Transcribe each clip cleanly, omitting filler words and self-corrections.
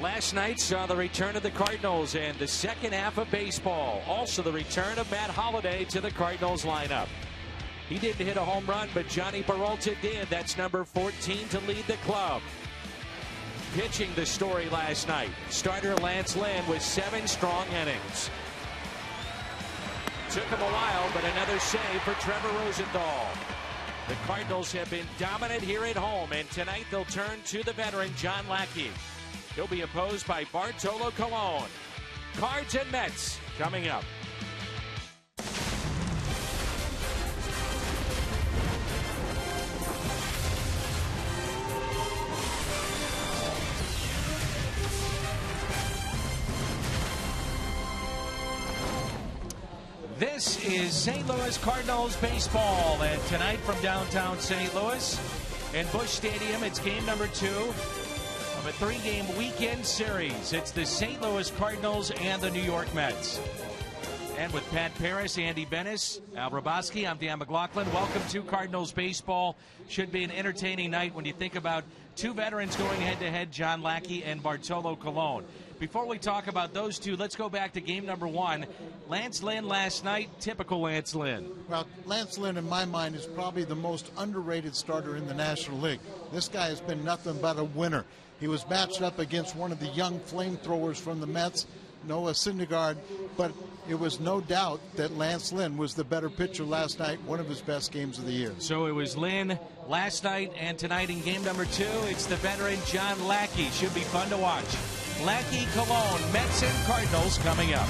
Last night saw the return of the Cardinals and the second half of baseball. Also the return of Matt Holliday to the Cardinals lineup. He didn't hit a home run, but Johnny Peralta did. That's number 14 to lead the club. Pitching the story last night. Starter Lance Lynn with 7 strong innings. Took him a while, but another save for Trevor Rosenthal. The Cardinals have been dominant here at home, and tonight they'll turn to the veteran John Lackey. He'll be opposed by Bartolo Colon. Cards and Mets coming up. This is St. Louis Cardinals baseball, and tonight from downtown St. Louis in Busch Stadium, it's game number 2 of a 3-game weekend series. It's the St. Louis Cardinals and the New York Mets. And with Pat Paris, Andy Bennis, Al Roboski, I'm Dan McLaughlin. Welcome to Cardinals baseball. Should be an entertaining night when you think about 2 veterans going head-to-head, John Lackey and Bartolo Colon. Before we talk about those 2, let's go back to game number 1. Lance Lynn last night, typical Lance Lynn. Well, Lance Lynn, in my mind, is probably the most underrated starter in the National League. This guy has been nothing but a winner. He was matched up against one of the young flamethrowers from the Mets, Noah Syndergaard, but it was no doubt that Lance Lynn was the better pitcher last night, one of his best games of the year. So it was Lynn last night, and tonight in game number 2, it's the veteran John Lackey. Should be fun to watch. Lackey, Colon, Mets and Cardinals coming up.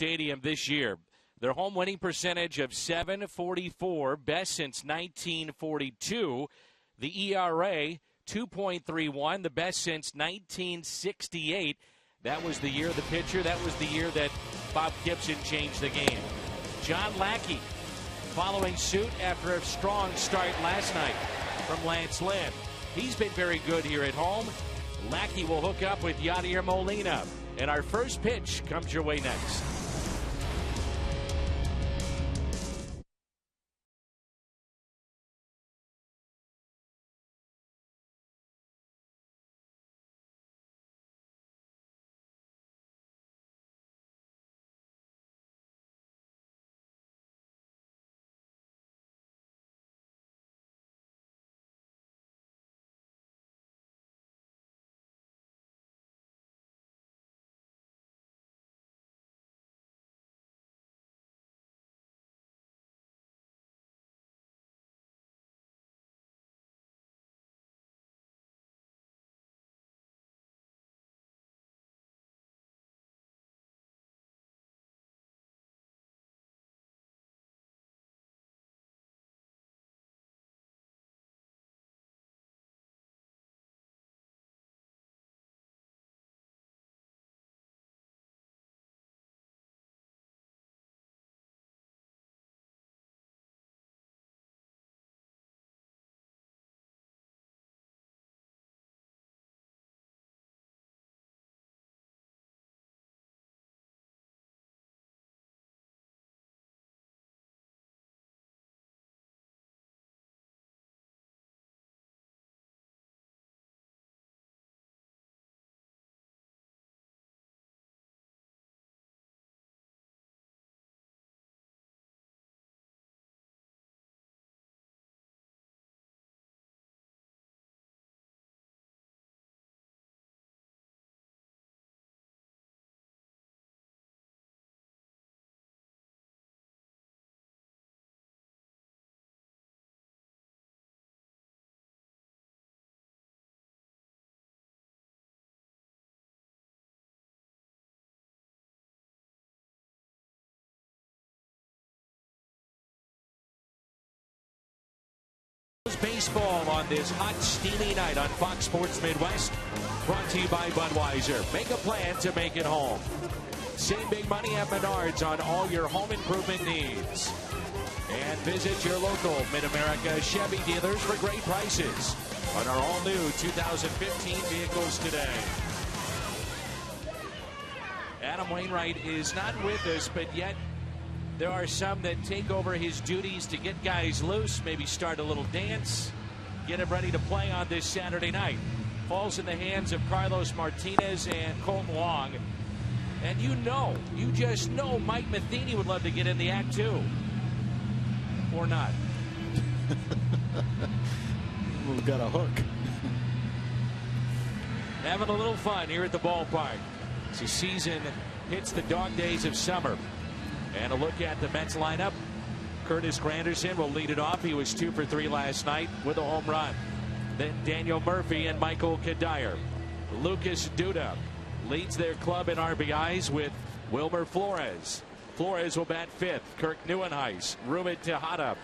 Stadium this year. Their home winning percentage of .744, best since 1942. The ERA, 2.31, the best since 1968. That was the year of the pitcher. That was the year that Bob Gibson changed the game. John Lackey following suit after a strong start last night from Lance Lynn. He's been very good here at home. Lackey will hook up with Yadier Molina. And our first pitch comes your way next. Baseball on this hot, steamy night on Fox Sports Midwest. Brought to you by Budweiser. Make a plan to make it home. Save big money at Menards on all your home improvement needs. And visit your local Mid-America Chevy dealers for great prices on our all-new 2015 vehicles today. Adam Wainwright is not with us, but yet there are some that take over his duties to get guys loose, maybe start a little dance, get them ready to play on this Saturday night. Falls in the hands of Carlos Martinez and Colton Wong. And you just know Mike Matheny would love to get in the act too. Or not. We've got a hook. Having a little fun here at the ballpark. As the season hits the dog days of summer. And a look at the Mets lineup. Curtis Granderson will lead it off. He was 2 for 3 last night with a home run. Then Daniel Murphy and Michael Kadire. Lucas Duda leads their club in RBIs with Wilmer Flores. Flores will bat 5th. Kirk Neuenhuis, Ruben Tejada,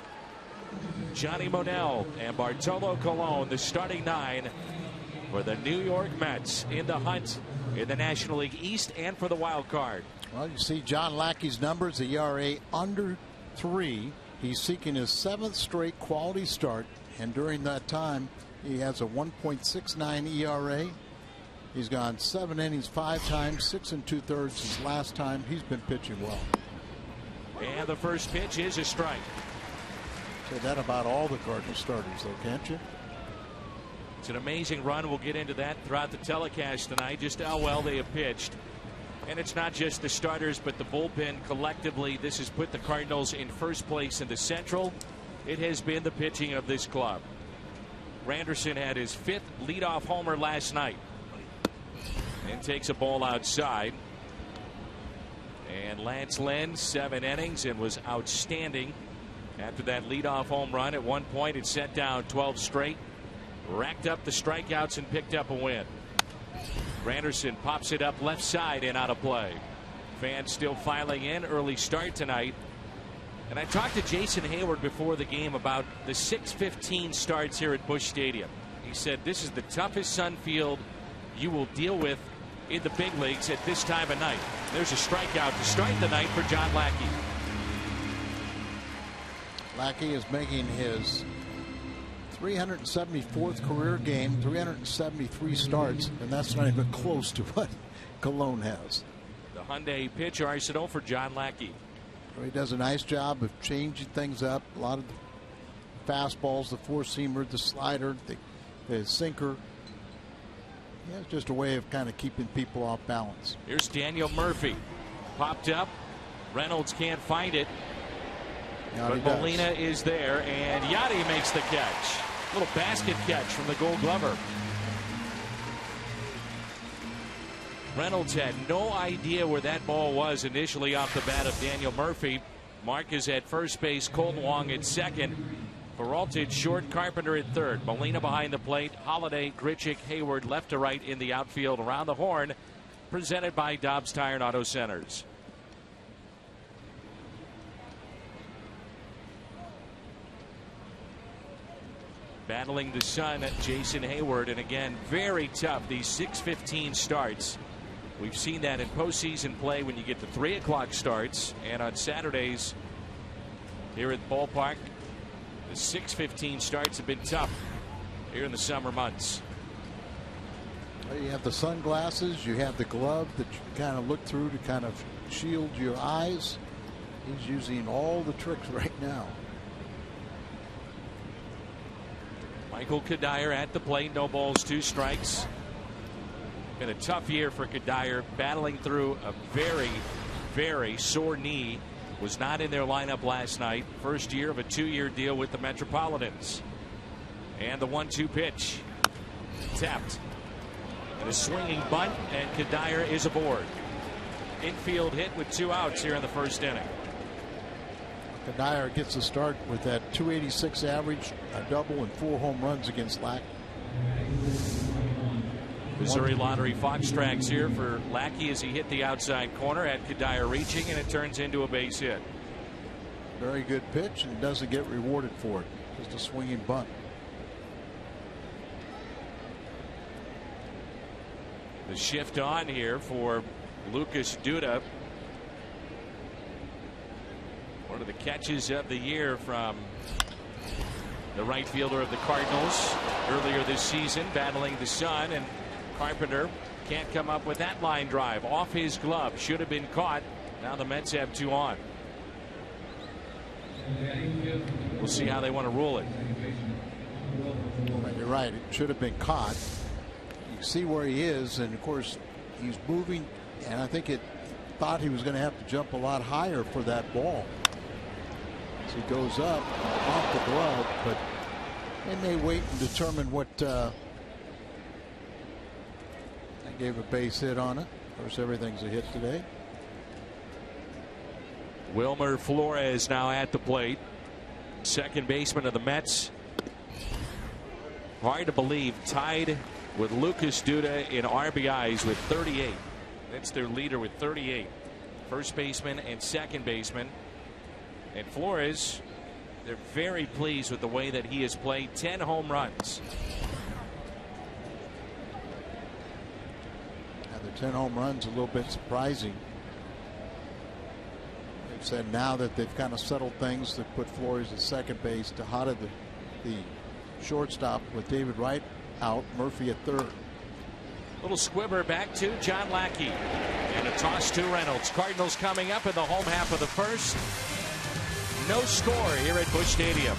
Johnny Monell, and Bartolo Colon, the starting 9 for the New York Mets in the hunt in the National League East and for the wild card. Well, you see John Lackey's numbers, the ERA under 3. He's seeking his 7th straight quality start, and during that time he has a 1.69 ERA. He's gone 7 innings 5 times, 6 2/3 his last time. He's been pitching well. And the first pitch is a strike. Say that about all the Cardinals starters, though, can't you? It's an amazing run. We'll get into that throughout the telecast tonight, just how well they have pitched. And it's not just the starters, but the bullpen collectively. This has put the Cardinals in first place in the Central. It has been the pitching of this club. Granderson had his 5th leadoff homer last night. And takes a ball outside. And Lance Lynn, 7 innings, and was outstanding after that leadoff home run. At one point, it set down 12 straight. Racked up the strikeouts and picked up a win. Granderson pops it up left side and out of play. Fans still filing in. Early start tonight. And I talked to Jason Hayward before the game about the 6:15 starts here at Busch Stadium. He said this is the toughest sun field you will deal with in the big leagues at this time of night. There's a strikeout to start the night for John Lackey. Lackey is making his 374th career game, 373 starts, and that's not even close to what Cologne has. The Hyundai pitch arsenal for John Lackey. He does a nice job of changing things up. A lot of the fastballs, the four-seamer, the slider, the sinker. Yeah, it's just a way of kind of keeping people off balance. Here's Daniel Murphy. Popped up. Reynolds can't find it. But Molina is there, and Yachty makes the catch. Little basket catch from the Gold Glover. Reynolds had no idea where that ball was initially off the bat of Daniel Murphy. Marcus at first base, Colton at second. Peralta short, Carpenter at third. Molina behind the plate. Holiday, Grichuk, Hayward left to right in the outfield. Around the horn, presented by Dobbs Tire and Auto Centers. Battling the sun, Jason Hayward, and again, very tough. These 6:15 starts. We've seen that in postseason play when you get to 3 o'clock starts, and on Saturdays here at the ballpark, the 6:15 starts have been tough here in the summer months. Well, you have the sunglasses, you have the glove that you kind of look through to kind of shield your eyes. He's using all the tricks right now. Michael Kadire at the plate, no balls, 2 strikes. Been a tough year for Kadire, battling through a very, very sore knee. Was not in their lineup last night. First year of a 2-year deal with the Metropolitans. And the 1-2 pitch. Tapped. And a swinging bunt, and Kadire is aboard. Infield hit with 2 outs here in the first inning. Kadire gets a start with that 286 average, a double, and 4 home runs against Lackey. Missouri Lottery Fox tracks here for Lackey as he hit the outside corner at Kadire reaching, and it turns into a base hit. Very good pitch, and doesn't get rewarded for it. Just a swinging bunt. The shift on here for Lucas Duda. One of the catches of the year from the right fielder of the Cardinals earlier this season, battling the sun, and Carpenter can't come up with that line drive off his glove. Should have been caught. Now the Mets have 2 on. We'll see how they want to rule it. You're right. It should have been caught. You see where he is, and of course he's moving, and I think it thought he was going to have to jump a lot higher for that ball. As he goes up off the glove, but they may wait and determine what. They gave a base hit on it. Of course, everything's a hit today. Wilmer Flores now at the plate. Second baseman of the Mets. Hard to believe, tied with Lucas Duda in RBIs with 38. That's their leader with 38. First baseman and second baseman. And Flores, they're very pleased with the way that he has played. 10 home runs. And the 10 home runs a little bit surprising. They've said now that they've kind of settled things, they put Flores at second base. Tejada the shortstop with David Wright out, Murphy at third. Little squibber back to John Lackey. And a toss to Reynolds. Cardinals coming up in the home half of the first. No score here at Busch Stadium.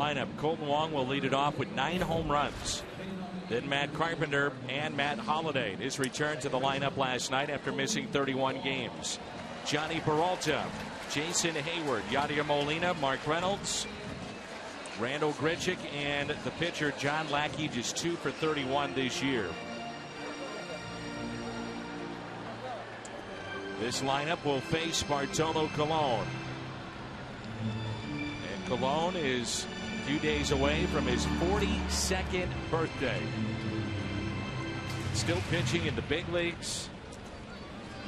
lineup. Colton Wong will lead it off with 9 home runs. Then Matt Carpenter and Matt Holliday. His return to the lineup last night after missing 31 games. Johnny Peralta, Jason Hayward, Yadier Molina, Mark Reynolds, Randall Grichuk, and the pitcher John Lackey, just 2 for 31 this year. This lineup will face Bartolo Colon. And Colon is a few days away from his 42nd birthday. Still pitching in the big leagues.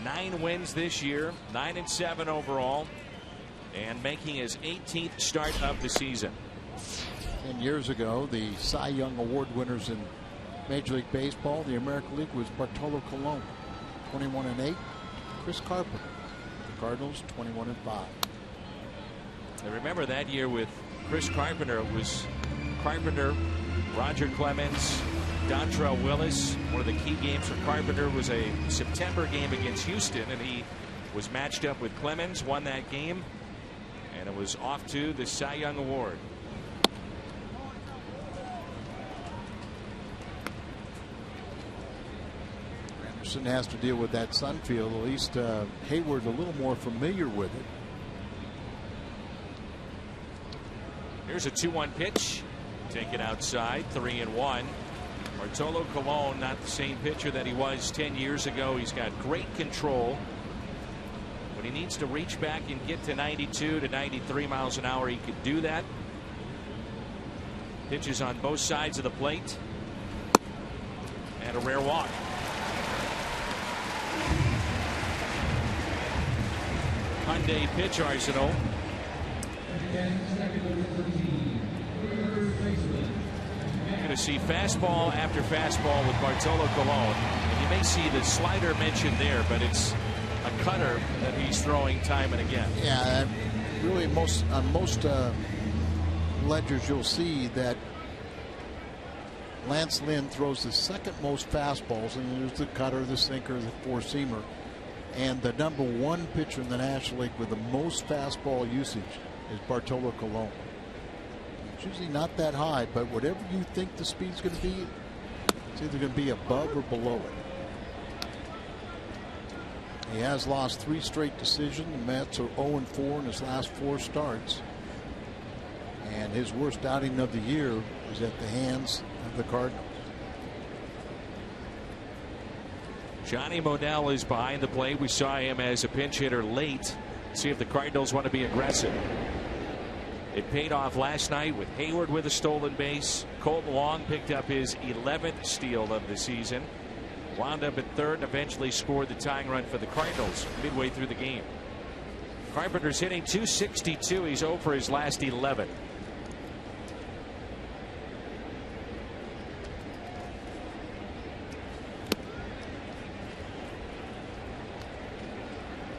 9 wins this year, 9-7 overall, and making his 18th start of the season. 10 years ago, the Cy Young Award winners in Major League Baseball, the American League, was Bartolo Colon, 21-8. Chris Carpenter, the Cardinals, 21-5. I remember that year with Chris Carpenter. It was Carpenter, Roger Clemens, Dontrell Willis. One of the key games for Carpenter was a September game against Houston, and he was matched up with Clemens, won that game, and it was off to the Cy Young Award. Anderson has to deal with that sun field. At least Hayward's a little more familiar with it. Here's a 2-1 pitch. Taken outside, 3-1. Bartolo Colon, not the same pitcher that he was 10 years ago. He's got great control. When he needs to reach back and get to 92 to 93 miles an hour, he could do that. Pitches on both sides of the plate. And a rare walk. Hyundai pitch arsenal. You're going to see fastball after fastball with Bartolo Colon. And you may see the slider mentioned there, but it's a cutter that he's throwing time and again. Yeah, really on most ledgers you'll see that Lance Lynn throws the second most fastballs, and there's the cutter, the sinker, the four-seamer. And the #1 pitcher in the National League with the most fastball usage is Bartolo Colon. It's usually not that high, but whatever you think the speed's going to be, it's either going to be above or below it. He has lost 3 straight decisions. The Mets are 0-4 in his last 4 starts. And his worst outing of the year was at the hands of the Cardinals. Johnny Modell is behind the plate. We saw him as a pinch hitter late. See if the Cardinals want to be aggressive. It paid off last night with Hayward with a stolen base. Colton Wong picked up his 11th steal of the season. Wound up at third and eventually scored the tying run for the Cardinals midway through the game. Carpenter's hitting .262. He's 0 for his last 11.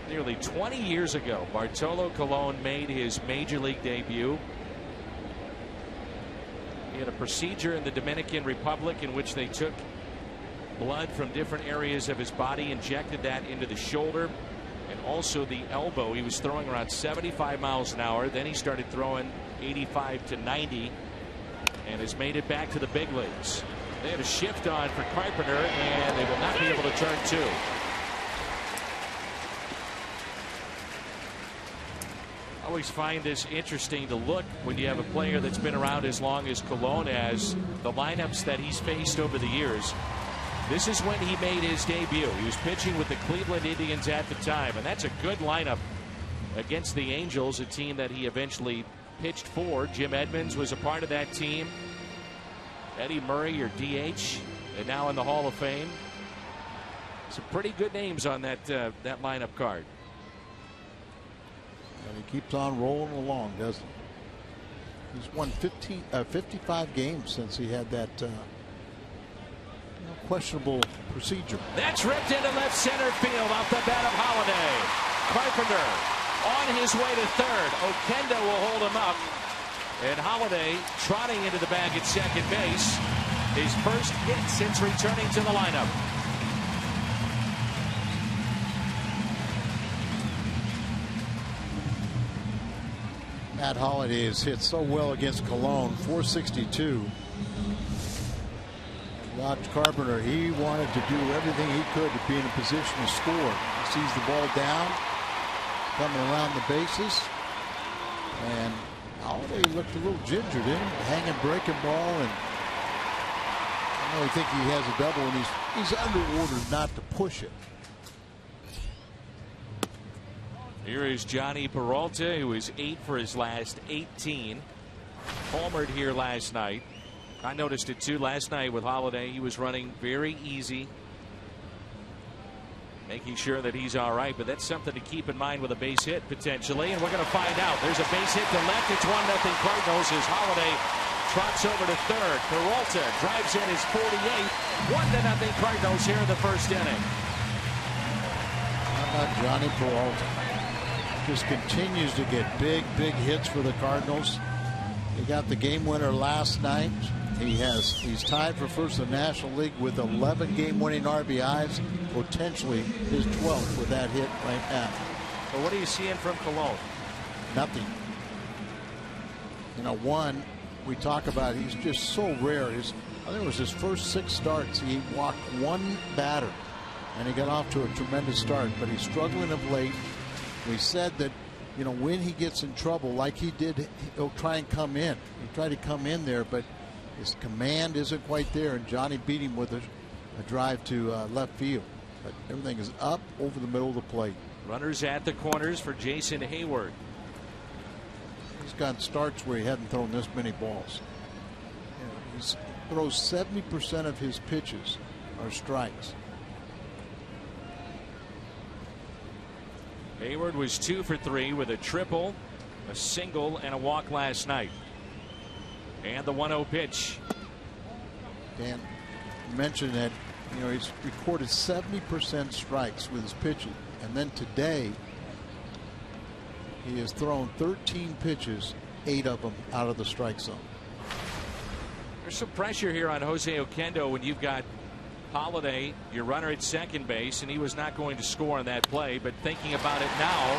Nearly 20 years ago, Bartolo Colon made his major league debut. He had a procedure in the Dominican Republic in which they took blood from different areas of his body, injected that into the shoulder and also the elbow. He was throwing around 75 miles an hour. Then he started throwing 85 to 90 and has made it back to the big leagues. They had a shift on for Carpenter, and they will not be able to turn 2. I always find this interesting to look when you have a player that's been around as long as Colon has, the lineups that he's faced over the years. This is when he made his debut. He was pitching with the Cleveland Indians at the time, and that's a good lineup against the Angels, a team that he eventually pitched for. Jim Edmonds was a part of that team. Eddie Murray, your DH, and now in the Hall of Fame. Some pretty good names on that lineup card. And he keeps on rolling along, doesn't he? He's won 55 games since he had that questionable procedure. That's ripped into left center field off the bat of Holliday. Carpenter on his way to third. Okenda will hold him up. And Holliday trotting into the bag at second base. His first hit since returning to the lineup. Matt Holliday has hit so well against Cologne, 462. Rod Carpenter, he wanted to do everything he could to be in a position to score. He sees the ball down, coming around the bases, and Holliday looked a little ginger, didn't he? Hanging breaking ball, and I really think he has a double, and he's under ordered not to push it. Here is Johnny Peralta, who is 8 for his last 18. Homered here last night. I noticed it too last night with Holliday. He was running very easy, making sure that he's all right. But that's something to keep in mind with a base hit potentially. And we're going to find out. There's a base hit to left. It's 1-0 Cardinals as Holliday trots over to third. Peralta drives in his 48th. 1-0 Cardinals here in the first inning. How about Johnny Peralta? Just continues to get big hits for the Cardinals. He got the game winner last night. He's tied for first in the National League with 11 game-winning RBIs, potentially his 12th with that hit right now. But what are you seeing from Cologne? Nothing. You know, one, we talk about, he's just so rare. I think it was his first 6 starts. He walked 1 batter, and he got off to a tremendous start. But he's struggling of late. We said that, you know, when he gets in trouble, like he did, he'll try and come in. He tried to come in there, but his command isn't quite there, and Johnny beat him with a drive to left field. But everything is up over the middle of the plate. Runners at the corners for Jason Hayward. He's got starts where he hadn't thrown this many balls. You know, he throws 70% of his pitches are strikes. Hayward was 2 for 3 with a triple, a single, and a walk last night. And the 1-0 pitch. Dan mentioned that, you know, he's recorded 70% strikes with his pitching, and then today he has thrown 13 pitches, 8 of them out of the strike zone. There's some pressure here on Jose Oquendo when you've got Holliday, your runner at second base, and he was not going to score on that play, but thinking about it now,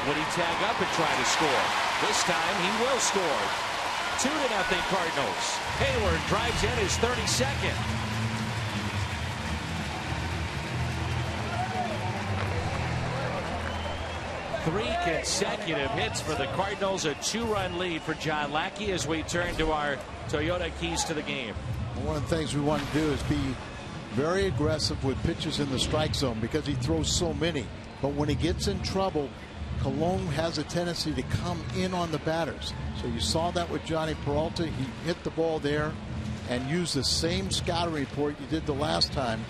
would he tag up and try to score? This time he will score. 2-0 Cardinals. Hayward drives in his 32nd. Three consecutive hits for the Cardinals, a 2-run lead for John Lackey as we turn to our Toyota keys to the game. One of the things we want to do is be very aggressive with pitches in the strike zone because he throws so many. But when he gets in trouble, Cologne has a tendency to come in on the batters. So you saw that with Johnny Peralta. He hit the ball there and used the same scouting report you did the last time,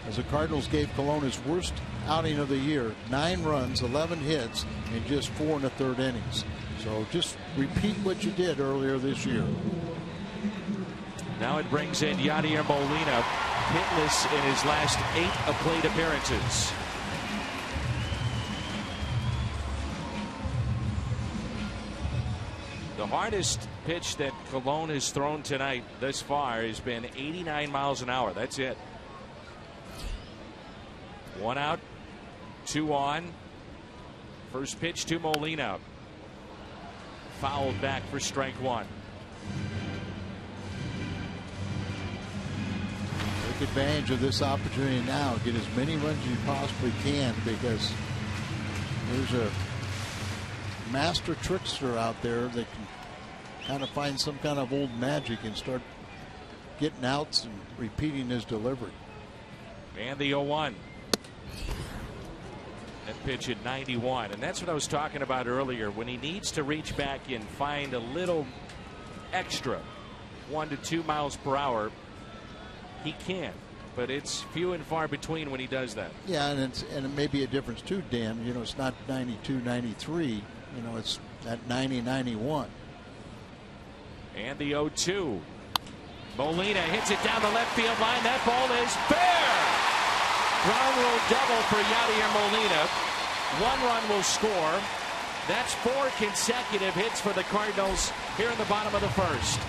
as the Cardinals gave Cologne his worst outing of the year. 9 runs, 11 hits in just 4 1/3 innings. So just repeat what you did earlier this year. Now it brings in Yadier Molina, hitless in his last 8 plate appearances. The hardest pitch that Cologne has thrown tonight thus far has been 89 miles an hour. That's it. 1 out, 2 on. First pitch to Molina. Fouled back for strike 1. Take advantage of this opportunity now. Get as many runs as you possibly can, because there's a master trickster out there that can kind of find some kind of old magic and start getting outs and repeating his delivery. And the 0-1. That pitch at 91, and that's what I was talking about earlier. When he needs to reach back and find a little extra 1 to 2 miles per hour, he can, but it's few and far between when he does that. Yeah, and it may be a difference too, Dan. You know, it's not 92, 93. You know, it's at 90, 91. And the 0-2. Molina hits it down the left field line. That ball is fair. Ground rule double for Yadier Molina. 1 run will score. That's 4 consecutive hits for the Cardinals here in the bottom of the first.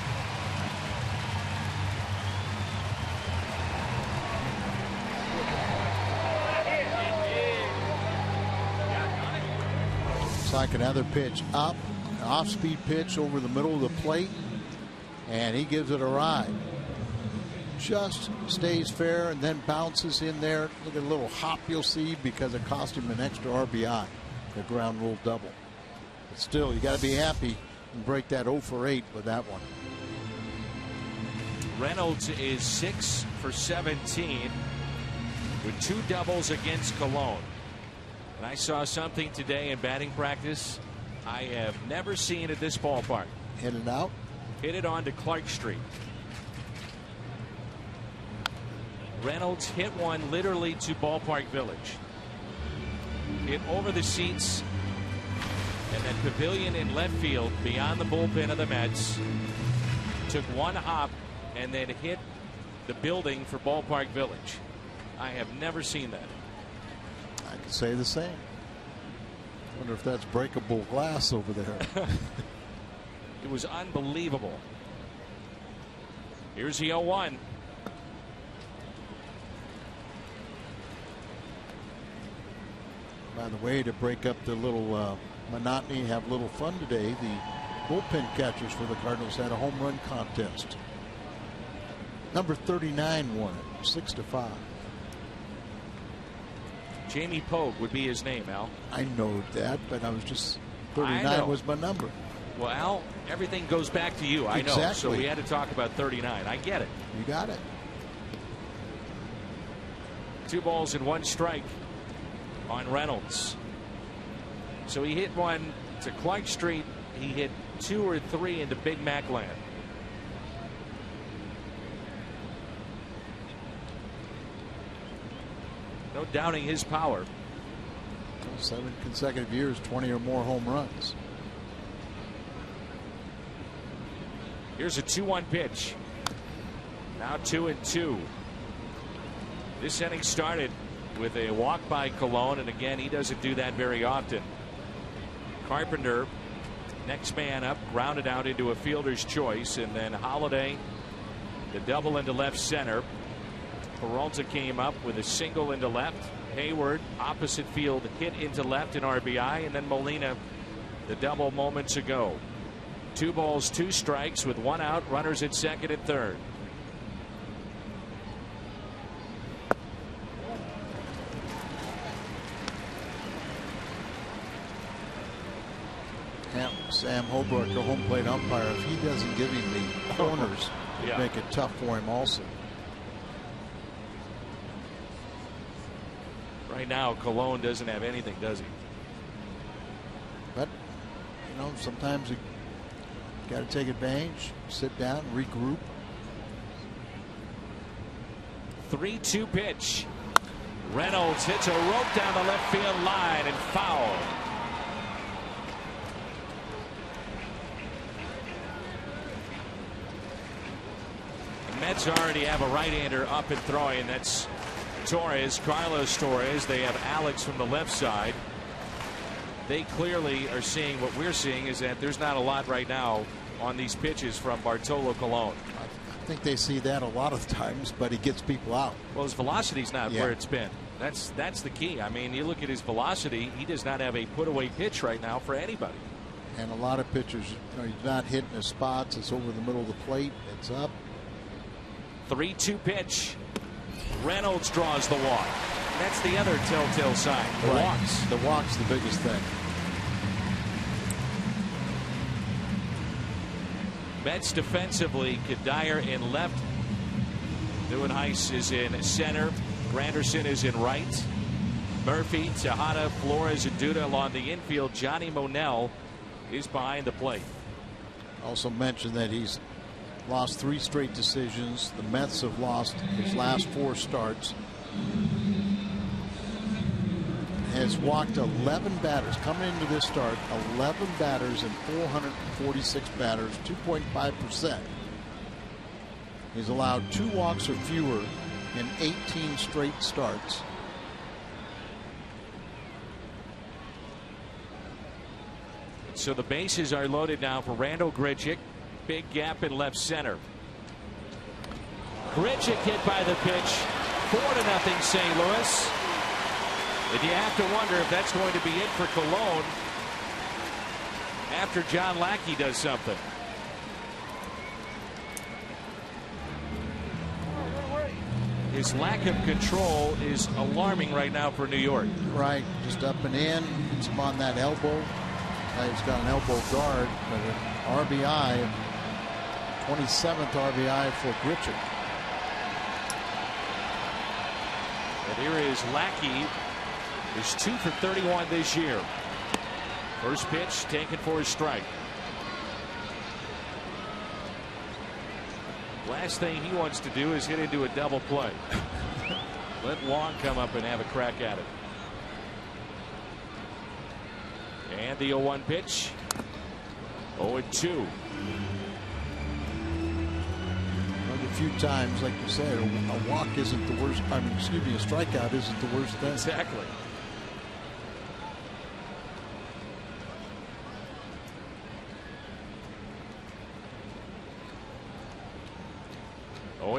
It's like another pitch up off-speed pitch over the middle of the plate, and he gives it a ride. Just stays fair and then bounces in there. Look at a little hop you'll see because it cost him an extra RBI, the ground rule double. But still, you got to be happy and break that 0 for 8 with that one. Reynolds is 6 for 17 with 2 doubles against Cologne. And I saw something today in batting practice I have never seen at this ballpark. Hit it out. Hit it onto Clark Street. Reynolds hit one literally to Ballpark Village. Hit over the seats and then pavilion in left field beyond the bullpen of the Mets. Took one hop and then hit the building for Ballpark Village. I have never seen that. I could say the same. Wonder if that's breakable glass over there. It was unbelievable. Here's the 0-1. By the way, to break up the little monotony, have a little fun today, the bullpen catchers for the Cardinals had a home run contest. Number 39 won it, 6-5. Jamie Pogue would be his name, Al. I know that, but I was just 39 was my number. Well, Al, everything goes back to you. I know. So we had to talk about 39. I get it. You got it. 2 balls and 1 strike on Reynolds. So he hit one to Clark Street. He hit 2 or 3 into Big Mac land. No doubting his power. 7 consecutive years, 20 or more home runs. Here's a 2-1 pitch. Now 2-2. This inning started with a walk by Cologne, and again, he doesn't do that very often. Carpenter, next man up, grounded out into a fielder's choice, and then Holiday, the double into left center. Peralta came up with a single into left. Hayward, opposite field hit into left in RBI, and then Molina, the double moments ago. 2 balls, 2 strikes with 1 out, runners at second and third. Sam Holbrook, the home plate umpire, if he doesn't give him the corners, make it tough for him also. Right now, Cologne doesn't have anything, does he? But, you know, sometimes you got to take advantage, sit down, regroup. 3-2 pitch. Reynolds hits a rope down the left field line and foul. The Mets already have a right-hander up and throwing. That's Torres, Carlos Torres. They have Alex from the left side. They clearly are seeing what we're seeing, is that there's not a lot right now on these pitches from Bartolo Colon. I think they see that a lot of times, but he gets people out. Well, his velocity's not where it's been. That's the key. I mean, you look at his velocity, he does not have a put away pitch right now for anybody. And a lot of pitchers, you know, he's not hitting his spots. It's over the middle of the plate. It's up. 3-2 pitch. Reynolds draws the walk. That's the other telltale sign. The walks. The walk's the biggest thing. Mets defensively, Kadire in left. Neuenhuis is in center. Granderson is in right. Murphy, Tejada, Flores, and Duda along the infield. Johnny Monell is behind the plate. Also mentioned that he's lost 3 straight decisions. The Mets have lost his last 4 starts. Has walked 11 batters coming into this start. 11 batters and 446 batters, 2.5%. He's allowed 2 walks or fewer in 18 straight starts. So the bases are loaded now for Randal Grichuk. Big gap in left center. Grichuk hit by the pitch. 4-0 St. Louis. And you have to wonder if that's going to be it for Cologne after John Lackey does something. His lack of control is alarming right now for New York. Right, just up and in. It's on that elbow. He's got an elbow guard, but an RBI, 27th RBI for Grichuk. And here is Lackey. He's 2 for 31 this year. First pitch taken for a strike. Last thing he wants to do is hit into a double play. Let Wong come up and have a crack at it. And the 0-1 pitch. 0-2. A few times, like you said, a walk isn't the worst. I mean, excuse me, a strikeout isn't the worst thing. Exactly.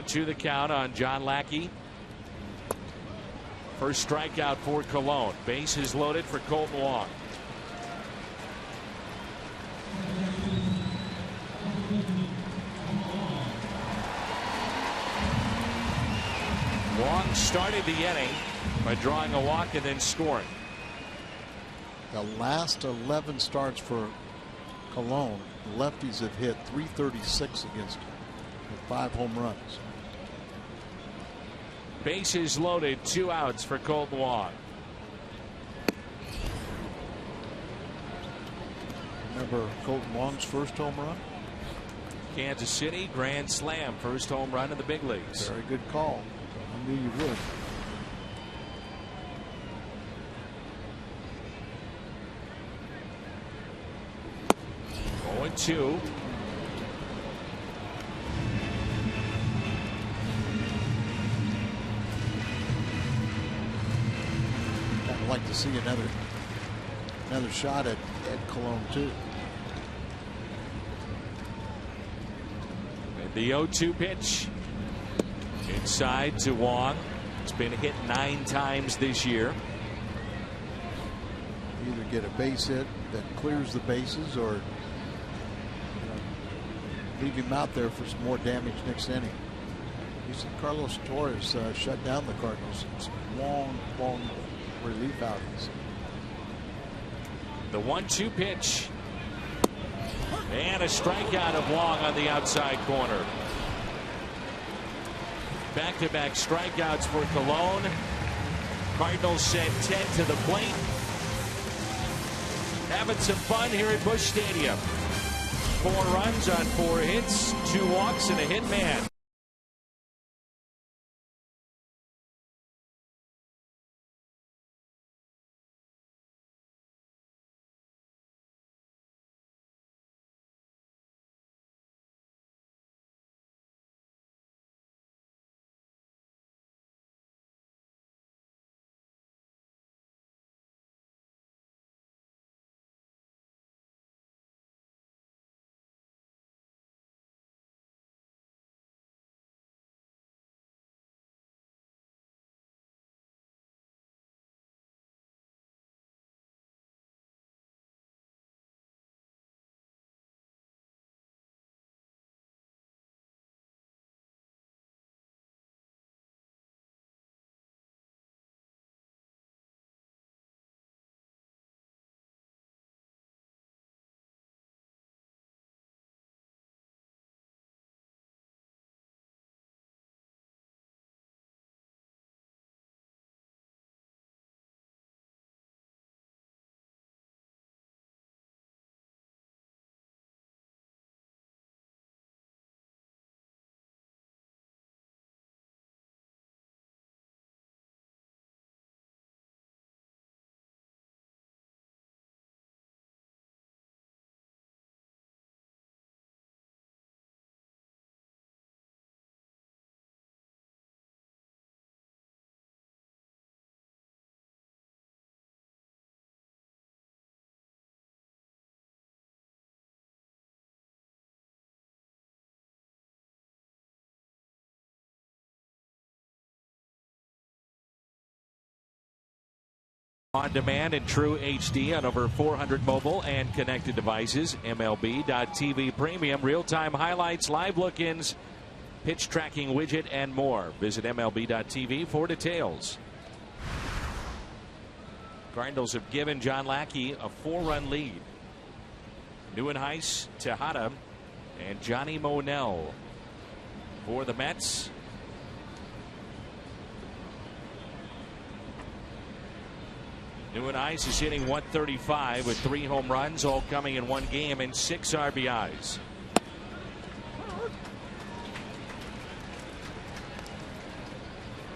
To the count on John Lackey. First strikeout for Cologne. Bases loaded for Colton Wong. Wong started the inning by drawing a walk and then scoring. The last 11 starts for Cologne, the lefties have hit .336 against him with 5 home runs. Bases loaded, 2 outs for Colton Wong. Remember Colton Wong's first home run? Kansas City, grand slam, first home run in the big leagues. Very good call. I knew you would. Two. I'd like to see another shot at Cologne too. And the 0-2 pitch inside to Wong. It's been hit 9 times this year. Either get a base hit that clears the bases or leave him out there for some more damage next inning. You see Carlos Torres shut down the Cardinals. Some long relief outings. The 1-2 pitch. And a strikeout of Wong on the outside corner. Back-to-back strikeouts for Cologne. Cardinals sent 10 to the plate. Having some fun here at Busch Stadium. 4 runs on 4 hits, 2 walks, and a hit man. On demand in true HD on over 400 mobile and connected devices. MLB.TV Premium. Real-time highlights, live look-ins, pitch tracking widget, and more. Visit MLB.TV for details. Cardinals have given John Lackey a 4-run lead. NYN, Tejada, and Johnny Monell for the Mets. NYN is hitting 135 with 3 home runs, all coming in one game, and 6 RBIs.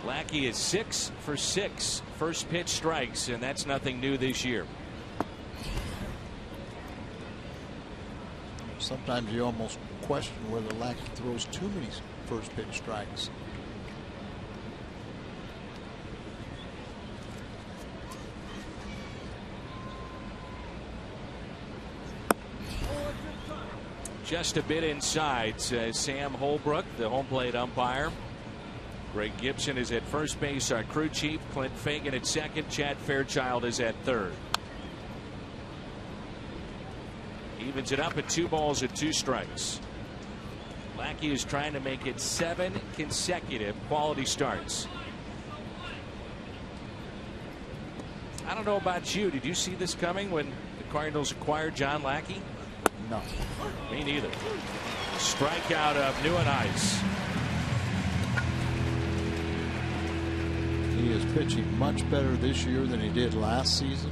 Lackey is 6 for 6 first pitch strikes, and that's nothing new this year. Sometimes you almost question whether Lackey throws too many first pitch strikes. Just a bit inside, says Sam Holbrook, the home plate umpire. Greg Gibson is at first base, our crew chief. Clint Fagan at second. Chad Fairchild is at third. Evens it up at 2 balls and 2 strikes. Lackey is trying to make it 7 consecutive quality starts. I don't know about you. Did you see this coming when the Cardinals acquired John Lackey? No. Me neither. Strikeout of NYN. He is pitching much better this year than he did last season.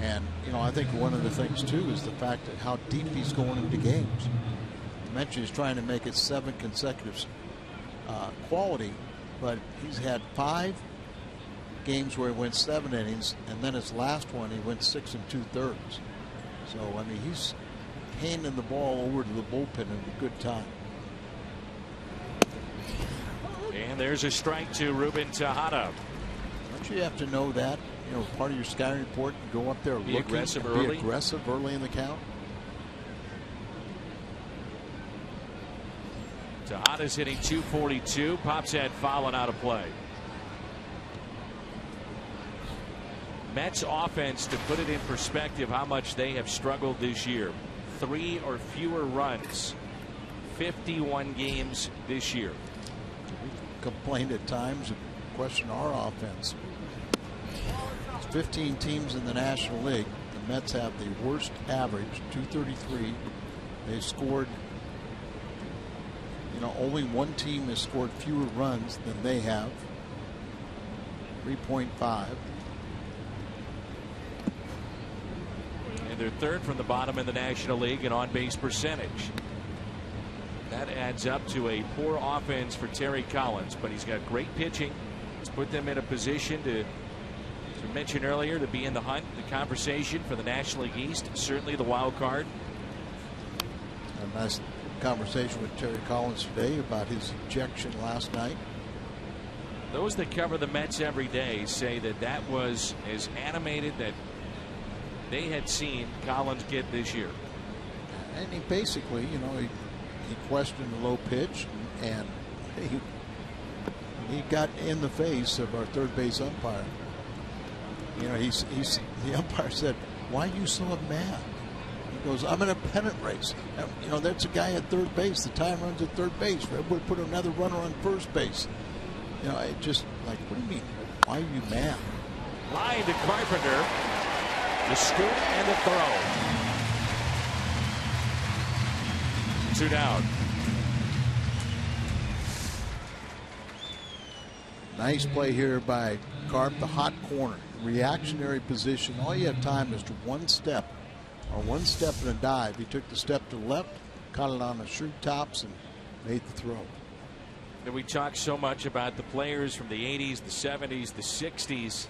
And, you know, I think one of the things, too, is the fact that how deep he's going into games. You mentioned he's trying to make it 7 consecutive quality, but he's had 5 games where he went 7 innings, and then his last one he went 6 2/3. So, I mean, he's handing the ball over to the bullpen at a good time. And there's a strike to Ruben Tejada. Don't you have to know that? You know, part of your scouting report, and go up there, be aggressive early. Be aggressive early in the count. Tejada's hitting .242. Pops had fouling out of play. Mets offense, to put it in perspective how much they have struggled this year. 3 or fewer runs. 51 games this year. We complained at times and questioned our offense. There's 15 teams in the National League. The Mets have the worst average, .233. They scored, you know, only one team has scored fewer runs than they have. 3.5. They're third from the bottom in the National League in on-base percentage. That adds up to a poor offense for Terry Collins, but he's got great pitching. It's put them in a position to, as we mentioned earlier, to be in the hunt, the conversation for the National League East, certainly the wild card. A nice conversation with Terry Collins today about his ejection last night. Those that cover the Mets every day say that that was as animated that they had seen Collins get this year. And he basically, you know, he questioned the low pitch, and he got in the face of our third base umpire. You know, the umpire said, "Why are you so mad?" He goes, "I'm in a pennant race. You know, that's a guy at third base. The time runs at third base. We're able to put another runner on first base." You know, it just like, what do you mean? Why are you mad? Line to Carpenter. The scoop and the throw. 2 down. Nice play here by Carp, the hot corner. Reactionary position. All you have time is to one step and a dive. He took the step to the left, caught it on the shoe tops, and made the throw. And we talk so much about the players from the 80s, the 70s, the 60s.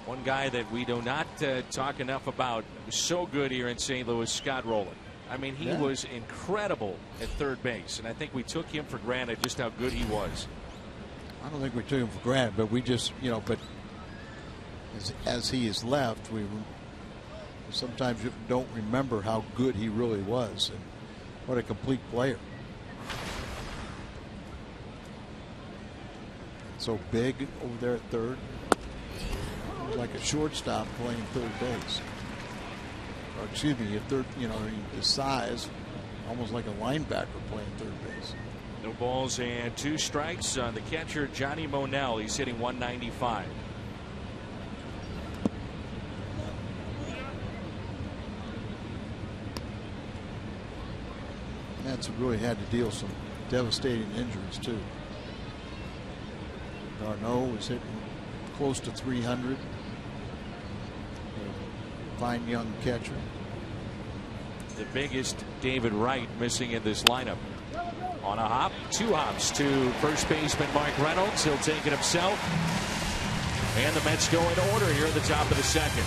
One guy that we do not talk enough about, was so good here in St. Louis, Scott Rowland. I mean, he was incredible at third base, and I think we took him for granted just how good he was. I don't think we took him for granted, but we just, you know, but as he is left, we sometimes don't remember how good he really was, and what a complete player. So big over there at third. like a shortstop playing third base. Or excuse me, his size, almost like a linebacker playing third base. No balls and 2 strikes on the catcher, Johnny Monell. He's hitting 195. Mets really had to deal some devastating injuries too. Darno was hitting close to 300. Fine young catcher. The biggest David Wright missing in this lineup. On a hop, 2 hops to first baseman Mark Reynolds. He'll take it himself. And the Mets go in order here at the top of the second.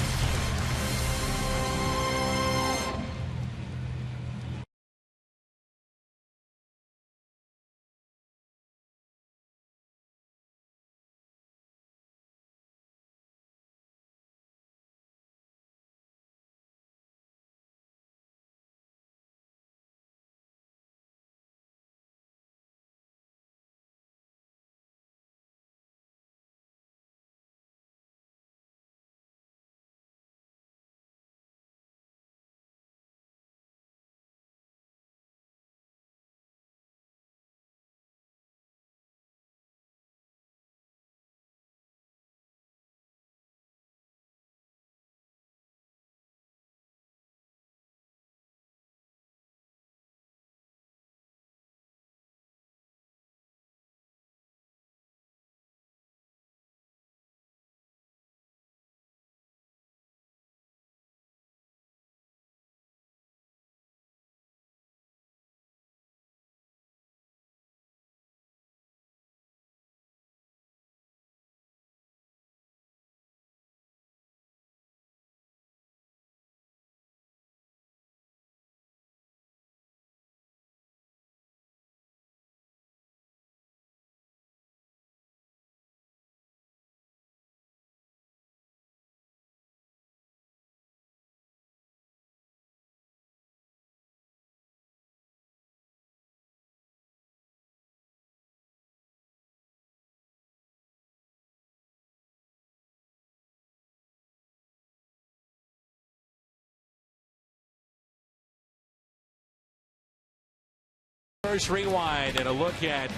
First rewind and a look at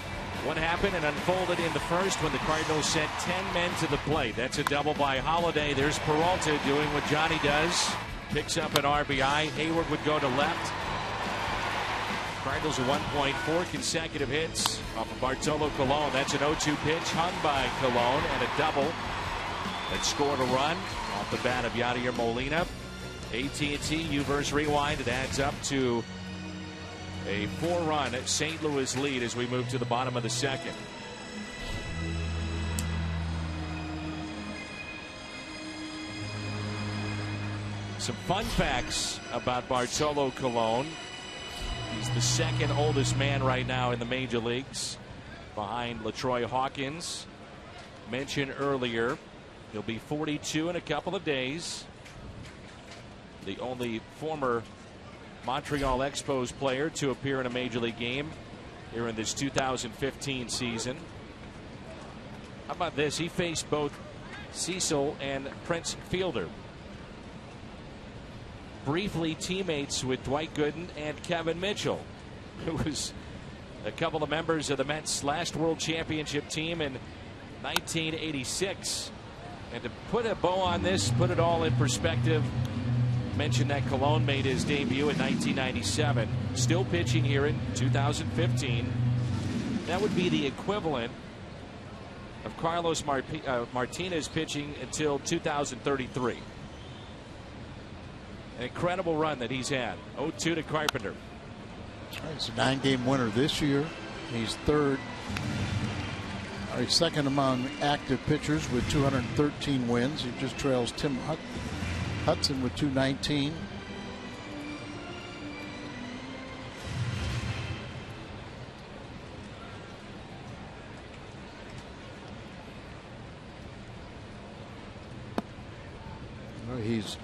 what happened and unfolded in the first when the Cardinals sent 10 men to the plate. That's a double by Holiday. There's Peralta doing what Johnny does. Picks up an RBI. Hayward would go to left. Cardinals at 1.4 consecutive hits off of Bartolo Colon. That's an 0-2 pitch hung by Colon and a double that scored a run off the bat of Yadier Molina. AT&T U-verse rewind. It adds up to a 4-run St. Louis lead as we move to the bottom of the second. Some fun facts about Bartolo Colon. He's the second oldest man right now in the major leagues, behind LaTroy Hawkins. Mentioned earlier, he'll be 42 in a couple of days. The only former Montreal Expos player to appear in a major league game here in this 2015 season. How about this? He faced both Cecil and Prince Fielder. Briefly teammates with Dwight Gooden and Kevin Mitchell, who was a couple of members of the Mets' last World Championship team in 1986. And to put a bow on this, put it all in perspective, mentioned that Colon made his debut in 1997, still pitching here in 2015. That would be the equivalent of Carlos Martinez pitching until 2033. An incredible run that he's had. 0-2 to Carpenter. He's a 9-game winner this year. He's second among active pitchers with 213 wins. He just trails Tim Hudson with 219. He's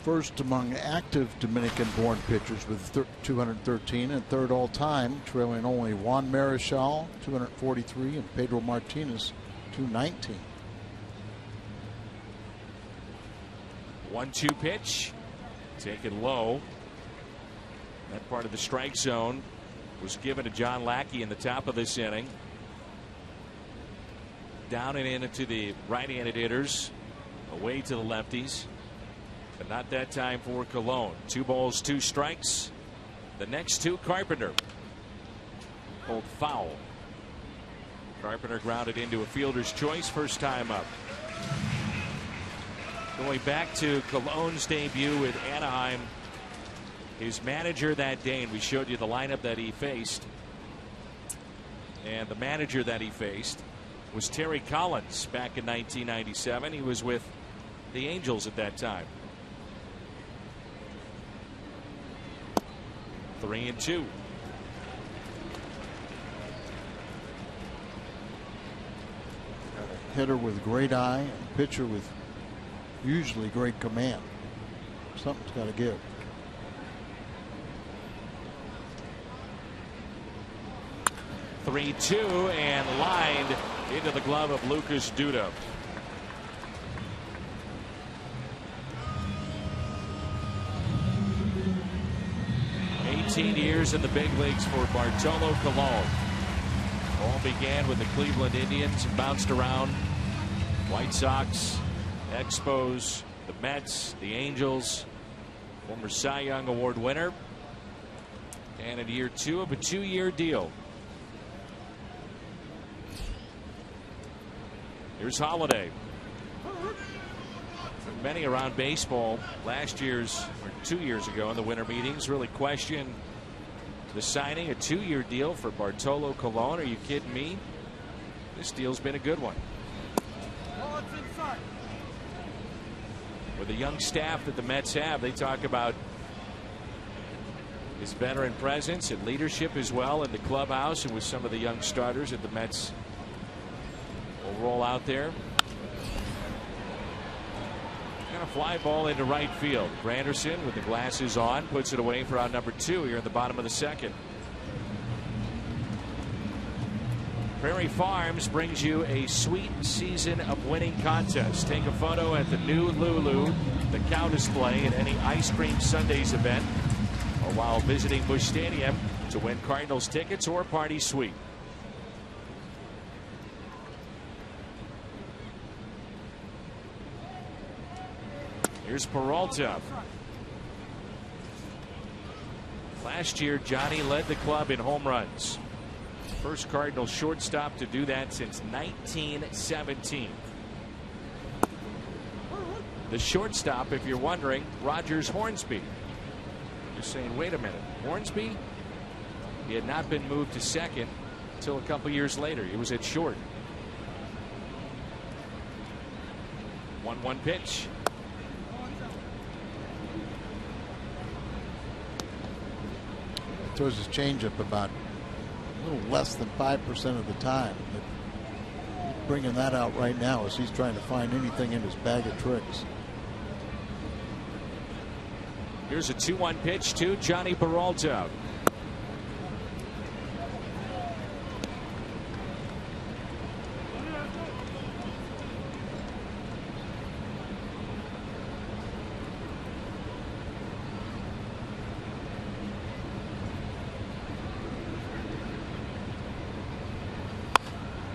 first among active Dominican-born pitchers with 213, and third all-time, trailing only Juan Marichal, 243, and Pedro Martinez, 219. 1-2 pitch. Taken low. That part of the strike zone was given to John Lackey in the top of this inning. Down and in into the right-handed hitters. Away to the lefties. But not that time for Colon. 2 balls, 2 strikes. The next 2, Carpenter. Pulled foul. Carpenter grounded into a fielder's choice, first time up. Going back to Colon's debut with Anaheim, his manager that day, and we showed you the lineup that he faced, and the manager that he faced was Terry Collins back in 1997. He was with the Angels at that time. 3-2. Hitter with great eye and pitcher with usually great command. Something's got to give. (3-2) and lined into the glove of Lucas Duda. Years in the big leagues for Bartolo Colon. All began with the Cleveland Indians and bounced around. White Sox, Expos, the Mets, the Angels, former Cy Young Award winner, and in year 2 of a 2-year deal. Here's Holiday. Many around baseball last year's or 2 years ago in the winter meetings really questioned the signing a 2-year deal for Bartolo Colon. Are you kidding me? This deal's been a good one. With the young staff that the Mets have, they talk about his veteran presence and leadership as well in the clubhouse and with some of the young starters that the Mets will roll out there. A fly ball into right field. Granderson with the glasses on puts it away for out number 2 here in the bottom of the 2nd. Prairie Farms brings you a sweet season of winning contests. Take a photo at the new Lulu, the cow display, at any Ice Cream Sundays event, or while visiting Busch Stadium to win Cardinals tickets or party suite. Here's Peralta. Last year, Johnny led the club in home runs. First Cardinal shortstop to do that since 1917. The shortstop, if you're wondering, Rogers Hornsby. You're saying, wait a minute, Hornsby? He had not been moved to second until a couple years later. He was at short. 1-1 pitch. Throws his changeup about a little less than 5% of the time. But he's bringing that out right now as he's trying to find anything in his bag of tricks. Here's a 2-1 pitch to Johnny Peralta.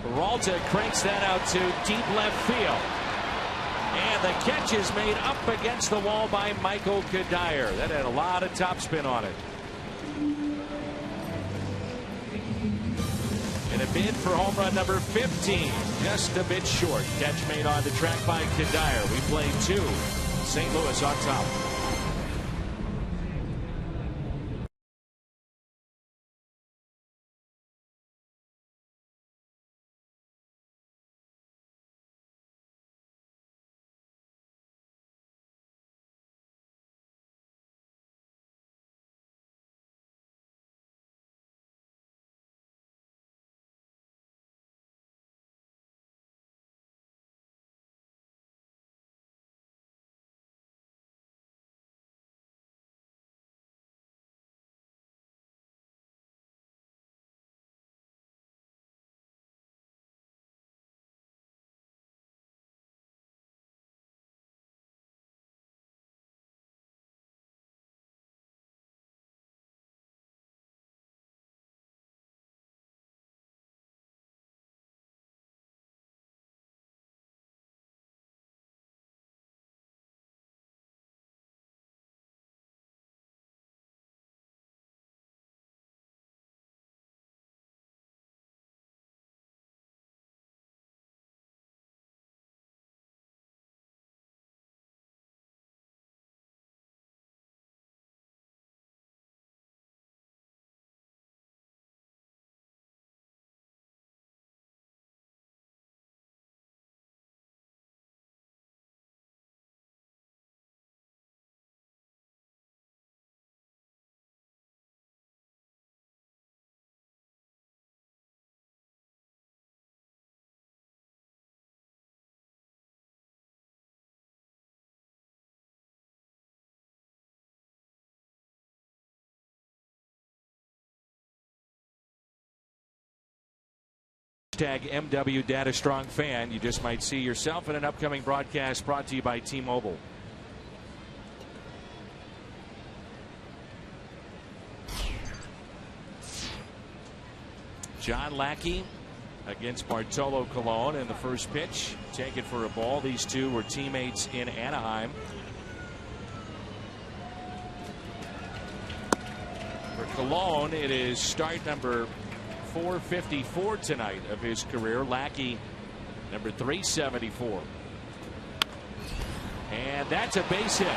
Peralta cranks that out to deep left field. And the catch is made up against the wall by Michael Kadire. That had a lot of topspin on it. And a bid for home run number 15. Just a bit short. Catch made on the track by Kadire. We play 2. St. Louis on top. MW Data Strong Fan. You just might see yourself in an upcoming broadcast brought to you by T-Mobile. John Lackey against Bartolo Colon in the first pitch. Take it for a ball. These two were teammates in Anaheim. For Colon, it is start number 454 tonight of his career. Lackey number 374. And that's a base hit.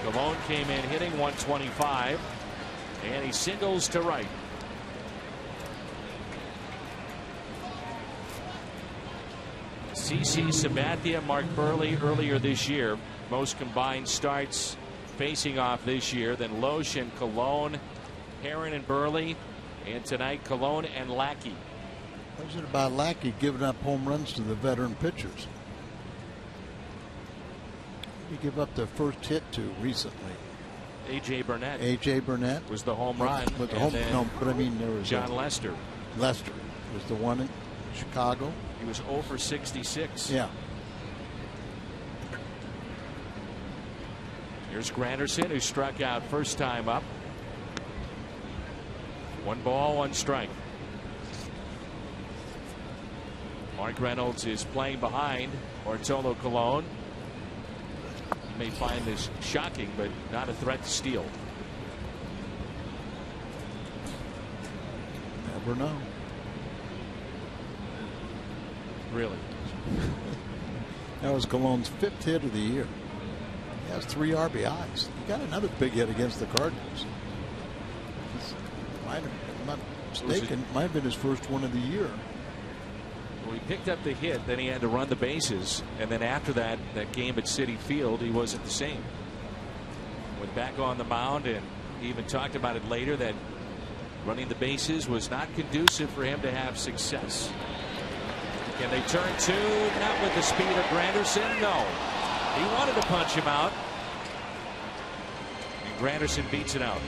Colon came in hitting 125. And he singles to right. CC Sabathia, Mark Burley earlier this year. Most combined starts facing off this year. Then Loesch and Colon, Heron and Burley, and tonight Colon and Lackey. What is it about Lackey giving up home runs to the veteran pitchers? He gave up the first hit to recently. A.J. Burnett. A.J. Burnett was the home run. But the home, no, but I mean there was John Lester. Lester was the one in Chicago. He was 0 for 66. Yeah. Here's Granderson, who struck out first time up. 1 ball, 1 strike. Mark Reynolds is playing behind Bartolo Colon. You may find this shocking, but not a threat to steal. Never know. Really? That was Colon's 5th hit of the year. He has 3 RBIs. He got another big hit against the Cardinals. I'm not mistaken, might have been his first one of the year. Well, he picked up the hit, then he had to run the bases, and then after that game at Citi Field, he wasn't the same. Went back on the mound, and he even talked about it later that running the bases was not conducive for him to have success. Can they turn 2? Not with the speed of Granderson. No. He wanted to punch him out, and Granderson beats it out.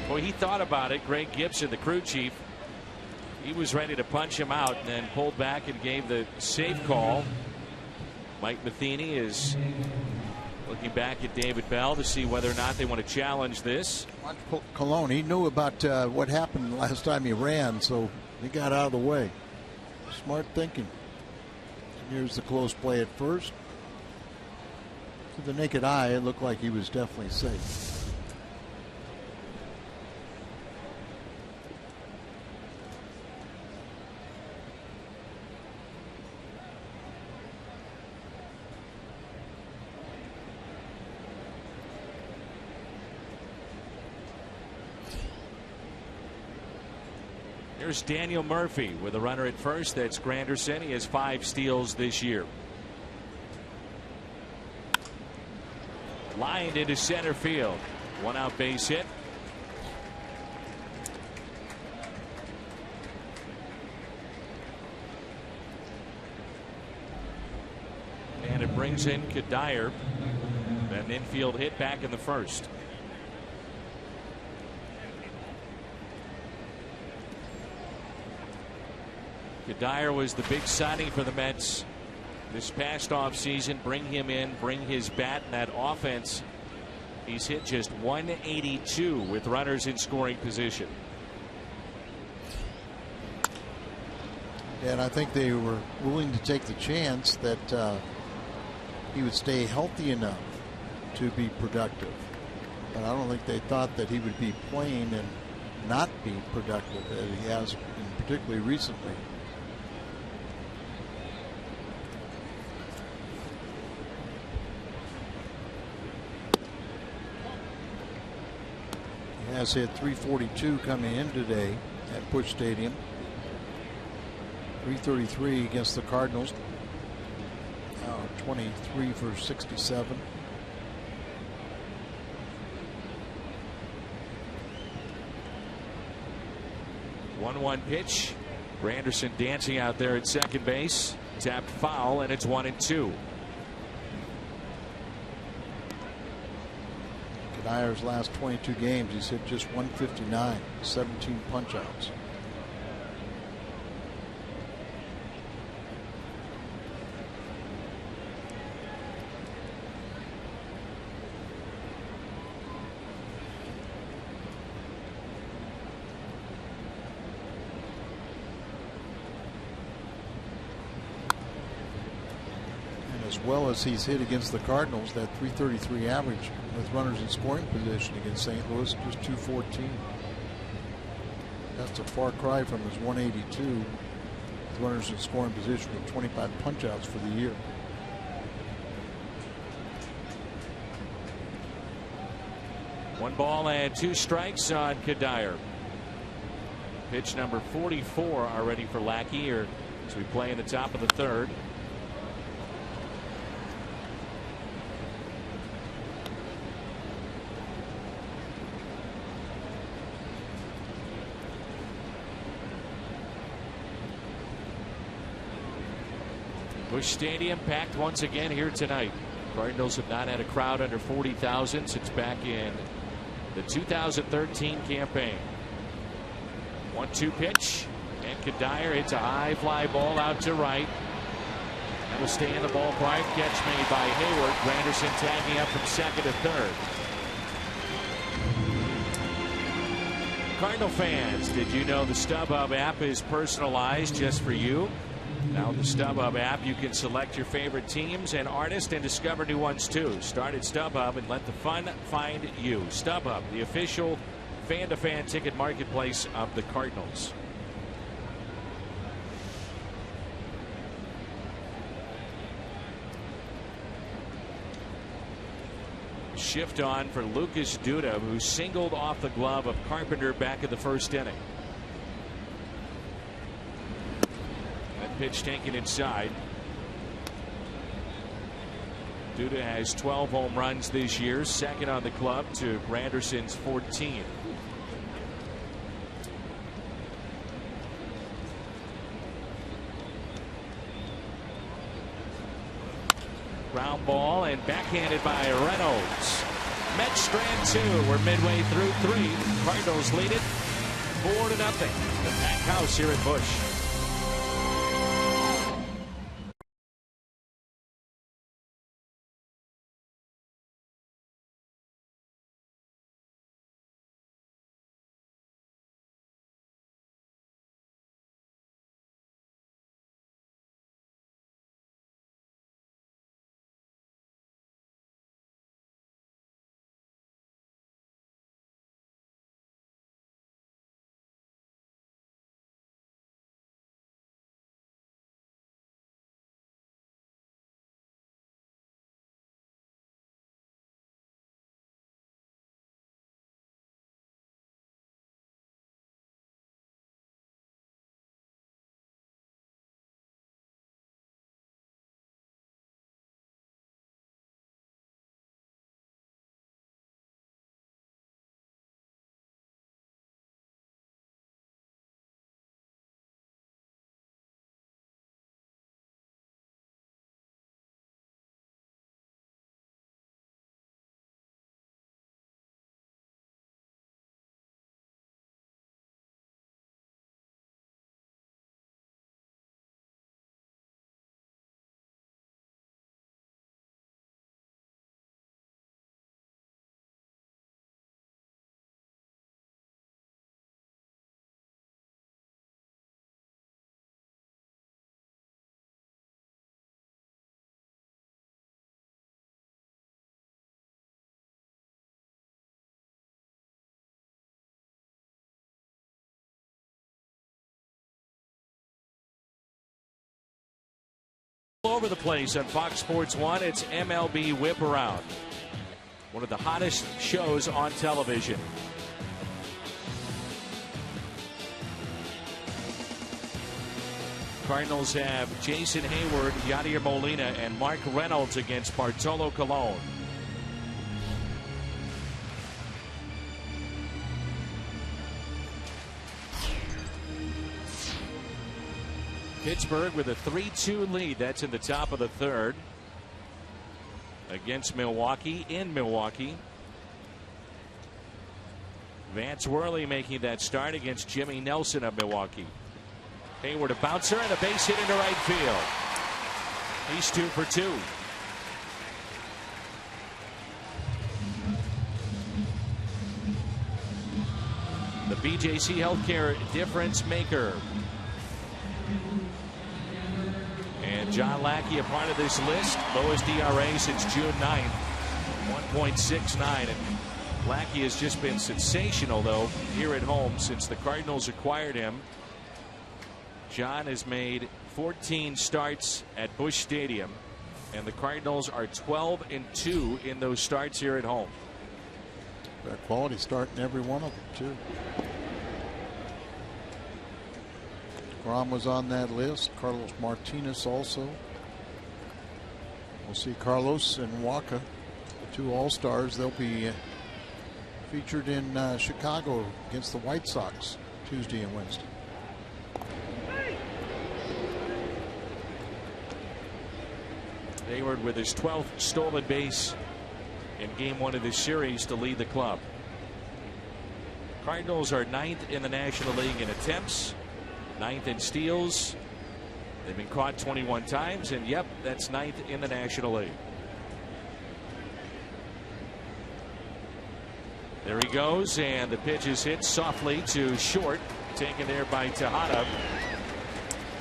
Boy, he thought about it. Greg Gibson, the crew chief, he was ready to punch him out and then pulled back and gave the safe call. Mike Matheny is looking back at David Bell to see whether or not they want to challenge this. Colon, he knew about what happened last time he ran, so he got out of the way. Smart thinking. Here's the close play at first. To the naked eye, it looked like he was definitely safe. Here's Daniel Murphy with a runner at first. That's Granderson. He has 5 steals this year. Lined into center field. 1 out base hit. And it brings in Kadire. An infield hit back in the first. Kadire was the big signing for the Mets this past offseason. Bring him in, bring his bat, and that offense. He's hit just 182 with runners in scoring position. And I think they were willing to take the chance that he would stay healthy enough to be productive. But I don't think they thought that he would be playing and not be productive as he has, particularly recently. He has hit 342 coming in today at Busch Stadium. 333 against the Cardinals. 23 for 67. One pitch. Granderson dancing out there at second base. Tapped foul, and it's 1-2. Kadire's last 22 games, he's hit just 159, 17 punch outs. well as he's hit against the Cardinals, that .333 average with runners in scoring position against St. Louis, just .214. That's a far cry from his .182 with runners in scoring position with 25 punchouts for the year. One ball and 2 strikes on Kadire. Pitch number 44 already for Lackey here as we play in the top of the 3rd. Busch Stadium packed once again here tonight. Cardinals have not had a crowd under 40,000 since back in the 2013 campaign. 1-2 pitch, and Kadire hits a high fly ball out to right. That'll stay in the ballpark. Catch made by Hayward. Granderson tagging up from second to third. Cardinal fans, did you know the StubHub app is personalized just for you? Now with the StubHub app, you can select your favorite teams and artists and discover new ones too. Start at StubHub and let the fun find you. StubHub, the official fan-to-fan ticket marketplace of the Cardinals. Shift on for Lucas Duda, who singled off the glove of Carpenter back in the 1st inning. That pitch taken inside. Duda has 12 home runs this year, second on the club to Granderson's 14. Ground ball and backhanded by Reynolds. Mets strand 2. We're midway through 3. Cardinals lead it 4-0. The packed house here at Busch. All over the place on Fox Sports 1. It's MLB Whip Around, one of the hottest shows on television. Cardinals have Jason Hayward, Yadier Molina, and Mark Reynolds against Bartolo Colon. Pittsburgh with a 3-2 lead. That's in the top of the 3rd against Milwaukee in Milwaukee. Vance Worley making that start against Jimmy Nelson of Milwaukee. Hayward a bouncer and a base hit into right field. He's 2 for 2. The BJC Healthcare difference maker. And John Lackey a part of this list. Lowest ERA since June 9th, 1.69. And Lackey has just been sensational, though, here at home since the Cardinals acquired him. John has made 14 starts at Busch Stadium, and the Cardinals are 12-2 in those starts here at home. Got quality start in every one of them, too. Grom was on that list. Carlos Martinez also. We'll see Carlos and Waka, the two All-Stars. They'll be featured in Chicago against the White Sox Tuesday and Wednesday. Hayward with his 12th stolen base in game 1 of this series to lead the club. Cardinals are 9th in the National League in attempts, 9th in steals. They've been caught 21 times, and yep, that's 9th in the National League. There he goes, and the pitch is hit softly to short, taken there by Tejada,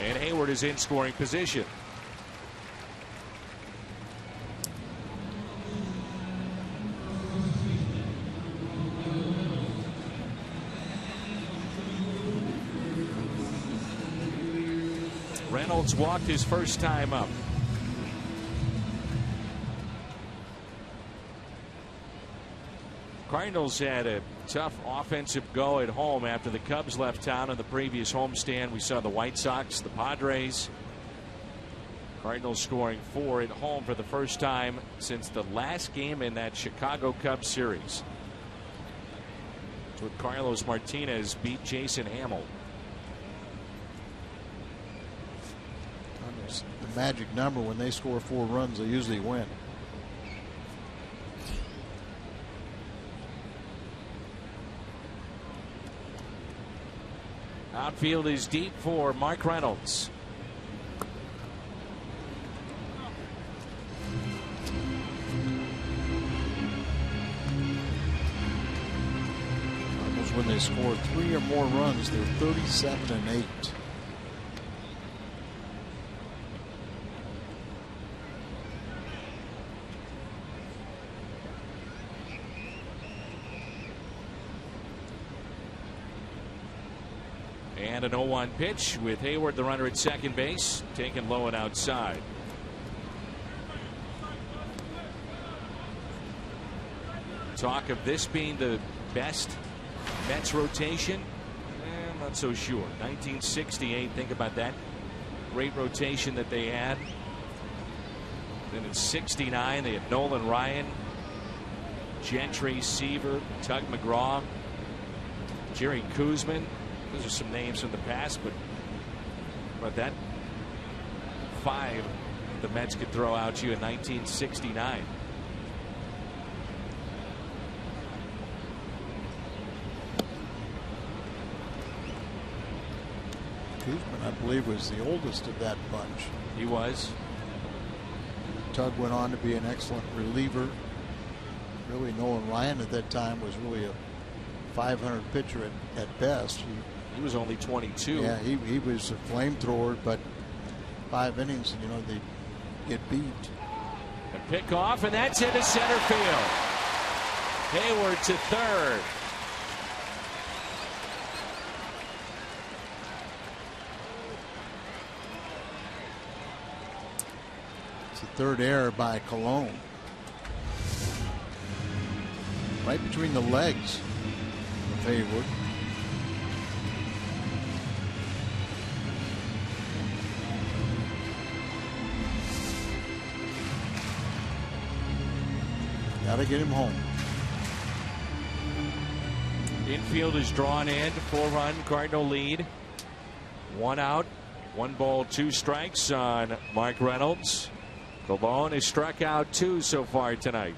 and Hayward is in scoring position. Reynolds walked his first time up. Cardinals had a tough offensive go at home after the Cubs left town in the previous homestand. We saw the White Sox, the Padres. Cardinals scoring 4 at home for the first time since the last game in that Chicago Cubs series. It's with Carlos Martinez beat Jason Hamill. The magic number: when they score 4 runs, they usually win. Outfield is deep for Mark Reynolds. Cardinals, when they score 3 or more runs, they're 37-8. And an 0-1 pitch with Hayward, the runner, at second base, taken low and outside. Talk of this being the best Mets rotation? I'm not so sure. 1968, think about that. Great rotation that they had. Then in 69, they had Nolan Ryan, Gentry, Seaver, Tug McGraw, Jerry Koosman. Those are some names from the past, but that 5 the Mets could throw out to you in 1969. Koosman, I believe, was the oldest of that bunch. He was. Tug went on to be an excellent reliever. Really, Nolan Ryan at that time was really a 500 pitcher at best. He was only 22. Yeah, he was a flamethrower, but 5 innings, you know, they get beat. A pick off, and that's into center field. Hayward to third. It's a third error by Colon. Right between the legs of Hayward. Got to get him home. Infield is drawn in. 4-run Cardinal lead. 1 out. 1 ball, 2 strikes on Mark Reynolds. Colon has struck out 2 so far tonight.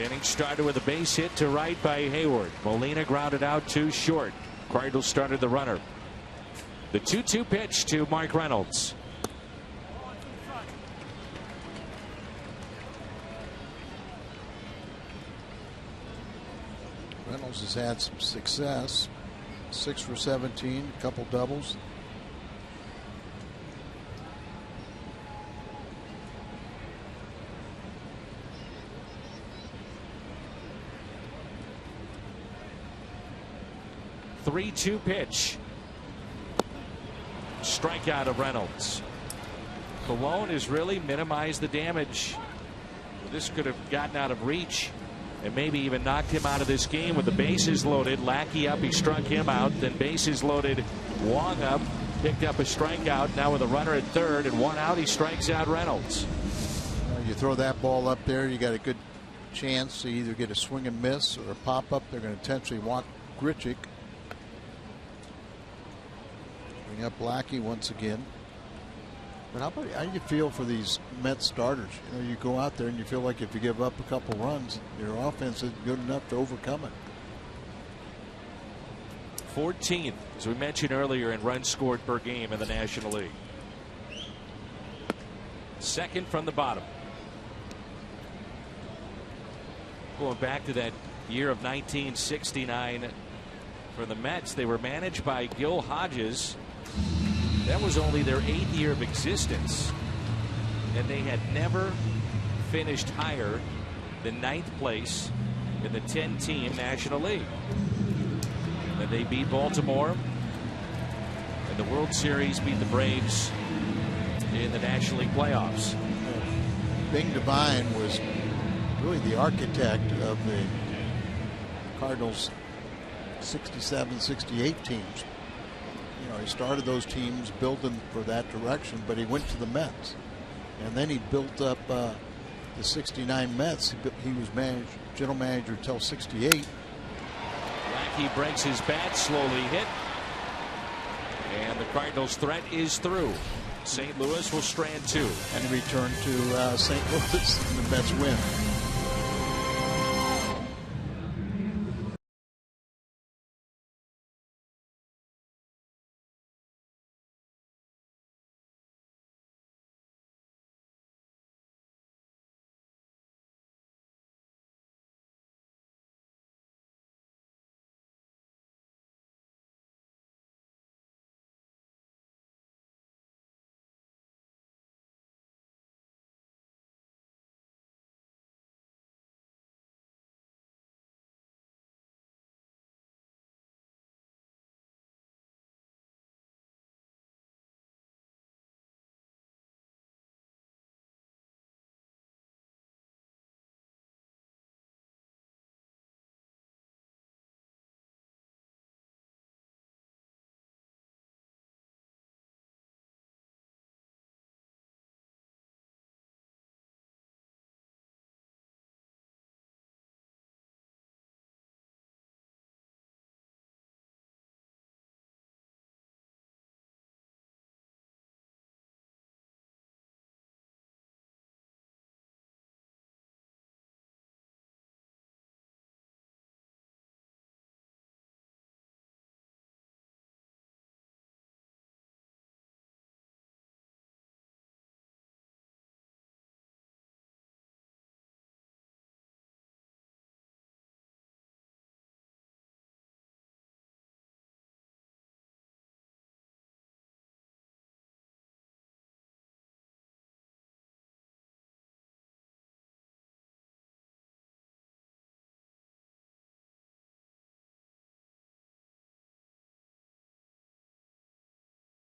Inning started with a base hit to right by Hayward. Molina grounded out too short. Cardinals started the runner. The 2-2 pitch to Mark Reynolds. Reynolds has had some success. 6 for 17, a couple doubles. The 3-2 pitch. Strikeout of Reynolds. Cologne has really minimized the damage. This could have gotten out of reach and maybe even knocked him out of this game with the bases loaded. Lackey up, he struck him out. Then bases loaded, Wong up, picked up a strikeout. Now with a runner at third and 1 out, he strikes out Reynolds. You throw that ball up there, you got a good chance to either get a swing and miss or a pop up. They're going to intentionally walk Grichuk. Bring up Lackey once again. But how do you feel for these Mets starters? You know, you go out there and you feel like if you give up a couple runs, your offense isn't good enough to overcome it. 14th, as we mentioned earlier, in runs scored per game in the National League. Second from the bottom. Going back to that year of 1969 for the Mets, they were managed by Gil Hodges. That was only their 8th year of existence, and they had never finished higher than 9th place in the 10-team National League. And they beat Baltimore in the World Series, beat the Braves in the National League playoffs. Bing Devine was really the architect of the Cardinals 67-68 teams. You know, he started those teams building for that direction, but he went to the Mets, and then he built up the 69 Mets. He was general manager until 68. Lackey breaks his bat, slowly hit, and the Cardinals' threat is through. St. Louis will strand 2. And he returned to St. Louis, and the Mets win.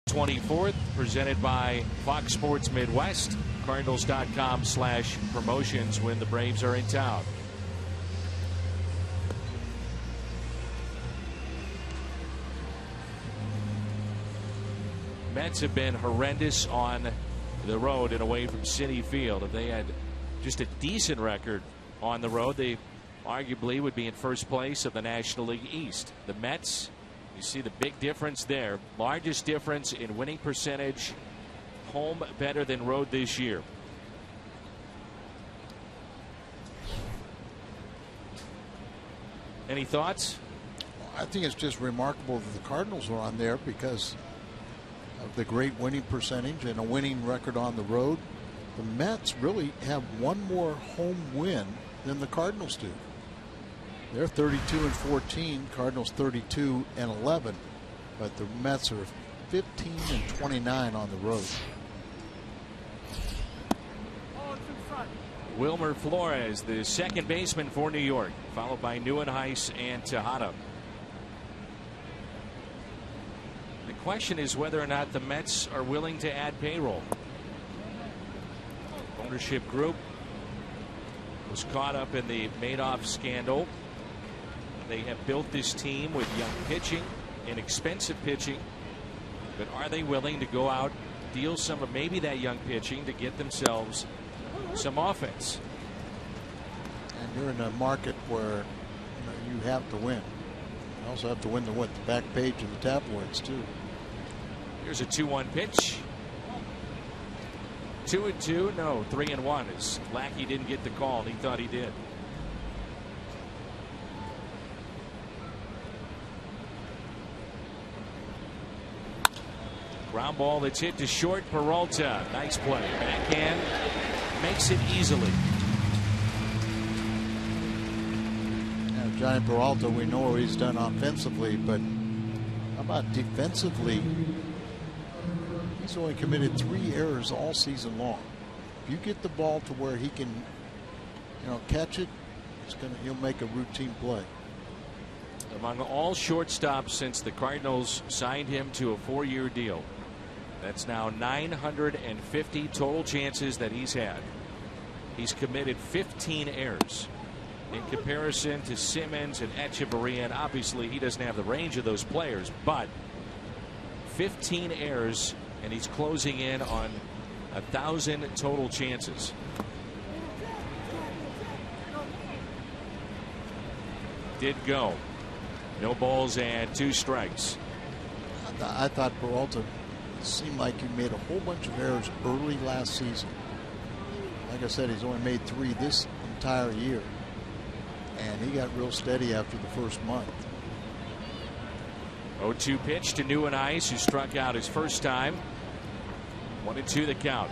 '24th, presented by Fox Sports Midwest. Cardinals.com/promotions when the Braves are in town. Mets have been horrendous on the road and away from Citi Field. If they had just a decent record on the road, they arguably would be in first place of the National League East. The Mets, you see the big difference there. Largest difference in winning percentage. Home better than road this year. Any thoughts? I think it's just remarkable that the Cardinals are on there because of the great winning percentage and a winning record on the road. The Mets really have one more home win than the Cardinals do. They're 32-14, Cardinals 32-11, but the Mets are 15-29 on the road. Wilmer Flores, the second baseman for New York, followed by Neuenhuis and Tejada. The question is whether or not the Mets are willing to add payroll. Ownership group was caught up in the Madoff scandal. They have built this team with young pitching, inexpensive pitching, but are they willing to go out, deal some of maybe that young pitching to get themselves some offense? And you're in a market where you have to win. You also have to win the back page of the tabloids too. Here's a 2-1 pitch. 2-2, no, 3-1 as Lackey didn't get the call and he thought he did. Ground ball that's hit to short. Peralta, nice play. Backhand makes it easily. Now, Johnny Peralta, we know what he's done offensively, but how about defensively? He's only committed 3 errors all season long. If you get the ball to where he can, catch it, he'll make a routine play. Among all shortstops since the Cardinals signed him to a 4-year deal, that's now 950 total chances that he's had. He's committed 15 errors. In comparison to Simmons and Echeverria, and obviously he doesn't have the range of those players, but 15 errors, and he's closing in on 1,000 total chances. Did go. No balls and 2 strikes. I thought Peralta seemed like he made a whole bunch of errors early last season. Like I said, he's only made 3 this entire year. And he got real steady after the first month. 0-2 pitch to Neuenhuis, who struck out his first time. 1-2 the count.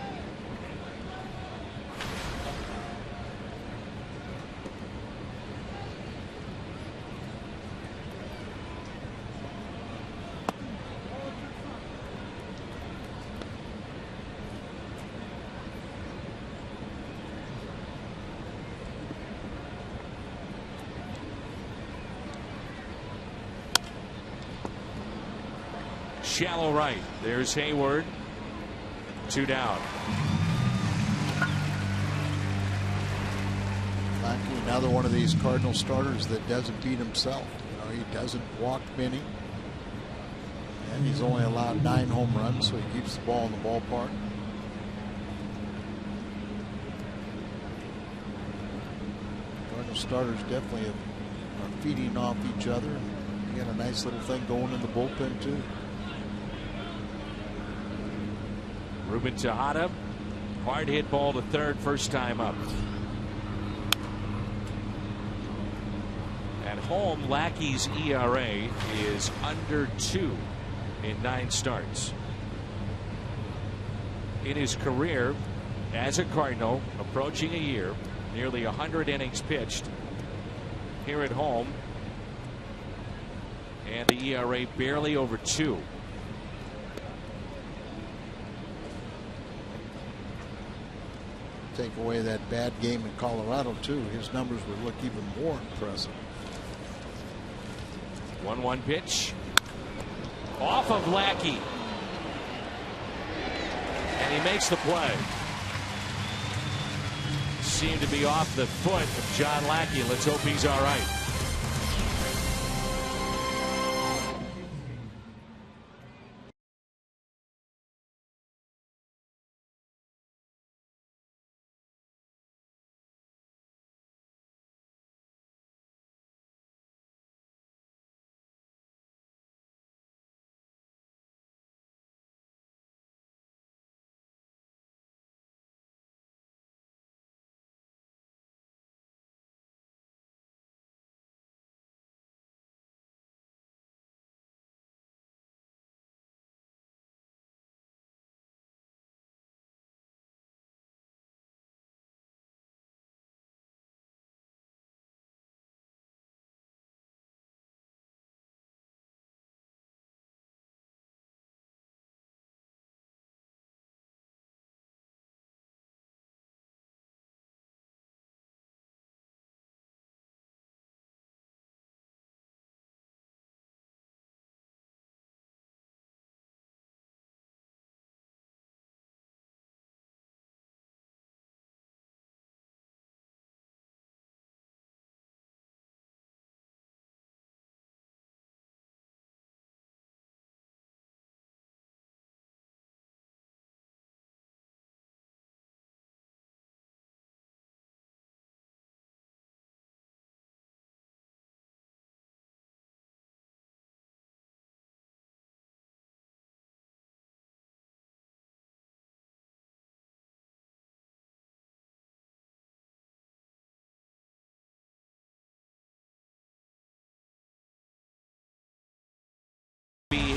Shallow right. There's Hayward. 2 down. Another one of these Cardinal starters that doesn't beat himself. He doesn't walk many. And he's only allowed 9 home runs, so he keeps the ball in the ballpark. Cardinal starters definitely are feeding off each other. You got a nice little thing going in the bullpen too. Ruben Tejada, hard hit ball to third, first time up. At home, Lackey's ERA is under 2 in 9 starts. In his career as a Cardinal, approaching a year, nearly 100 innings pitched here at home, and the ERA barely over 2. Take away that bad game in Colorado too, his numbers would look even more impressive. 1-1 pitch off of Lackey, and he makes the play. Seemed to be off the foot of John Lackey. Let's hope he's all right.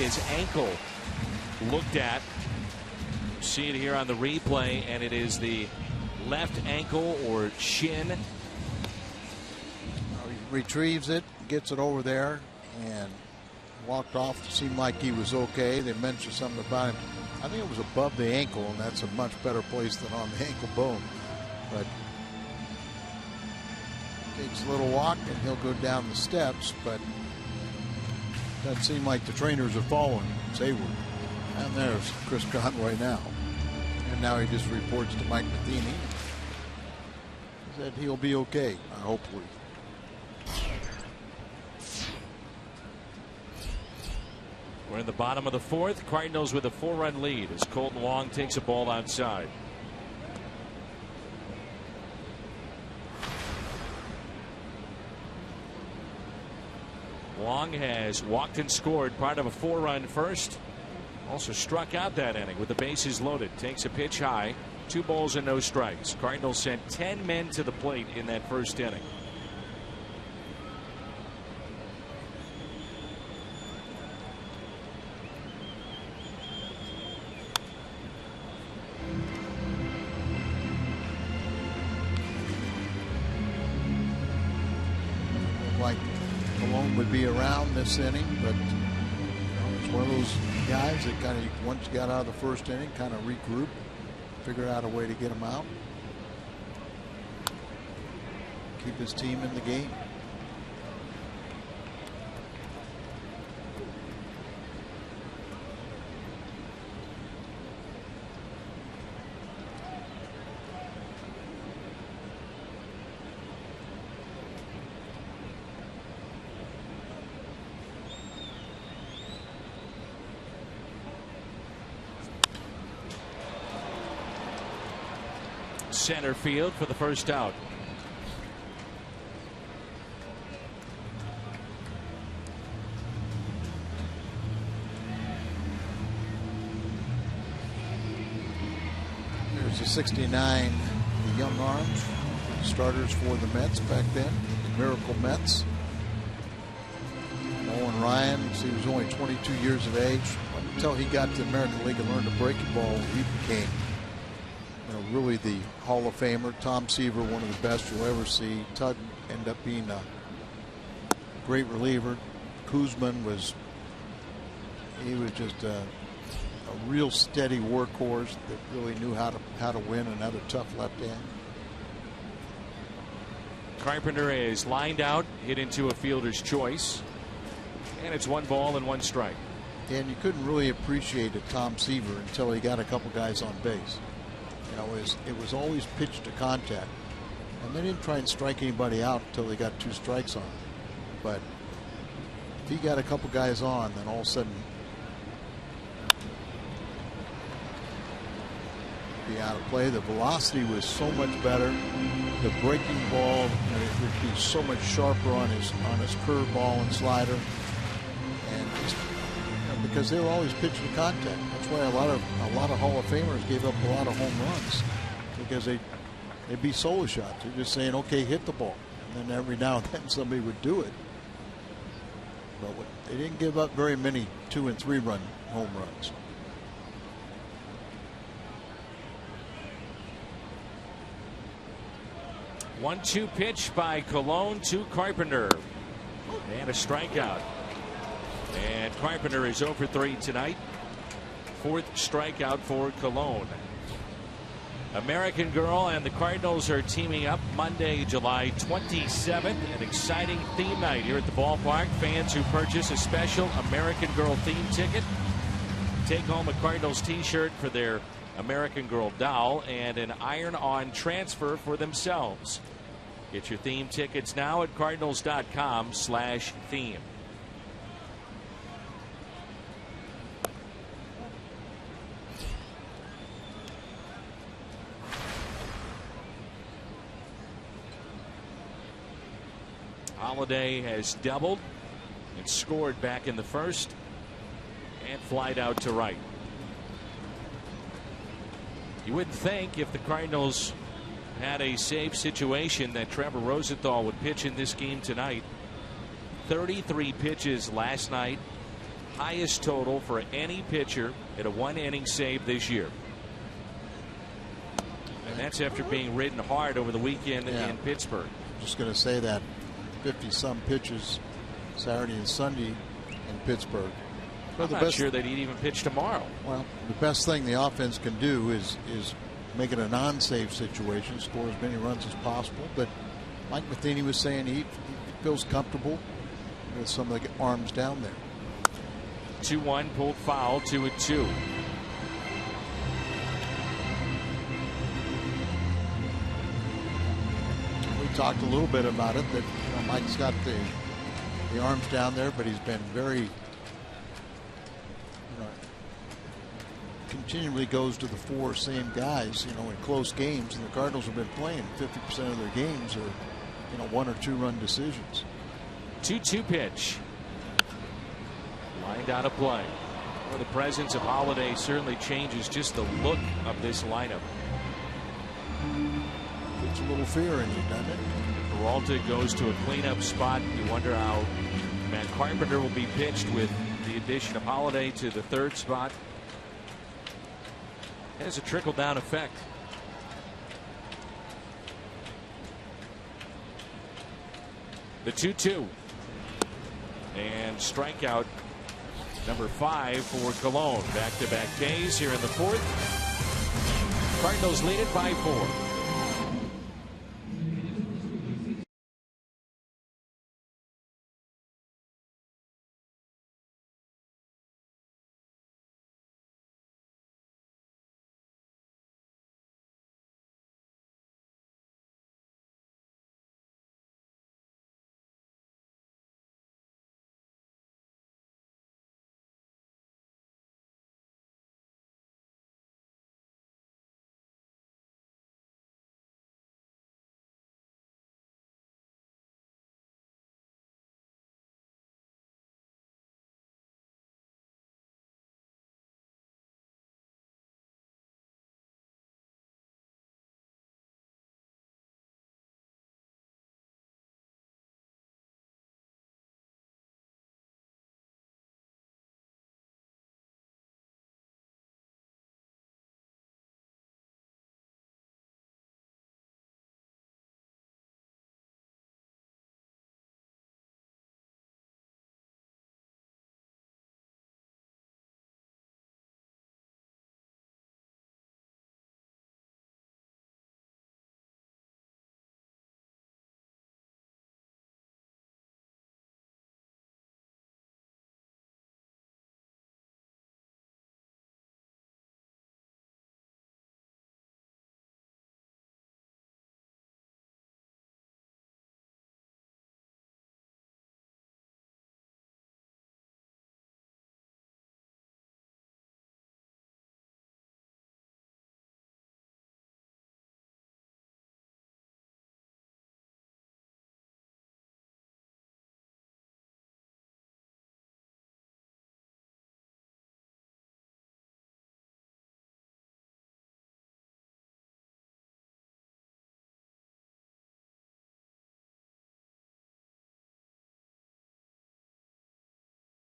his ankle looked at. See it here on the replay, and it is the left ankle or shin. He retrieves it, gets it over there, and walked off. Seemed like he was okay. They mentioned something about him. I think it was above the ankle, and that's a much better place than on the ankle bone. But takes a little walk, and he'll go down the steps, but doesn't seem like the trainers are following Hayward. And there's Chris Conway now. And now he just reports to Mike Matheny. He said he'll be okay, hopefully. We're in the bottom of the fourth. Cardinals with a 4-run lead as Colton Wong takes a ball outside. Wong has walked and scored part of a 4-run first. Also struck out that inning with the bases loaded. Takes a pitch high. 2 balls and no strikes. Cardinals sent 10 men to the plate in that first inning. Like Malone would be around this inning, but it's one of those guys that kind of, once you got out of the first inning, kind of regroup, figure out a way to get him out, keep his team in the game. Center field for the first out. There's a 69, the young arms, starters for the Mets back then, the Miracle Mets. Nolan Ryan, he was only 22 years of age. Until he got to the American League and learned to break the ball, he became really the Hall of Famer. Tom Seaver, one of the best you'll ever see. Tug ended up being a great reliever. Kuzman was just a real steady workhorse that really knew how to win, another tough left hand. Carpenter is lined out, hit into a fielder's choice, and it's 1 ball and 1 strike. And you couldn't really appreciate it, Tom Seaver, until he got a couple guys on base. It was always pitch to contact, and they didn't try and strike anybody out until they got 2 strikes on him. But if he got a couple guys on, then all of a sudden be out of play. The velocity was so much better. The breaking ball, it would be so much sharper on his curve ball and slider, and because they were always pitching to contact. That's why a lot of Hall of Famers gave up a lot of home runs, because they'd be solo shots. They're just saying, okay, hit the ball, and then every now and then somebody would do it. But they didn't give up very many 2- and 3-run home runs. One-two pitch by Colon to Carpenter, and a strikeout. And Carpenter is 0 for 3 tonight. 4th strikeout for Colon. American Girl and the Cardinals are teaming up Monday, July 27th. An exciting theme night here at the ballpark. Fans who purchase a special American Girl theme ticket take home a Cardinals t-shirt for their American Girl doll and an iron-on transfer for themselves. Get your theme tickets now at cardinals.com/theme. Holiday has doubled and scored back in the first and flied out to right. You wouldn't think, if the Cardinals had a safe situation, that Trevor Rosenthal would pitch in this game tonight. 33 pitches last night, highest total for any pitcher in a 1-inning save this year. And that's after being ridden hard over the weekend in Pittsburgh. Just going to say that 50-some pitches Saturday and Sunday in Pittsburgh. I'm not sure that he'd even pitch tomorrow. Well, the best thing the offense can do is make it a non-save situation, score as many runs as possible. But Mike Matheny was saying he feels comfortable with some of the arms down there. 2-1 pulled foul, 2-2. We talked a little bit about it, that Mike's got the arms down there, but he's been very continually goes to the 4 same guys, in close games, and the Cardinals have been playing 50% of their games are 1 or 2 run decisions. 2-2 pitch. Lined out of play. Well, the presence of Holiday certainly changes just the look of this lineup. Puts a little fear in you, doesn't it? Peralta goes to a cleanup spot. You wonder how Matt Carpenter will be pitched with the addition of Holiday to the 3rd spot. Has a trickle-down effect. The 2-2. And strikeout number 5 for Colon. Back-to-back Ks here in the 4th. Cardinals lead it by 4.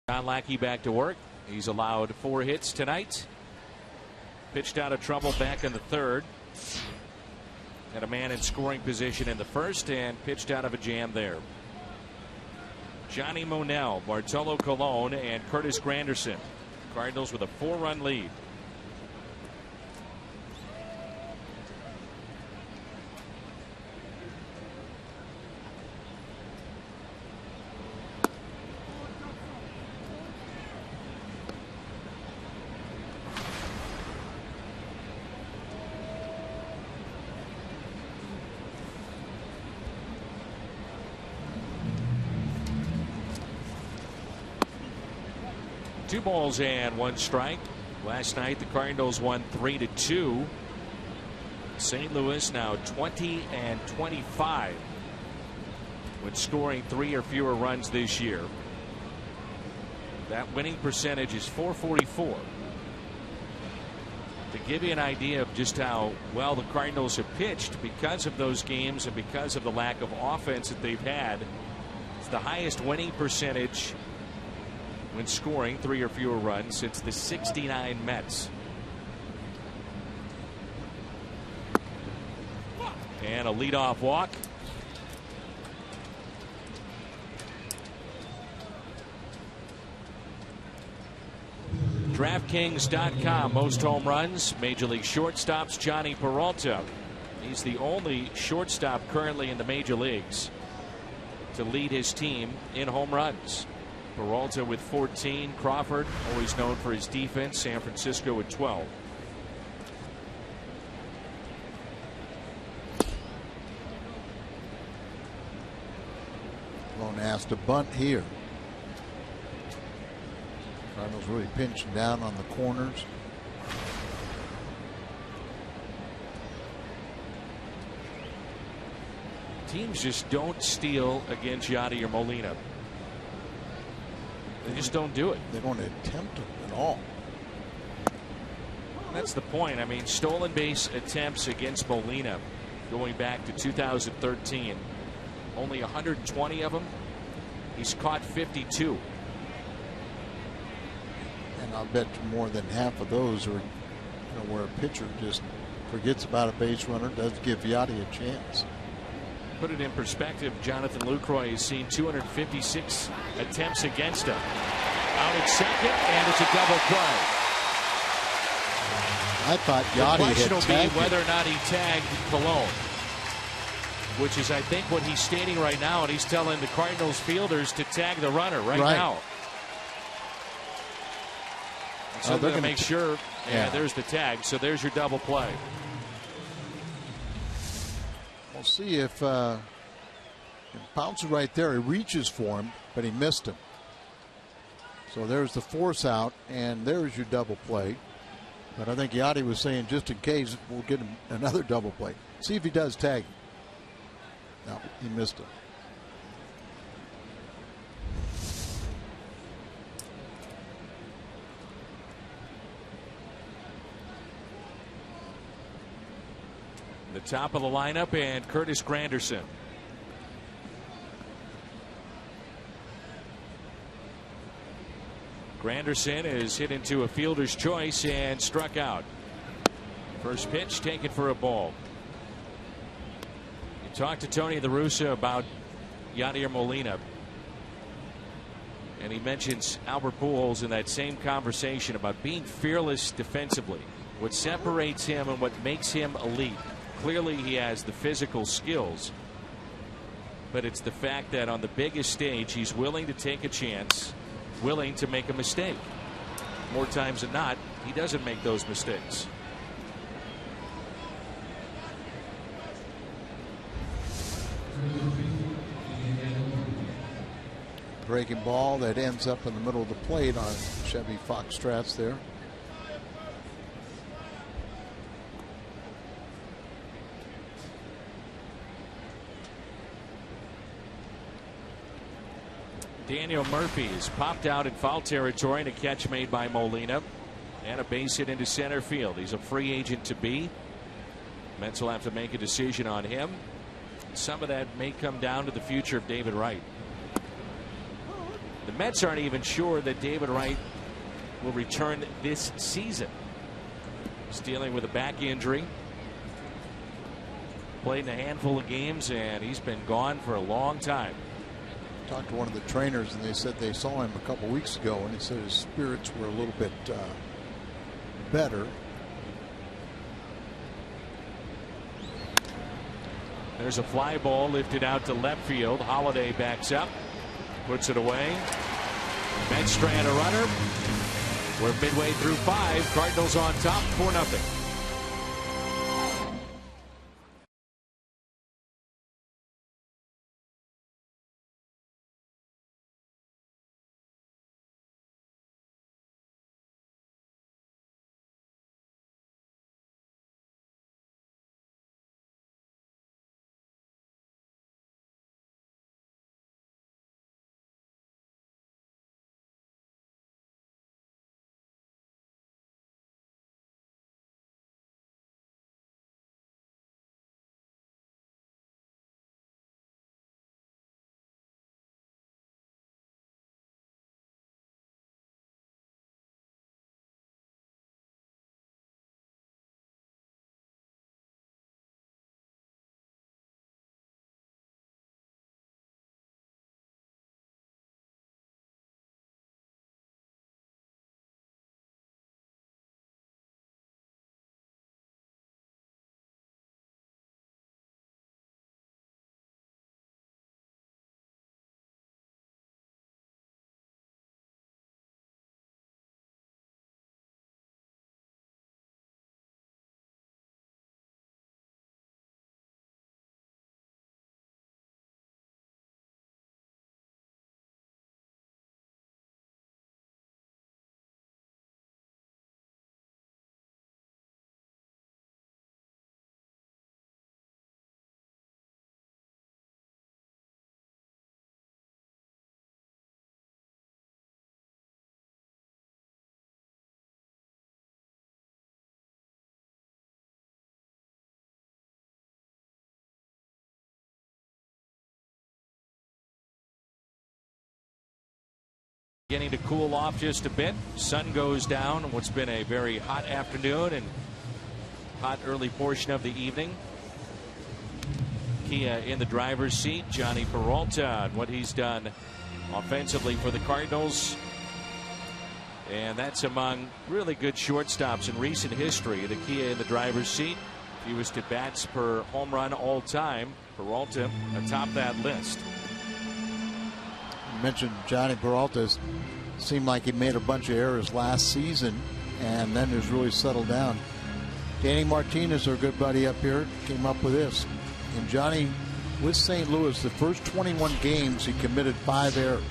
John Lackey back to work. He's allowed 4 hits tonight. Pitched out of trouble back in the 3rd. Had a man in scoring position in the 1st and pitched out of a jam there. Johnny Monell, Bartolo Colon, and Curtis Granderson. Cardinals with a 4-run lead. Two balls and 1 strike. Last night the Cardinals won 3-2. St. Louis now 20-25 when scoring 3 or fewer runs this year. That winning percentage is .444. To give you an idea of just how well the Cardinals have pitched because of those games and because of the lack of offense that they've had, it's the highest winning percentage when scoring 3 or fewer runs since the '69 Mets. And a leadoff walk. DraftKings.com, most home runs, Major League shortstops, Johnny Peralta. He's the only shortstop currently in the major leagues to lead his team in home runs. Peralta with 14, Crawford, always known for his defense, San Francisco with 12. Lone asked a bunt here. Cardinals really pinching down on the corners. Teams just don't steal against Yadier Molina. They just don't do it. They don't attempt it at all. That's the point. I mean, stolen base attempts against Molina going back to 2013. Only 120 of them. He's caught 52. And I'll bet more than half of those are, where a pitcher just forgets about a base runner, does give Yachty a chance. Put it in perspective, Jonathan Lucroy has seen 256 attempts against him. Out at second, and it's a double play. I thought Yachty had tagged The question will be whether or not he tagged Colon, which is, I think, what he's stating right now, and he's telling the Cardinals fielders to tag the runner right now. So they're going to make sure. Yeah, there's the tag. So there's your double play. We'll see if Pouncer right there. He reaches for him, but he missed him. So there's the force out, and there's your double play. But I think Yachty was saying, just in case, we'll get him another double play. See if he does tag him. No, he missed him. The top of the lineup, and Curtis Granderson. Granderson is hit into a fielder's choice and struck out. First pitch taken for a ball. You talked to Tony La Russa about Yadier Molina, and he mentions Albert Pujols in that same conversation about being fearless defensively. What separates him and what makes him elite. Clearly he has the physical skills, but it's the fact that on the biggest stage he's willing to take a chance, willing to make a mistake. More times than not, he doesn't make those mistakes. Breaking ball that ends up in the middle of the plate on Chevy Foxtrot's there. Daniel Murphy is popped out in foul territory, and a catch made by Molina, and a base hit into center field. He's a free agent to be. Mets will have to make a decision on him. Some of that may come down to the future of David Wright. The Mets aren't even sure that David Wright will return this season. He's dealing with a back injury. Played in a handful of games, and he's been gone for a long time. Talked to one of the trainers, and they said they saw him a couple weeks ago, and he said his spirits were a little bit better. There's a fly ball lifted out to left field. Holiday backs up, puts it away. Mets strand a runner. We're midway through 5. Cardinals on top 4-0. Beginning to cool off just a bit. Sun goes down on what's been a very hot afternoon and hot early portion of the evening. Kia in the driver's seat. Johnny Peralta and what he's done offensively for the Cardinals. And that's among really good shortstops in recent history. The Kia in the driver's seat. Fewest at bats per home run all time. Peralta atop that list. You mentioned Johnny Peralta. Seemed like he made a bunch of errors last season and then has really settled down. Danny Martinez, our good buddy up here, came up with this. And Johnny, with St. Louis, the first 21 games he committed 5 errors.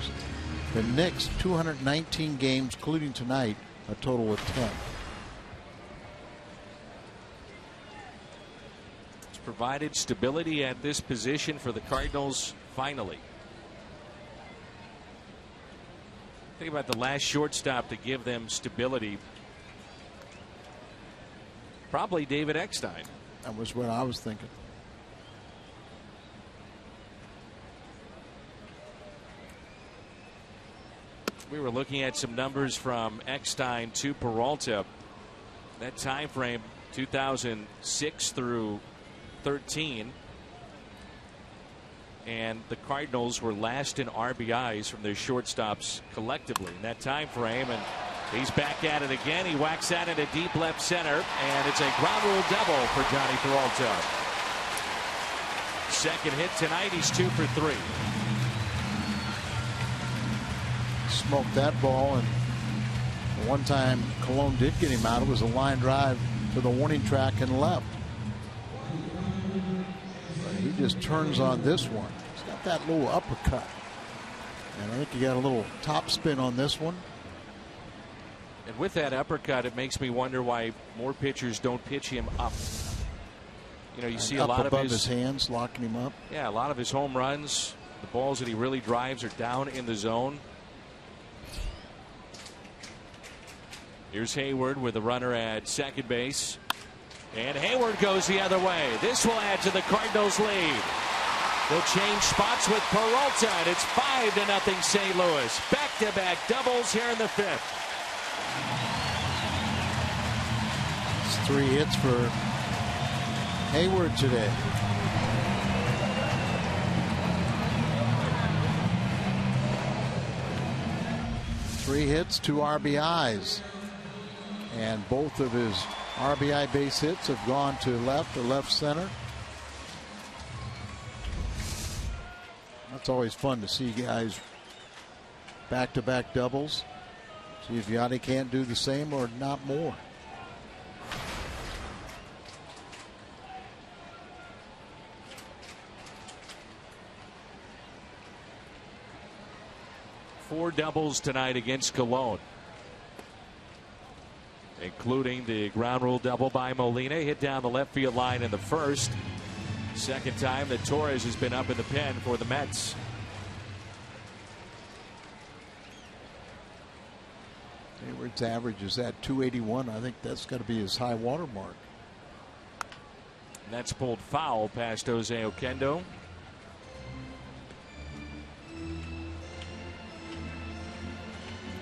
The Knicks, 219 games, including tonight, a total of 10. It's provided stability at this position for the Cardinals finally. Think about the last shortstop to give them stability. Probably David Eckstein. That was what I was thinking. We were looking at some numbers from Eckstein to Peralta. That time frame, 2006 through 13. And the Cardinals were last in RBIs from their shortstops collectively in that time frame. And he's back at it again. He whacks at it at deep left center. And it's a ground rule double for Johnny Peralta. Second hit tonight. He's 2 for 3. Smoked that ball, and the one time Cologne did get him out, it was a line drive to the warning track and left. But he just turns on this one. He's got that little uppercut, and I think he got a little top spin on this one. And with that uppercut, it makes me wonder why more pitchers don't pitch him up. You know, you see a lot of his hands locking him up. Yeah, a lot of his home runs, the balls that he really drives are down in the zone. Here's Hayward with a runner at second base. And Hayward goes the other way. This will add to the Cardinals' lead. They'll change spots with Peralta, and it's 5-0 St. Louis. Back-to-back doubles here in the 5th. It's 3 hits for Hayward today. Three hits, 2 RBIs. And both of his RBI base hits have gone to left or left center. That's always fun to see guys back-to-back doubles. See if Yachty can't do the same or not more. Four doubles tonight against Cologne, including the ground rule double by Molina, hit down the left field line in the first. Second time that Torres has been up in the pen for the Mets. Hayward's average is at 281. I think that's got to be his high water mark. And that's pulled foul past Jose Oquendo.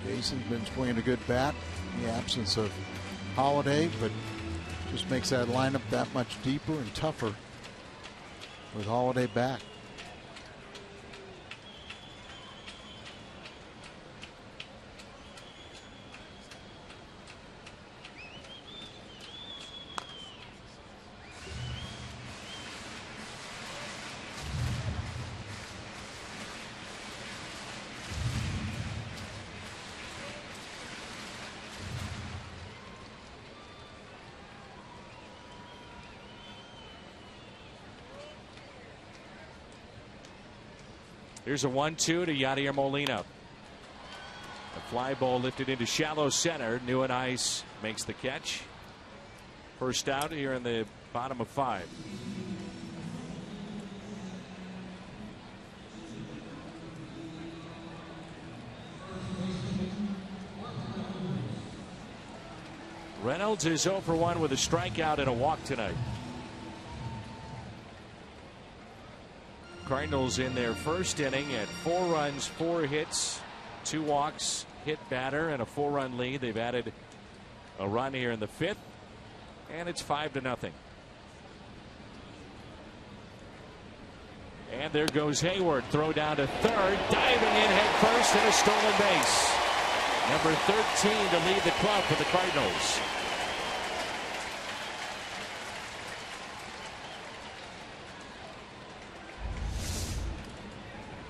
Jason's been swinging a good bat in the absence of Holiday, but just makes that lineup that much deeper and tougher with Holiday back. Here's a 1-2 to Yadier Molina. A fly ball lifted into shallow center. NYN makes the catch. First out here in the bottom of 5. Reynolds is 0 for 1 with a strikeout and a walk tonight. Cardinals in their first inning at 4 runs, 4 hits, 2 walks, hit batter, and a 4-run lead. They've added a run here in the 5th, and it's 5-0. And there goes Hayward. Throw down to third, diving in head first, and a stolen base. Number 13 to lead the club for the Cardinals.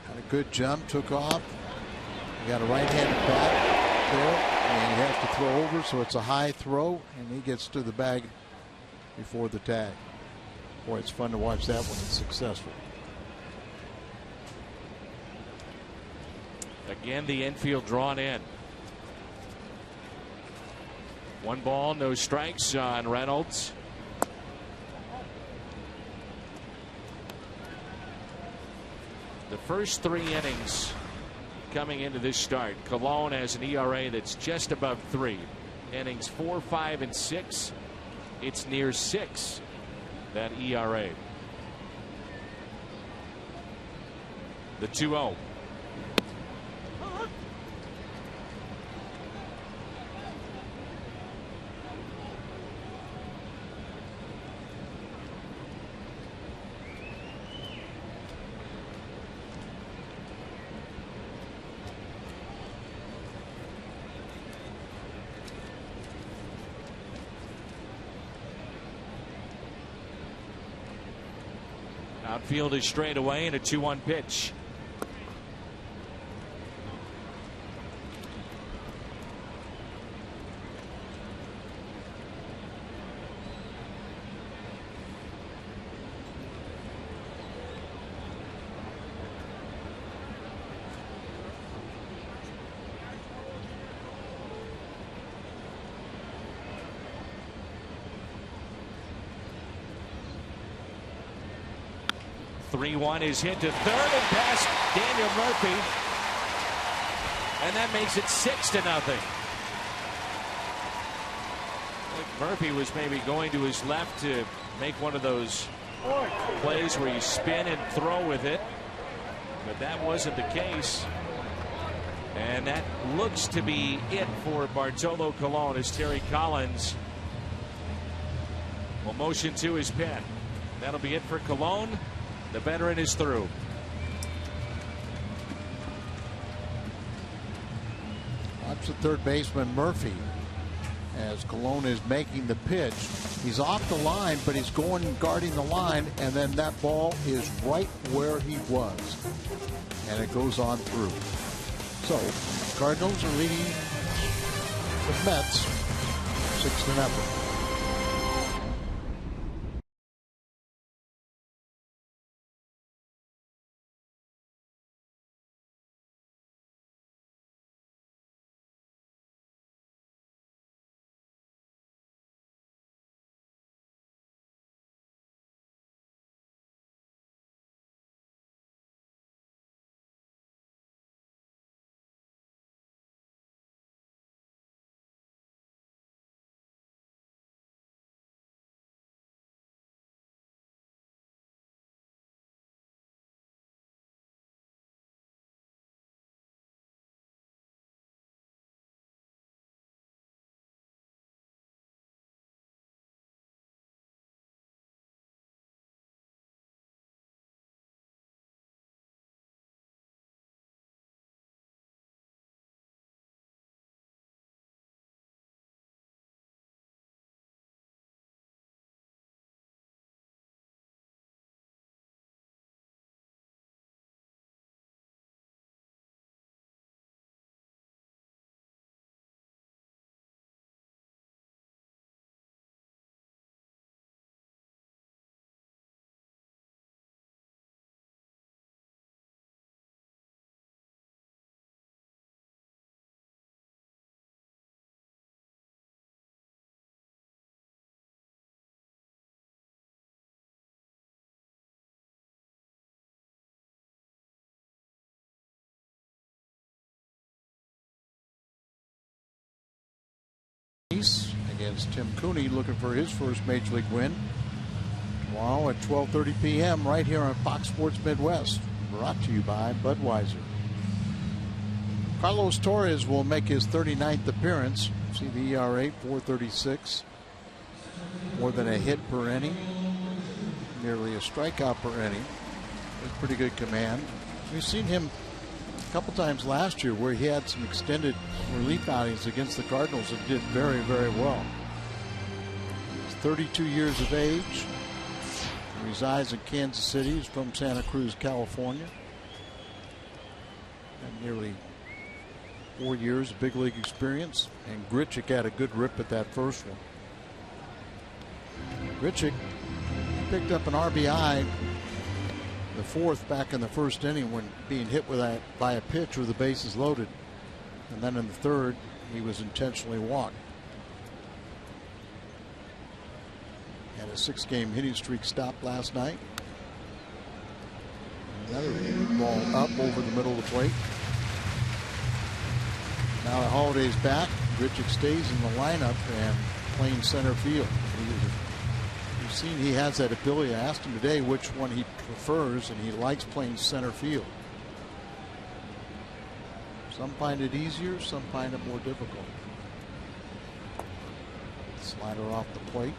Got a good jump, took off. You got a right-handed bat there, and he has to throw over, so it's a high throw, and he gets to the bag before the tag. Boy, it's fun to watch that when it's successful. Again, the infield drawn in. 1 ball, no strikes on Reynolds. The first 3 innings coming into this start, Colon has an ERA that's just above 3. Innings 4, 5, and 6. It's near 6, that ERA. The 2-0. Outfield is straight away and a 2-1 pitch. One is hit to third and past Daniel Murphy, and that makes it 6-0. Murphy was maybe going to his left to make one of those plays where you spin and throw with it, but that wasn't the case, and that looks to be it for Bartolo Colon as Terry Collins will motion to his pen. That'll be it for Colon. The veteran is through. Watch the third baseman Murphy as Colon is making the pitch. He's off the line, but he's going and guarding the line, and then that ball is right where he was, and it goes on through. So Cardinals are leading the Mets 6-0. Against Tim Cooney, looking for his first major league win tomorrow at 12:30 p.m. right here on Fox Sports Midwest, brought to you by Budweiser. Carlos Torres will make his 39th appearance. See the ERA, 4.36. More than a hit per inning. Nearly a strikeout per inning. With pretty good command. We've seen him a couple times last year where he had some extended relief outings against the Cardinals and did very, very well. He's 32 years of age. He resides in Kansas City. He's from Santa Cruz, California. And nearly 4 years of big league experience. And Grichuk had a good rip at that first one. Grichuk picked up an RBI, the fourth, back in the first inning when being hit with that by a pitch with the bases loaded. And then in the third, he was intentionally walked. Had a 6-game hitting streak stopped last night. Another ball up over the middle of the plate. Now that Holiday's back, Grichuk stays in the lineup and playing center field. You've seen he has that ability. I asked him today which one he prefers, and he likes playing center field. Some find it easier, some find it more difficult. Slider off the plate.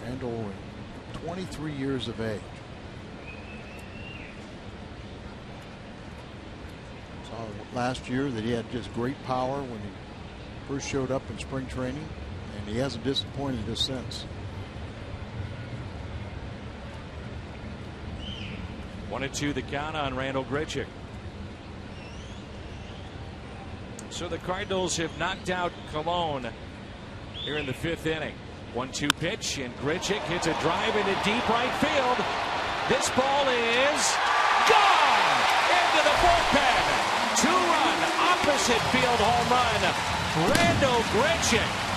Randall, 23 years of age. Saw last year that he had just great power when he first showed up in spring training, and he hasn't disappointed us since. 1-2 the count on Randall Grichuk. So the Cardinals have knocked out Cologne here in the 5th inning. 1-2 pitch, and Grichuk hits a drive into deep right field. This ball is gone into the bullpen. 2-run opposite field home run. Randall Grichuk.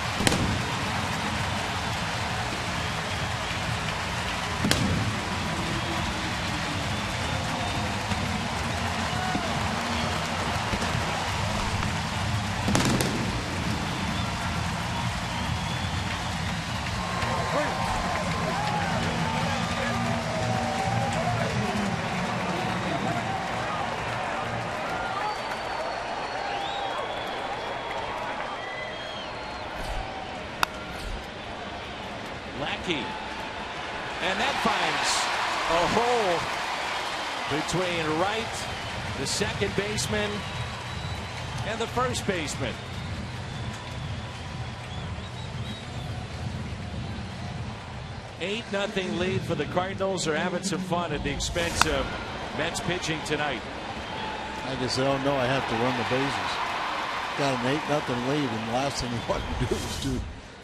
And that finds a hole between right, the second baseman, and the first baseman. Eight 0 lead for the Cardinals. Are having some fun at the expense of Mets pitching tonight. I guess they don't know I have to run the bases. Got an 8-0 lead, and the last thing he wanted to do was to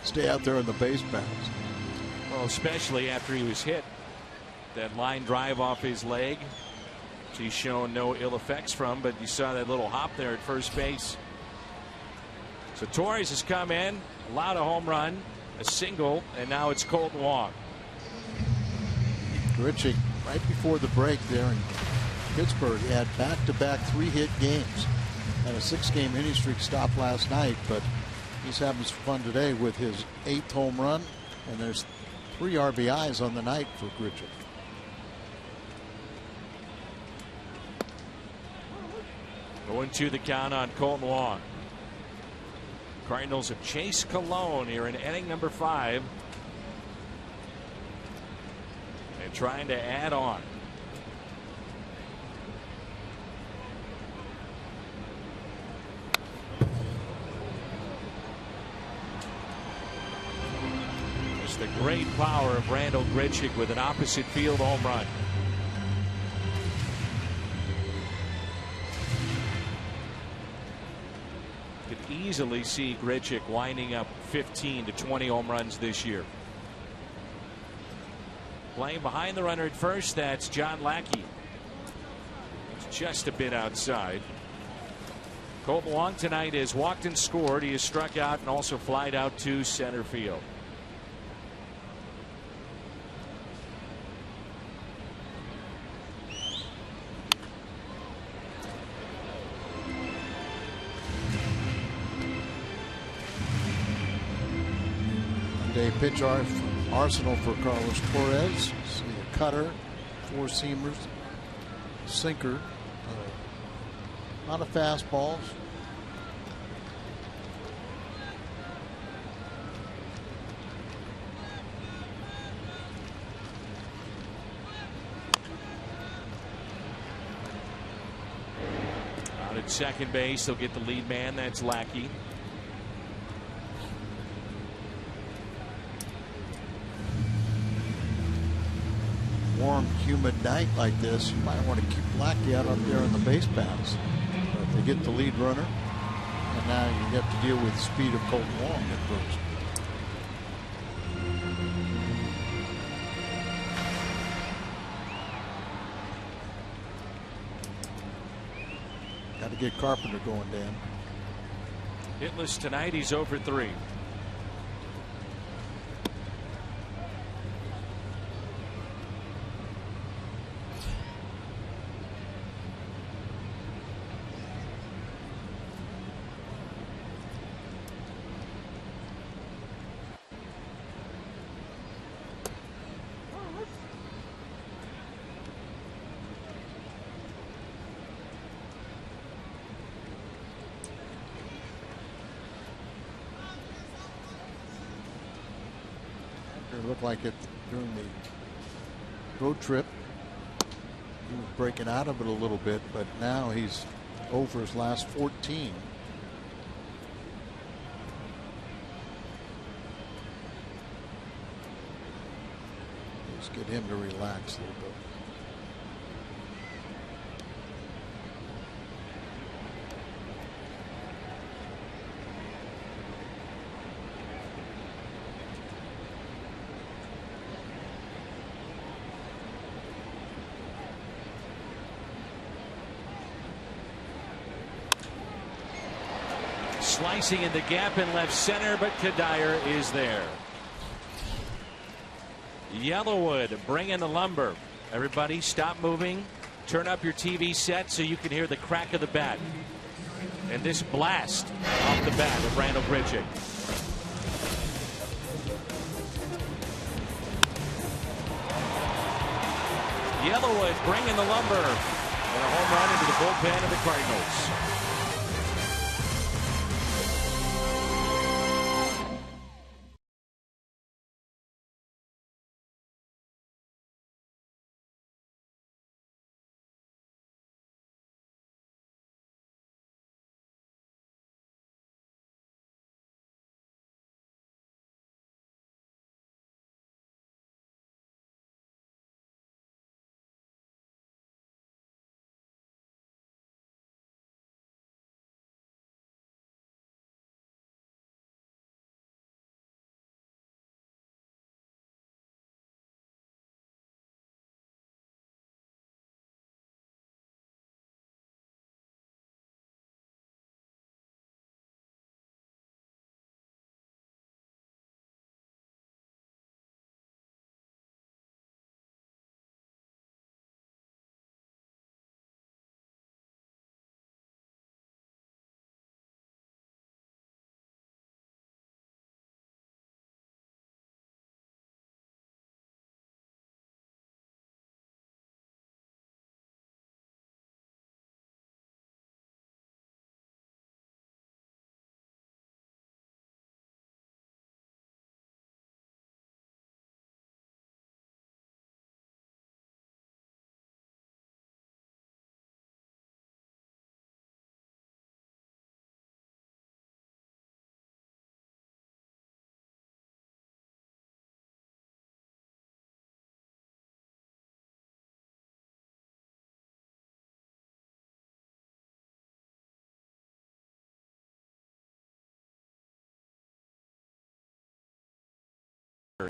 stay out there on the base paths. Well, especially after he was hit. That line drive off his leg, which he's shown no ill effects from, but you saw that little hop there at first base. So Torres has come in, allowed a home run, a single, and now it's Colton Wong. Grichuk, right before the break there in Pittsburgh, had back-to-back 3-hit games. Had a 6-game hitting streak stopped last night, but he's having some fun today with his 8th home run, and there's 3 RBIs on the night for Grichuk. Going to the count on Colton Wong. Cardinals have chased Cologne here in inning number 5. And trying to add on. Just the great power of Randall Grichuk with an opposite field home run. Could easily see Grichuk winding up 15 to 20 home runs this year. Playing behind the runner at first, that's John Lackey. It's just a bit outside. Colton Wong tonight has walked and scored. He has struck out and also flied out to center field. Day pitch arsenal for Carlos Torres. See a cutter, 4 seamers, sinker, a lot of fastballs. Out at second base, they'll get the lead man. That's Lackey. Warm, humid night like this, you might want to keep Lackey out up there on the base paths. They get the lead runner, and now you have to deal with the speed of Colton Wong at first. Got to get Carpenter going, Dan. Hitless tonight. He's 0 for 3. It looked like it during the road trip. He was breaking out of it a little bit, but now he's over his last 14. Let's get him to relax a little bit. Slicing in the gap in left center, but Kadire is there. Yellowwood bringing the lumber. Everybody stop moving. Turn up your TV set so you can hear the crack of the bat. And this blast off the bat of Randall Grichuk. Yellowwood bringing the lumber. And a home run into the bullpen of the Cardinals.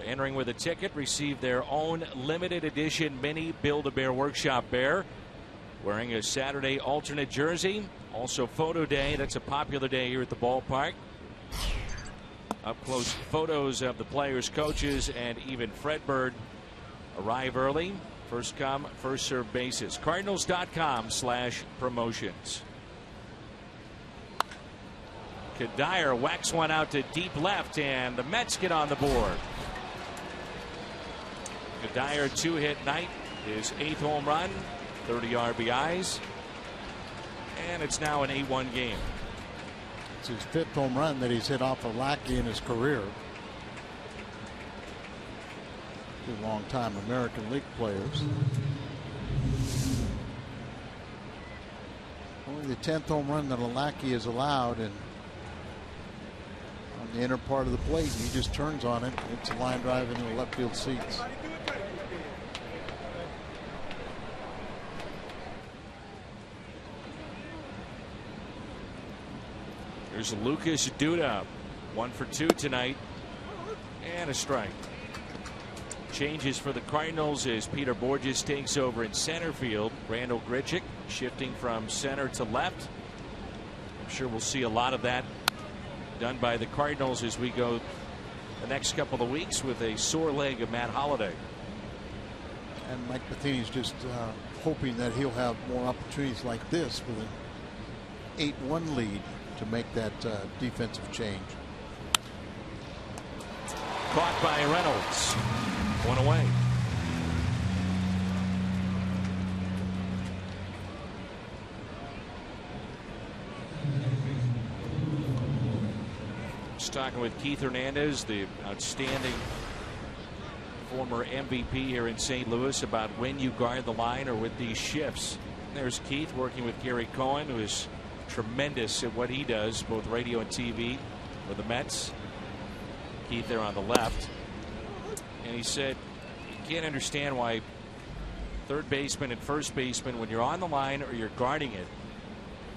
Entering with a ticket, receive their own limited edition mini Build-A-Bear Workshop bear. Wearing a Saturday alternate jersey. Also photo day. That's a popular day here at the ballpark. Up close photos of the players, coaches, and even Fredbird arrive early. First come, first serve basis. Cardinals.com/promotions. Kadire whacks one out to deep left, and the Mets get on the board. Kadire 2-hit night, his 8th home run, 30 RBIs. And it's now an 8-1 game. It's his 5th home run that he's hit off of Lackey in his career. 2 long-time American League players. Only the 10th home run that a Lackey is allowed, and on the inner part of the plate, he just turns on it. It's a line drive into the left field seats. Here's Lucas Duda, 1 for 2 tonight, and a strike. Changes for the Cardinals as Peter Borges takes over in center field. Randall Grichuk shifting from center to left. I'm sure we'll see a lot of that done by the Cardinals as we go the next couple of weeks with a sore leg of Matt Holliday. And Mike Matheny's just hoping that he'll have more opportunities like this with an 8-1 lead to make that defensive change. Caught by Reynolds. 1 away. Just talking with Keith Hernandez, the outstanding former MVP here in St. Louis, about when you guard the line or with these shifts. There's Keith working with Gary Cohen, who is tremendous at what he does, both radio and TV for the Mets. Keith there on the left. And he said you can't understand why third baseman and first baseman, when you're on the line or you're guarding it,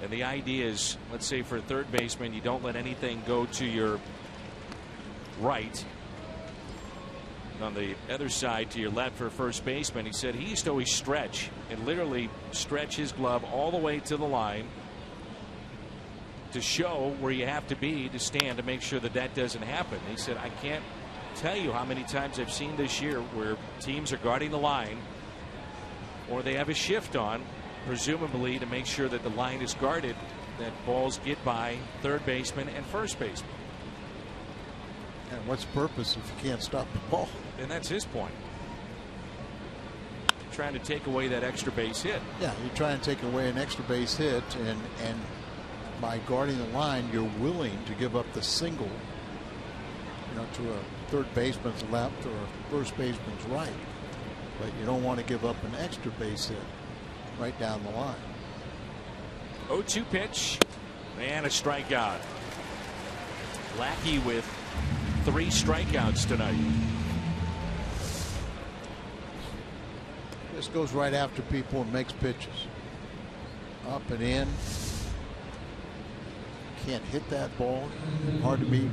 and the idea is, let's say for a third baseman, you don't let anything go to your right, and on the other side to your left for first baseman. He said he used to always stretch and literally stretch his glove all the way to the line to show where you have to be to stand to make sure that that doesn't happen. He said, I can't tell you how many times I've seen this year where teams are guarding the line, or they have a shift on, presumably to make sure that the line is guarded, that balls get by third baseman and first baseman. And what's the purpose if you can't stop the ball? And that's his point. Trying to take away that extra base hit. Yeah, you try and take away an extra base hit, and by guarding the line, you're willing to give up the single, to a third baseman's left or a first baseman's right, but you don't want to give up an extra base hit right down the line. 0-2 pitch and a strikeout. Lackey with 3 strikeouts tonight. Just goes right after people and makes pitches. Up and in. Can't hit that ball. Hard to get you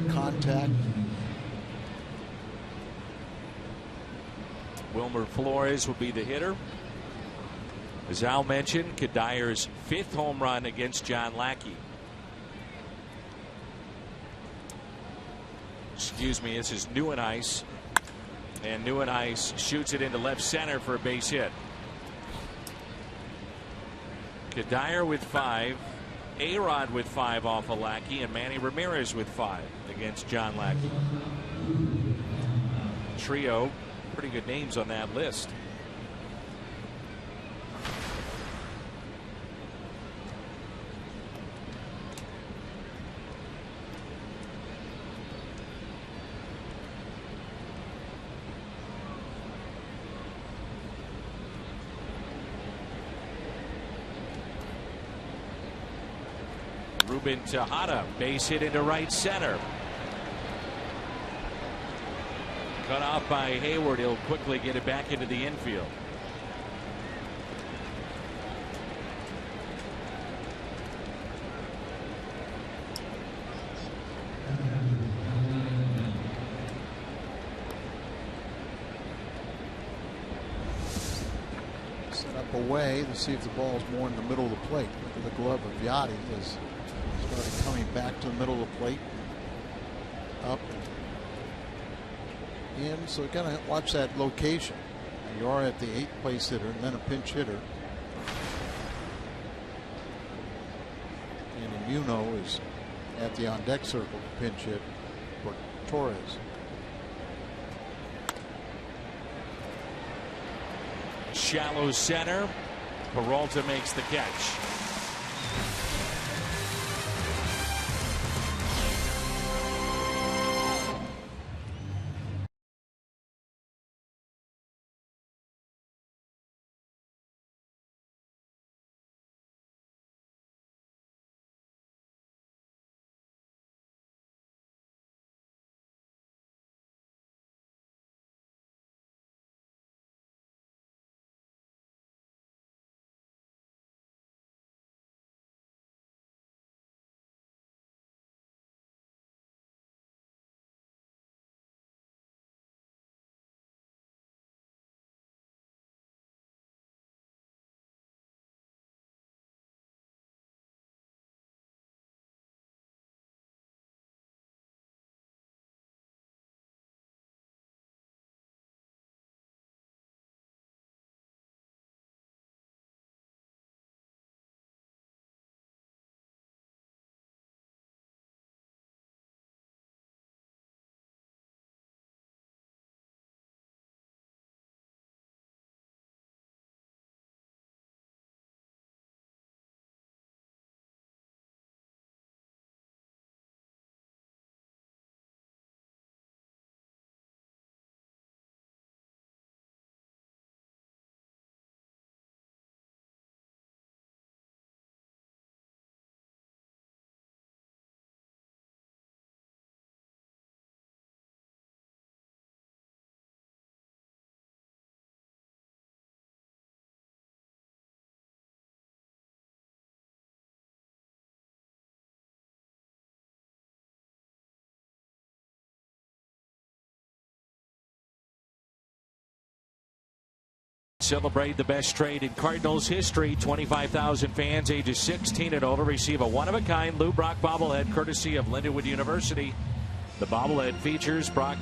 contact. Wilmer Flores will be the hitter. As Al mentioned, Kadyr's 5th home run against John Lackey. Excuse me, this is Nieuwenhuis. And Nieuwenhuis shoots it into left center for a base hit. Kadyr with 5. A-Rod with 5 off of Lackey, and Manny Ramirez with 5 against John Lackey. Trio, pretty good names on that list. Ruben Tejada, base hit into right center. Cut off by Hayward. He'll quickly get it back into the infield. Set up away to see if the ball's more in the middle of the plate. Look at the glove of Yachty as started coming back to the middle of the plate. Up and in. So you gotta watch that location. Now you are at the 8th place hitter and then a pinch hitter. And Immuno is at the on deck circle to pinch hit for Torres. Shallow center. Peralta makes the catch. Celebrate the best trade in Cardinals history. 25,000 fans ages 16 and older receive a one-of-a-kind Lou Brock bobblehead courtesy of Lindenwood University. The bobblehead features Brock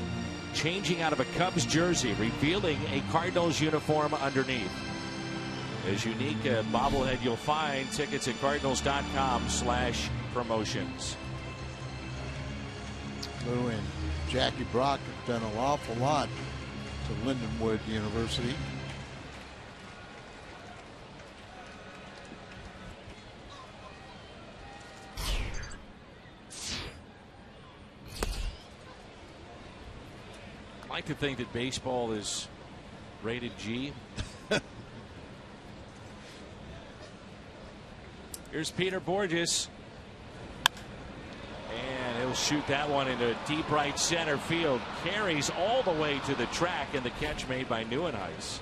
changing out of a Cubs jersey, revealing a Cardinals uniform underneath. As unique a bobblehead you'll find. Tickets at cardinals.com/promotions. Lou and Jackie Brock have done an awful lot to Lindenwood University. I like to think that baseball is rated G. Here's Peter Borges. And he'll shoot that one into deep right center field. Carries all the way to the track, and the catch made by Neuenhuis.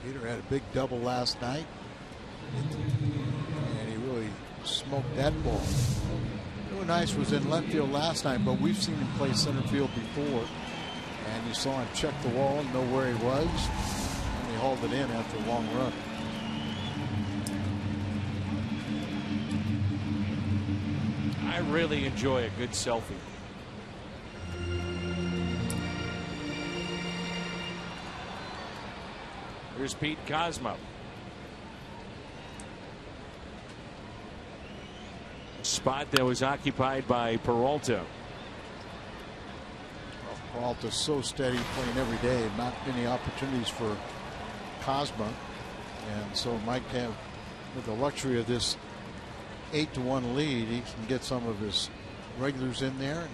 Peter had a big double last night, and he really smoked that ball. Neuenhuis was in left field last night, but we've seen him play center field before, and you saw him check the wall, know where he was, and he hauled it in after a long run. I really enjoy a good selfie. Here's Pete Cosmo. Spot that was occupied by Peralta. Well, Peralta's so steady, playing every day, not many opportunities for Cosmo, and so Mike have, with the luxury of this 8-1 lead, he can get some of his regulars in there, and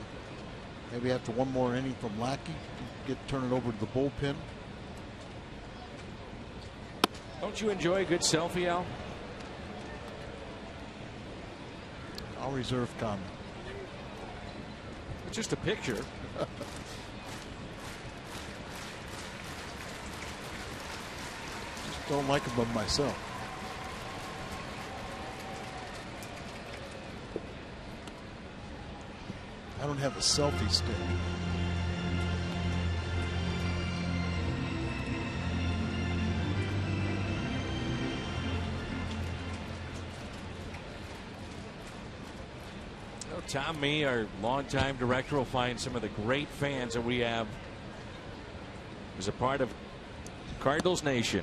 maybe after one more inning from Lackey, turn it over to the bullpen. Don't you enjoy a good selfie, Al? I'll reserve comment. It's just a picture. Just don't like them myself. I don't have a selfie stick. Tom Mee, our longtime director, will find some of the great fans that we have as a part of Cardinals Nation.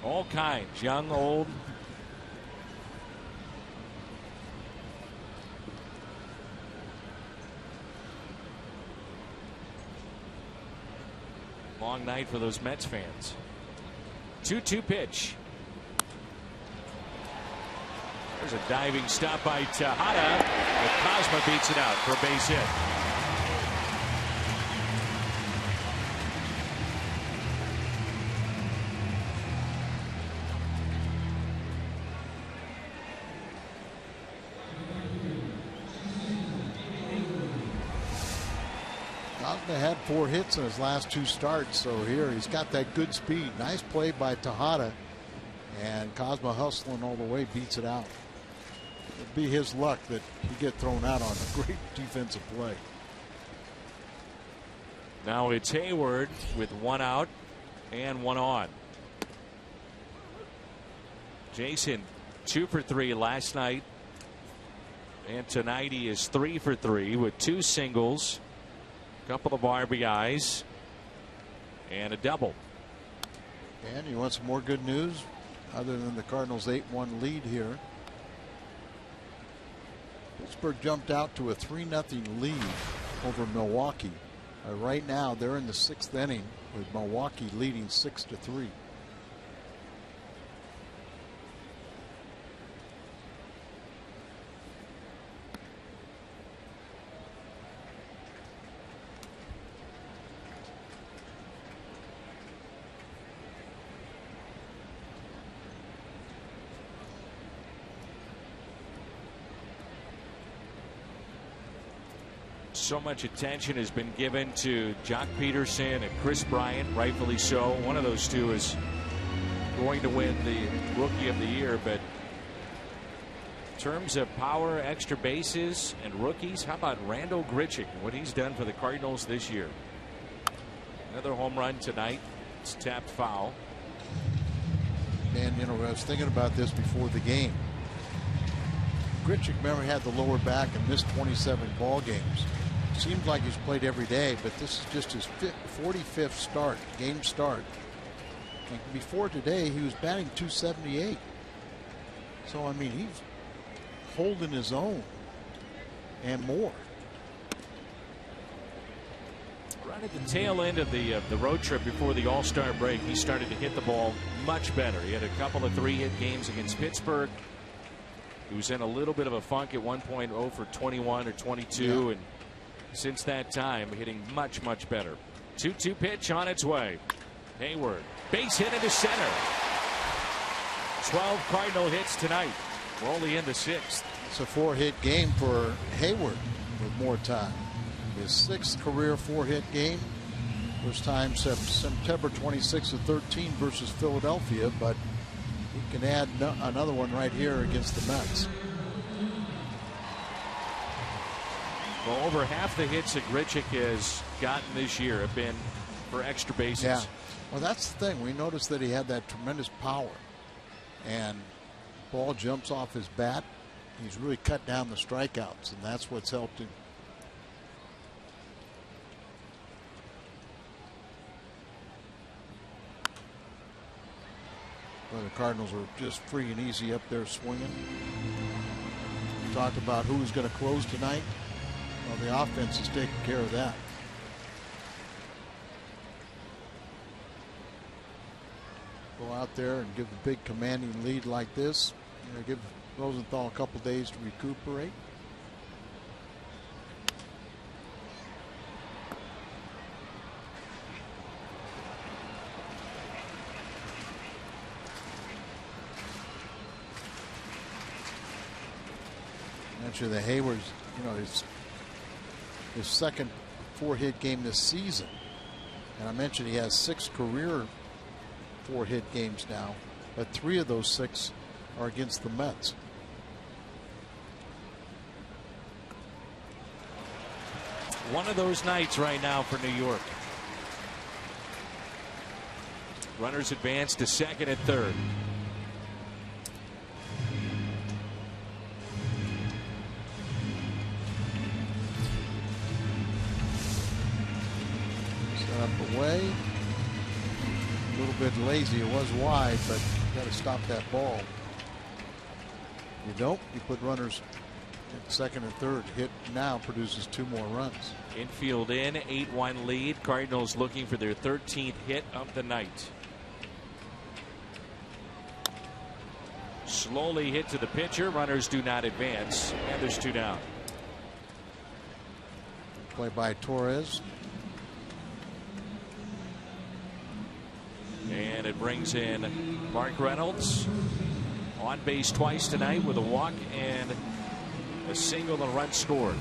All kinds, young, old. Long night for those Mets fans. 2-2 pitch. There's a diving stop by Tejada, but Cosma beats it out for a base hit. Cosma had 4 hits in his last 2 starts, so here he's got that good speed. Nice play by Tejada, and Cosma hustling all the way beats it out. It'd be his luck that he get thrown out on a great defensive play. Now it's Hayward with 1 out and 1 on. Jason 2 for 3 last night, and tonight he is 3 for 3 with 2 singles, a couple of RBIs, and a double. And you want some more good news other than the Cardinals' 8-1 lead here? Pittsburgh jumped out to a 3-0 lead over Milwaukee. Right now they're in the 6th inning with Milwaukee leading 6-3. So much attention has been given to Jock Peterson and Chris Bryant, rightfully so. One of those two is going to win the Rookie of the Year, but in terms of power, extra bases, and rookies, how about Randal Grichuk, what he's done for the Cardinals this year? Another home run tonight. It's tapped foul. And you know, I was thinking about this before the game. Grichuk, remember, had the lower back and missed 27 ball games. Seems like he's played every day, but this is just his 45th game start. And before today, he was batting .278. So I mean, he's holding his own and more. Right at the tail end of the road trip before the All-Star break, he started to hit the ball much better. He had a couple of 3-hit games against Pittsburgh. He was in a little bit of a funk at one point, 0 for 21 or 22, and since that time hitting much better. 2-2 pitch on its way. Hayward, base hit into center. 12 Cardinal hits tonight. We're only in the 6th. It's a 4-hit game for Hayward with more time. His 6th career 4-hit game. First time September 26th of 13 versus Philadelphia, but he can add another one right here against the Mets. Well, over half the hits that Grichuk has gotten this year have been for extra bases. Yeah. Well, that's the thing. We noticed that he had that tremendous power, and ball jumps off his bat. He's really cut down the strikeouts, and that's what's helped him. Well, the Cardinals are just free and easy up there swinging. Talk about who's going to close tonight. Well, the offense is taking care of that. Go out there and give a big commanding lead like this. You know, give Rosenthal a couple days to recuperate. Mention the Hayward's, you know, his second 4-hit game this season, and I mentioned he has 6 career 4-hit games now, but 3 of those 6 are against the Mets. One of those nights right now for New York. Runners advance to second and third. Away. A little bit lazy. It was wide, but you got to stop that ball. You don't, you put runners Second and third hit now produces 2 more runs. Infield in, 8-1 lead. Cardinals looking for their 13th hit of the night. Slowly hit to the pitcher. Runners do not advance, and there's 2 down. Play by Torres. And it brings in Mark Reynolds. On base twice tonight with a walk and a single and run scored.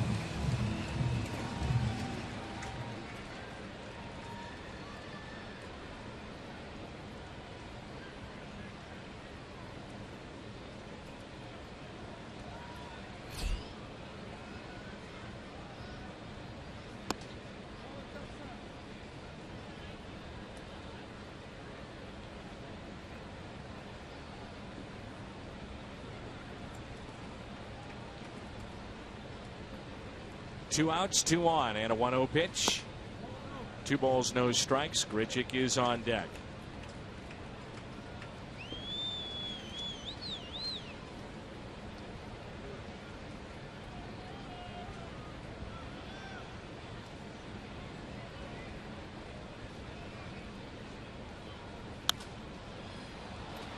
Two outs, 2 on, and a 1-0 pitch. 2 balls, no strikes. Grichuk is on deck.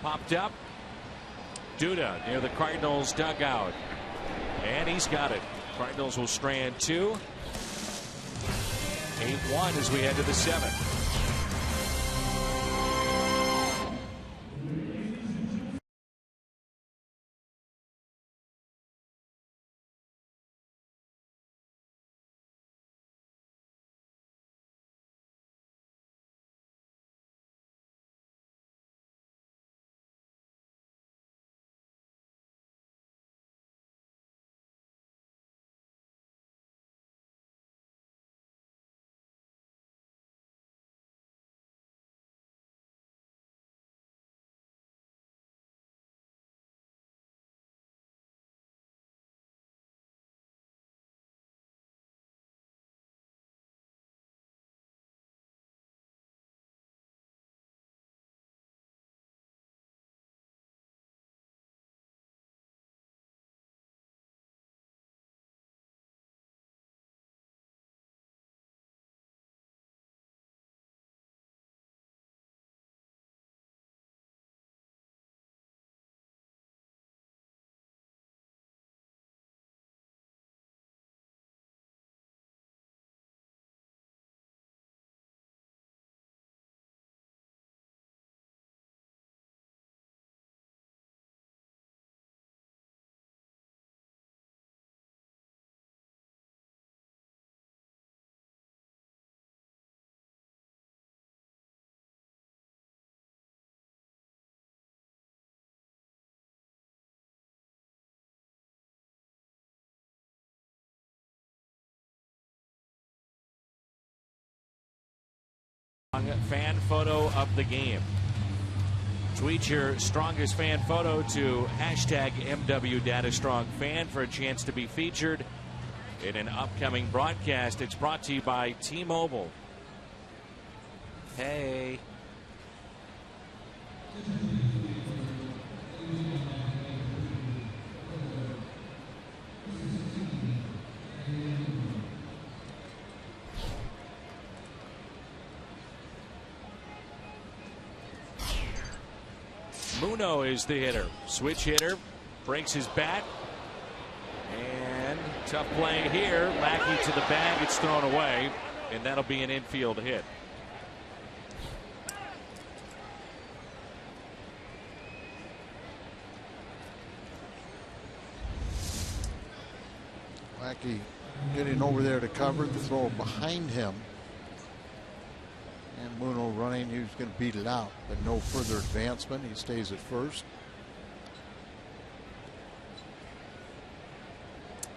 Popped up. Duda near the Cardinals dugout. And he's got it. Cardinals will strand 2. 8-1 as we head to the 7th. Fan photo of the game. Tweet your strongest fan photo to hashtag MWDataStrongFan for a chance to be featured in an upcoming broadcast. It's brought to you by T-Mobile. Hey. Muno is the hitter. Switch hitter. Breaks his bat. And tough play here. Lackey to the bag. It's thrown away. And that'll be an infield hit. Lackey getting over there to cover the throw behind him. And Muno running, he was going to beat it out, but no further advancement. He stays at first.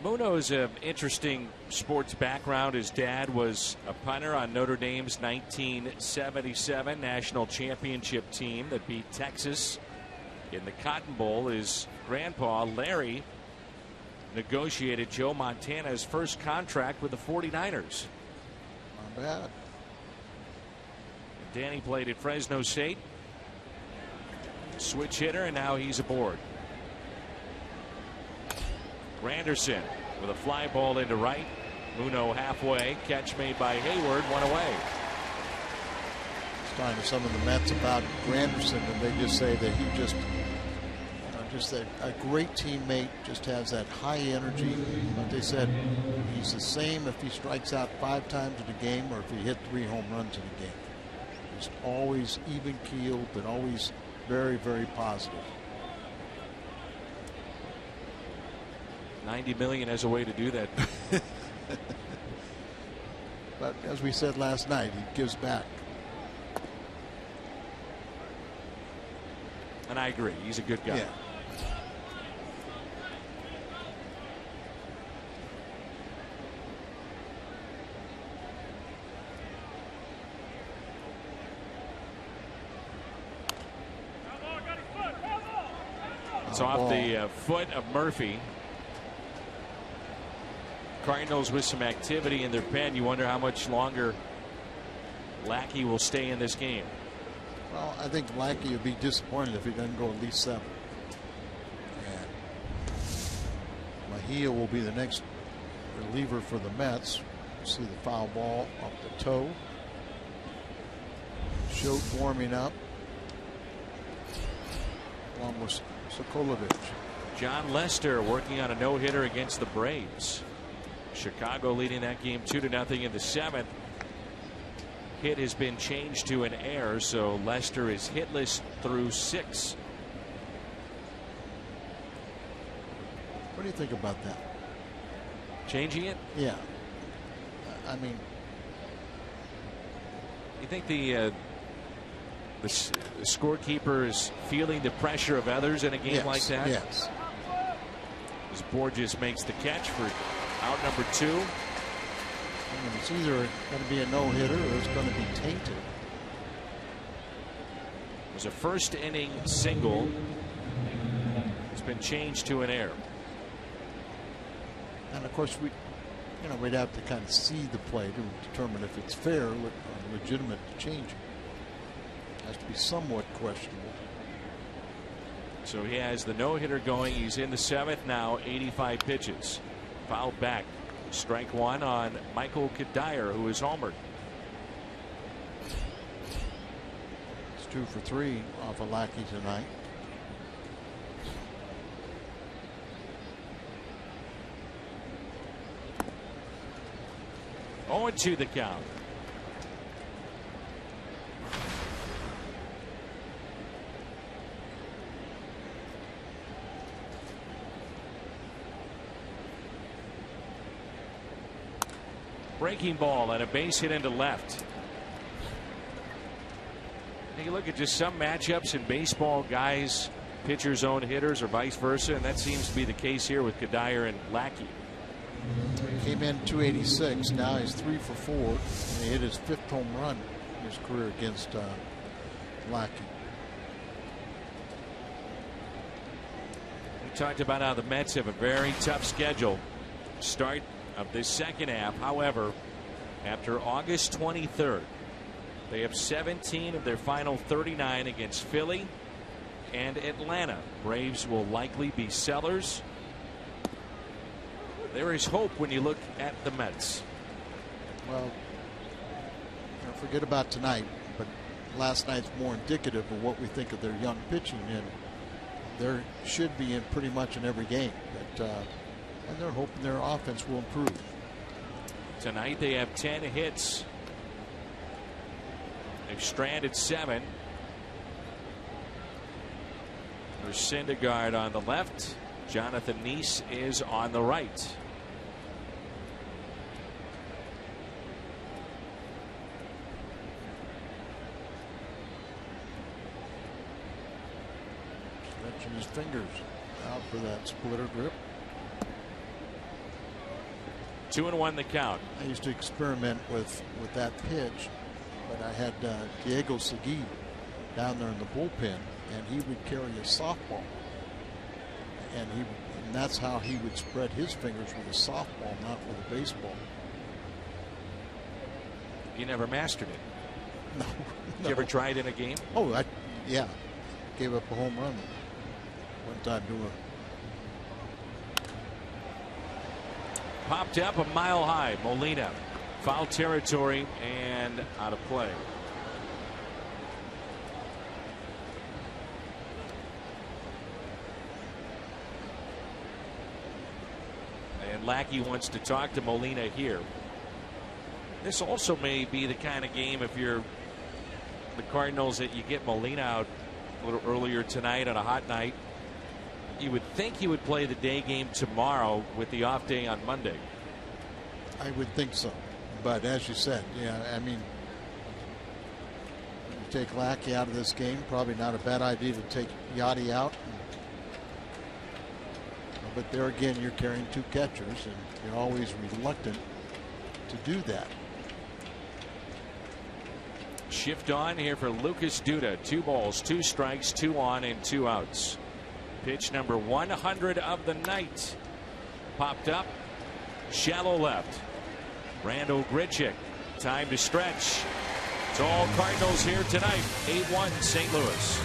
Muno is an interesting sports background. His dad was a punter on Notre Dame's 1977 national championship team that beat Texas in the Cotton Bowl. His grandpa, Larry, negotiated Joe Montana's first contract with the 49ers. Not bad. Danny played at Fresno State. Switch hitter, and now he's aboard. Granderson with a fly ball into right. Muno halfway. Catch made by Hayward. One away. Talking to some of the Mets about Granderson, and they just say that he just a great teammate, just has that high energy. But they said he's the same if he strikes out 5 times in a game or if he hit 3 home runs in a game. Just always even keeled, but always very, very positive. $90 million as a way to do that. But as we said last night, he gives back. And I agree, he's a good guy. Yeah. It's off the foot of Murphy. Cardinals with some activity in their pen. You wonder how much longer Lackey will stay in this game. Well, I think Lackey would be disappointed if he doesn't go at least 7. And Mejia will be the next reliever for the Mets. See the foul ball off the toe. Schote warming up, along with Sokolovic. John Lester working on a no-hitter against the Braves. Chicago leading that game 2-0 in the 7th. Hit has been changed to an error, so Lester is hitless through 6. What do you think about that? Changing it? Yeah. I mean, you think the scorekeeper is feeling the pressure of others in a game like that? Yes. As Borges makes the catch for out number 2. I mean, it's either going to be a no-hitter or it's going to be tainted. It was a first inning single. It's been changed to an error. And of course, we'd have to kind of see the play to determine if it's fair or legitimate to change it. Has to be somewhat questionable. So he has the no-hitter going. He's in the 7th now. 85 pitches. Fouled back. Strike 1 on Michael Kadire, who is homered. It's 2 for 3 off of Lackey tonight. Oh, 2 the count. Breaking ball and a base hit into left. Take a look at just some matchups in baseball. Guys, pitchers own hitters or vice versa, and that seems to be the case here with Kadire and Lackey. Came in 286. Now he's 3 for 4. And he hit his 5th home run in his career against Lackey. We talked about how the Mets have a very tough schedule. Start of this second half. However, after August 23rd, they have 17 of their final 39 against Philly and Atlanta. Braves will likely be sellers. There is hope when you look at the Mets. Well, forget about tonight, but last night's more indicative of what we think of their young pitching, and there should be in pretty much in every game. But and they're hoping their offense will improve. Tonight they have 10 hits. They've stranded 7. There's Syndergaard on the left. Jonathan Neese is on the right. Stretching his fingers out for that splitter grip. 2-1 the count. I used to experiment with that pitch, but I had Diego Segui down there in the bullpen, and he would carry a softball, and that's how he would spread his fingers with a softball, not with a baseball. You never mastered it. No. Did you ever try it in a game? Oh, yeah. Gave up a home run one time doing it. popped up a mile high. Molina, foul territory and out of play. And Lackey wants to talk to Molina here. This also may be the kind of game, if you're the Cardinals, that you get Molina out a little earlier tonight on a hot night. You would think he would play the day game tomorrow with the off day on Monday. I would think so. But as you said, yeah, I mean, you take Lackey out of this game, probably not a bad idea to take Yachty out. But there again, you're carrying two catchers, and you're always reluctant to do that. Shift on here for Lucas Duda. 2 balls, 2 strikes, 2 on, and 2 outs. Pitch number 100 of the night. Popped up, shallow left. Randall Grichuk, time to stretch. It's all Cardinals here tonight. 8-1 St. Louis.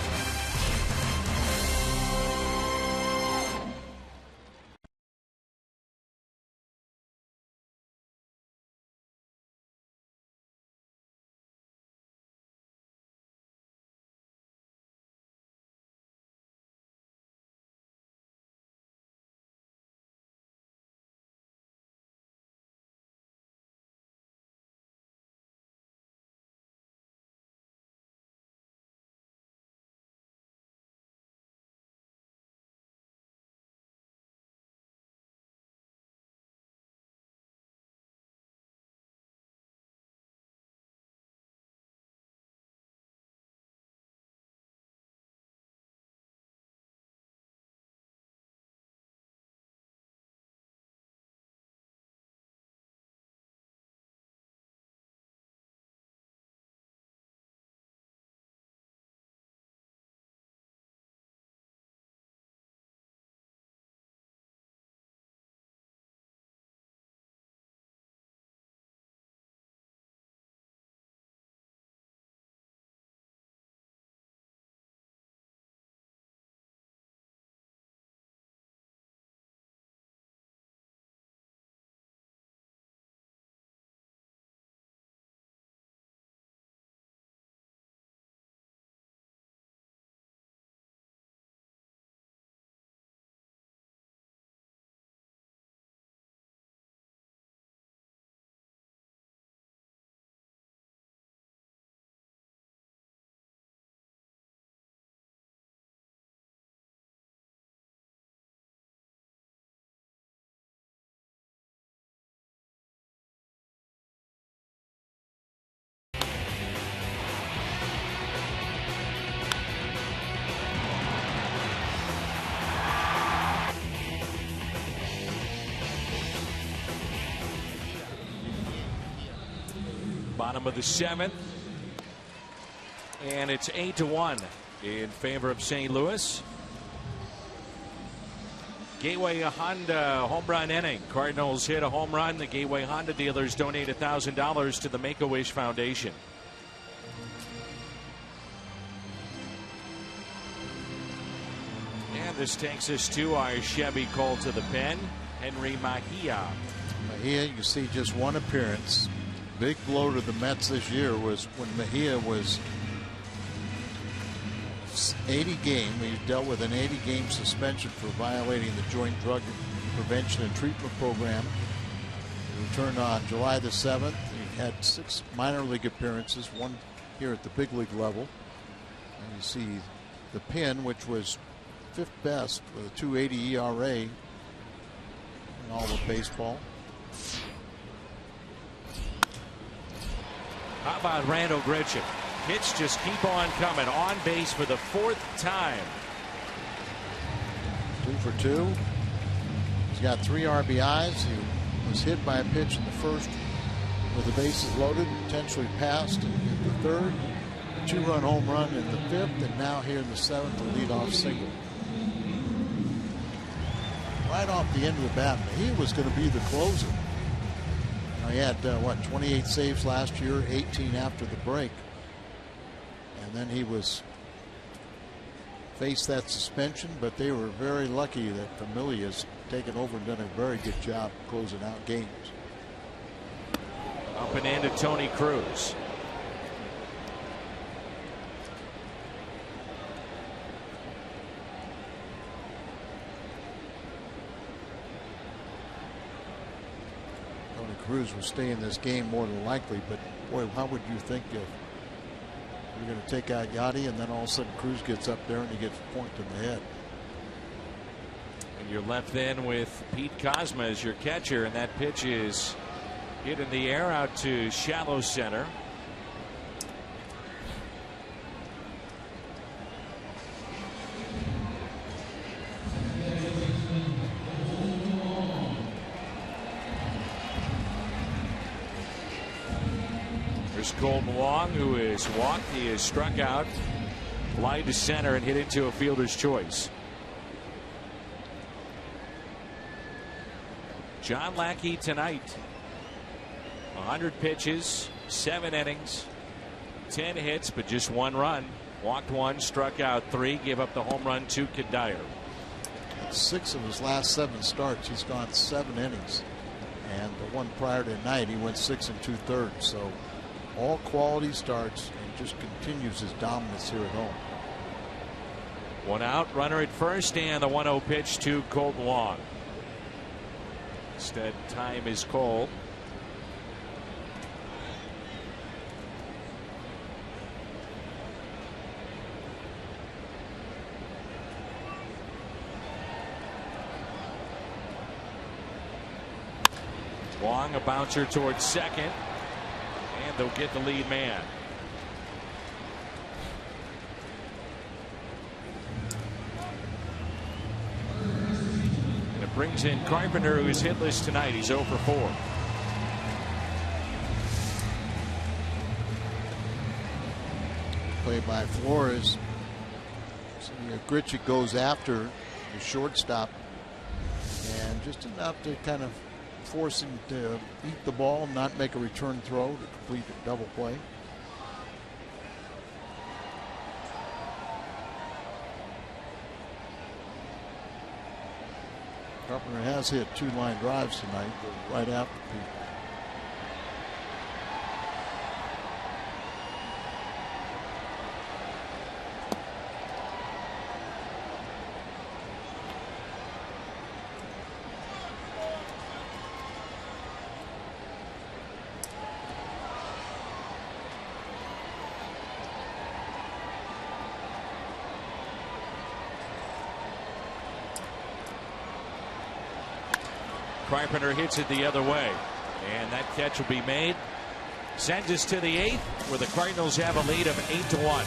Bottom of the 7th, and it's 8-1 in favor of St. Louis. Gateway Honda home run inning. Cardinals hit a home run. The Gateway Honda dealers donate $1,000 to the Make-A-Wish Foundation. And this takes us to our Chevy call to the pen, Henry Mejia. Mejia, you see just one appearance. Big blow to the Mets this year was when Mejia was 80 game. He dealt with an 80-game suspension for violating the Joint Drug Prevention and Treatment Program. He returned on July the 7th. He had 6 minor league appearances, 1 here at the big league level. And you see the pin, which was 5th best with a 2.80 ERA in all of baseball. How about Randall Grichuk? Hits just keep on coming. On base for the 4th time. 2 for 2. He's got 3 RBIs. He was hit by a pitch in the 1st with the bases loaded, potentially passed in the 3rd. A 2-run home run in the 5th, and now here in the 7th, a leadoff single. Right off the end of the bat, he was going to be the closer. He had, 28 saves last year, 18 after the break. And then he was face that suspension, but they were very lucky that Familia's taken over and done a very good job closing out games. Up and in to Tony Cruz. Tony Cruz will stay in this game more than likely, but boy, how would you think if you're going to take out Yachty and then all of a sudden Cruz gets up there and he gets a point to the head? And you're left then with Pete Kozma as your catcher, and that pitch is hit in the air out to shallow center. There's Colton Wong, who is walked. He is struck out, fly to center, and hit into a fielder's choice. John Lackey tonight. 100 pitches, 7 innings, 10 hits, but just 1 run. Walked 1, struck out 3, gave up the home run to Kadire. 6 of his last 7 starts, he's gone 7 innings. And the one prior to tonight, he went 6 2/3. So all quality starts and just continues his dominance here at home. 1 out, runner at first, and the 1-0 pitch to Colton Wong. Instead, time is cold. Wong, a bouncer towards second, and they'll get the lead man. And it brings in Carpenter, who is hitless tonight. He's 0 for 4. Play by Flores. So, Grichuk goes after the shortstop, and just enough to kind of force him to eat the ball, not make a return throw to complete a double play. Carpenter has hit 2 line drives tonight, right after Pete. Carpenter hits it the other way, and that catch will be made. Sends us to the 8th, where the Cardinals have a lead of 8-1.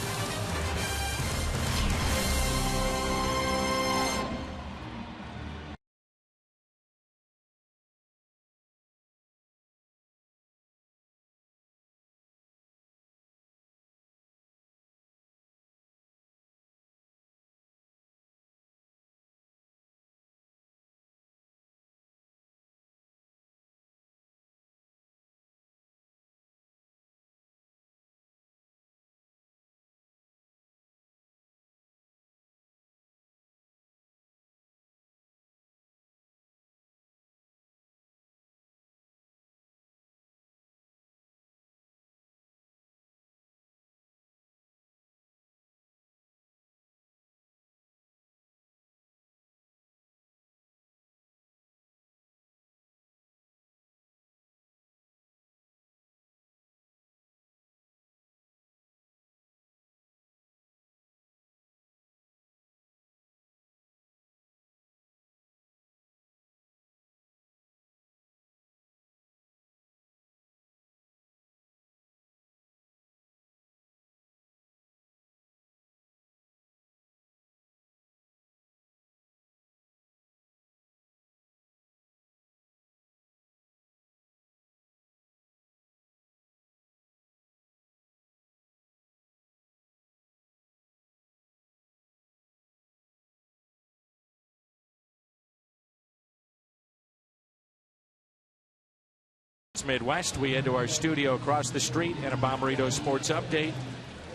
Midwest, we head to our studio across the street and a Bomberito Sports Update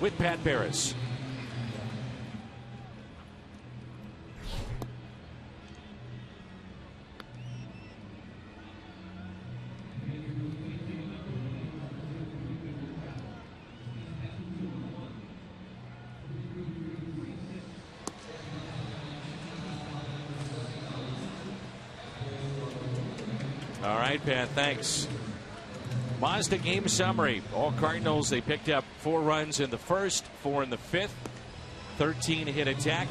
with Pat Barris. All right, Pat, thanks. Mazda game summary. All Cardinals, they picked up 4 runs in the first, 4 in the fifth, 13 hit attack.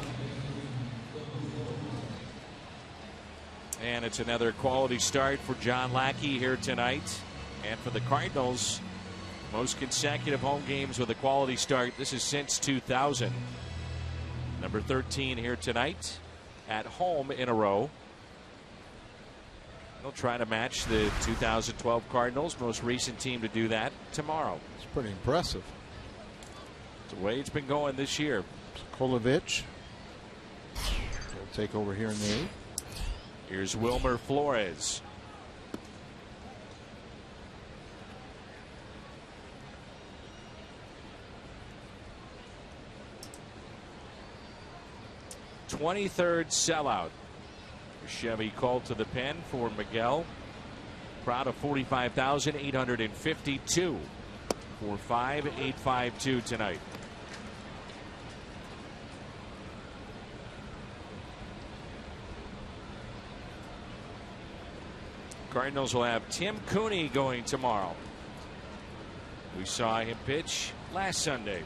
And it's another quality start for John Lackey here tonight. And for the Cardinals, most consecutive home games with a quality start. This is since 2000. Number 13 here tonight at home in a row. They'll try to match the 2012 Cardinals, most recent team to do that, tomorrow. It's pretty impressive. It's the way it's been going this year. Kolovich will take over here in the 8th. Here's Wilmer Flores. '23rd sellout. Chevy called to the pen for Miguel. Crowd of 45,852 for 5,852 tonight. Cardinals will have Tim Cooney going tomorrow. We saw him pitch last Sunday.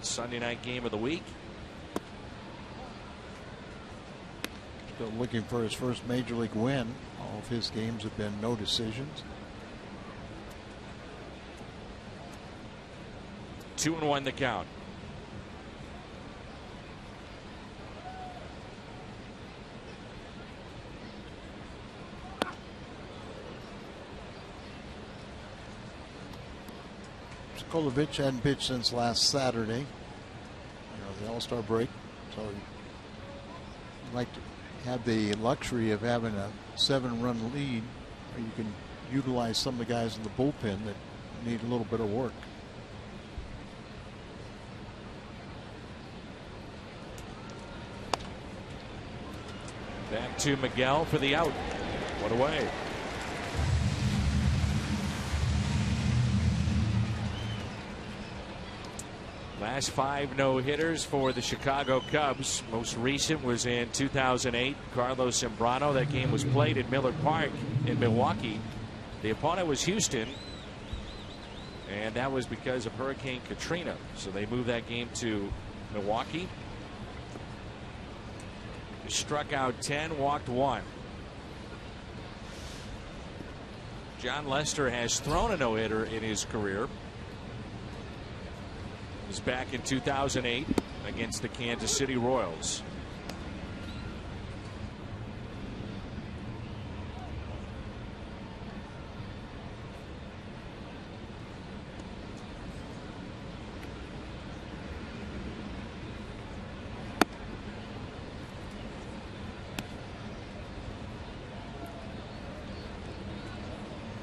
Sunday night game of the week. Still looking for his first major league win. All of his games have been no decisions. 2-1 the count. Kolovich hadn't pitched since last Saturday, the All-Star break, so you'd like to have the luxury of having a 7-run lead where you can utilize some of the guys in the bullpen that need a little bit of work. Back to Miguel for the out. One away. Last 5 no-hitters for the Chicago Cubs. Most recent was in 2008. Carlos Zambrano. That game was played at Miller Park in Milwaukee. The opponent was Houston, and that was because of Hurricane Katrina. So they moved that game to Milwaukee. He struck out 10, walked 1. John Lester has thrown a no-hitter in his career. Was back in 2008 against the Kansas City Royals.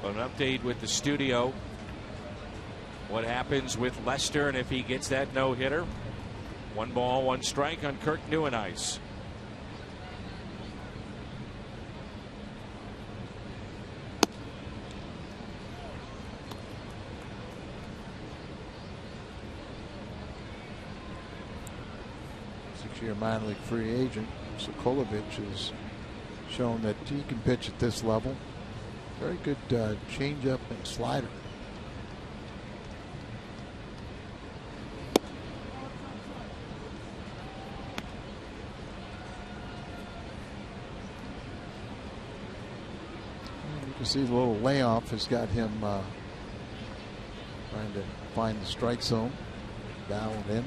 An update with the studio. What happens with Lester, and if he gets that no-hitter? 1 ball, 1 strike on Kirk Neuenhuis. Six-year minor league free agent Sokolovich has shown that he can pitch at this level. Very good changeup and slider. You can see the little layoff has got him trying to find the strike zone, dialed in.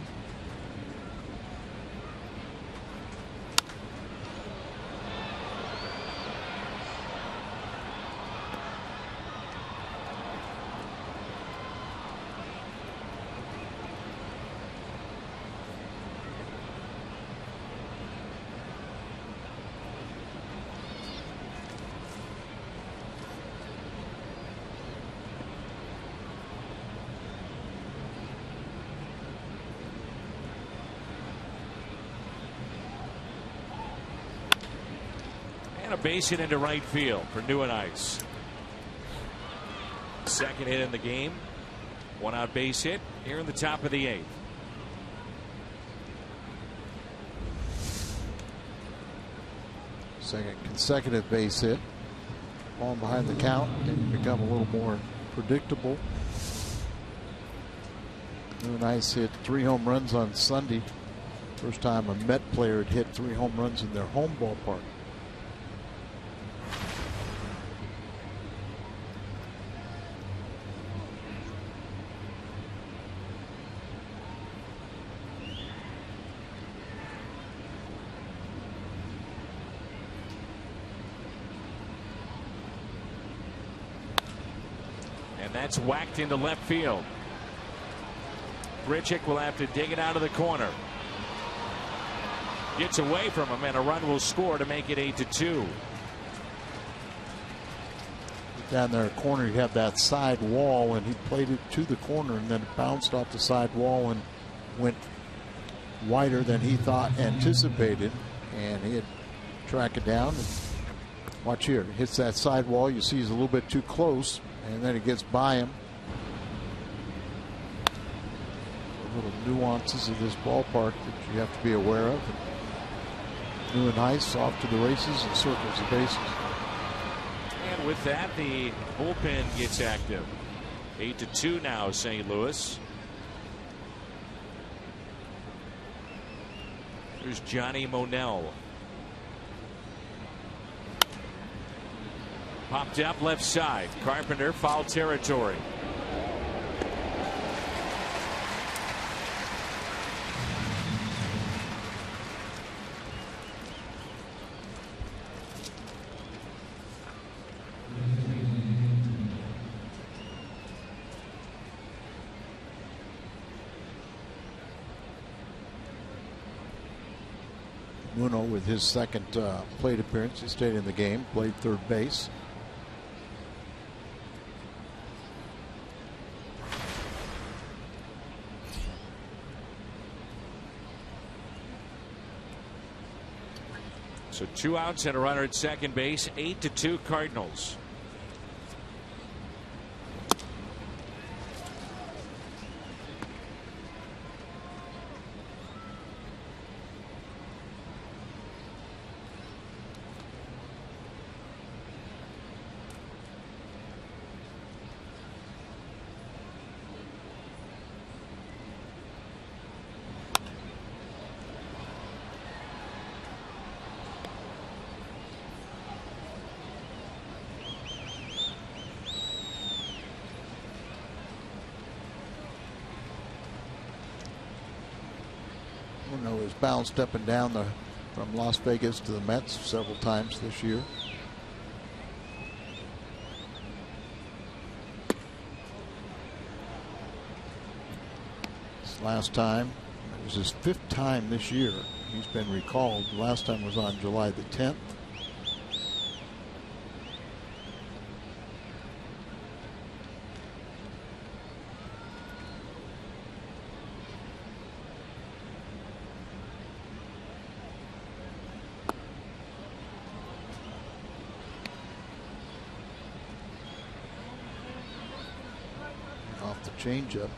A base hit into right field for Neuenhuis. Second hit in the game. 1 out base hit here in the top of the 8th. Second consecutive base hit. falling behind the count, and become a little more predictable. Nice hit 3 home runs on Sunday. First time a Met player had hit 3 home runs in their home ballpark. And that's whacked into left field. Grichuk will have to dig it out of the corner. Gets away from him, and a run will score to make it 8-2. Down there corner, you have that side wall, and he played it to the corner, and then it bounced off the side wall and went wider than he thought anticipated, and he had track it down. And watch here, hits that side wall. You see he's a little bit too close, and then it gets by him. Little nuances of this ballpark that you have to be aware of. New and Ice off to the races and circles the bases. And with that, the bullpen gets active. 8-2 now, St. Louis. There's Johnny Monell. Popped up left side. Carpenter, foul territory. Muno with his second plate appearance. He stayed in the game, played third base. So 2 outs and a runner at second base. 8-2 Cardinals. Has bounced up and down from Las Vegas to the Mets several times this year. This last time, it was his 5th time this year he's been recalled. The last time was on July the 10th. Changeup.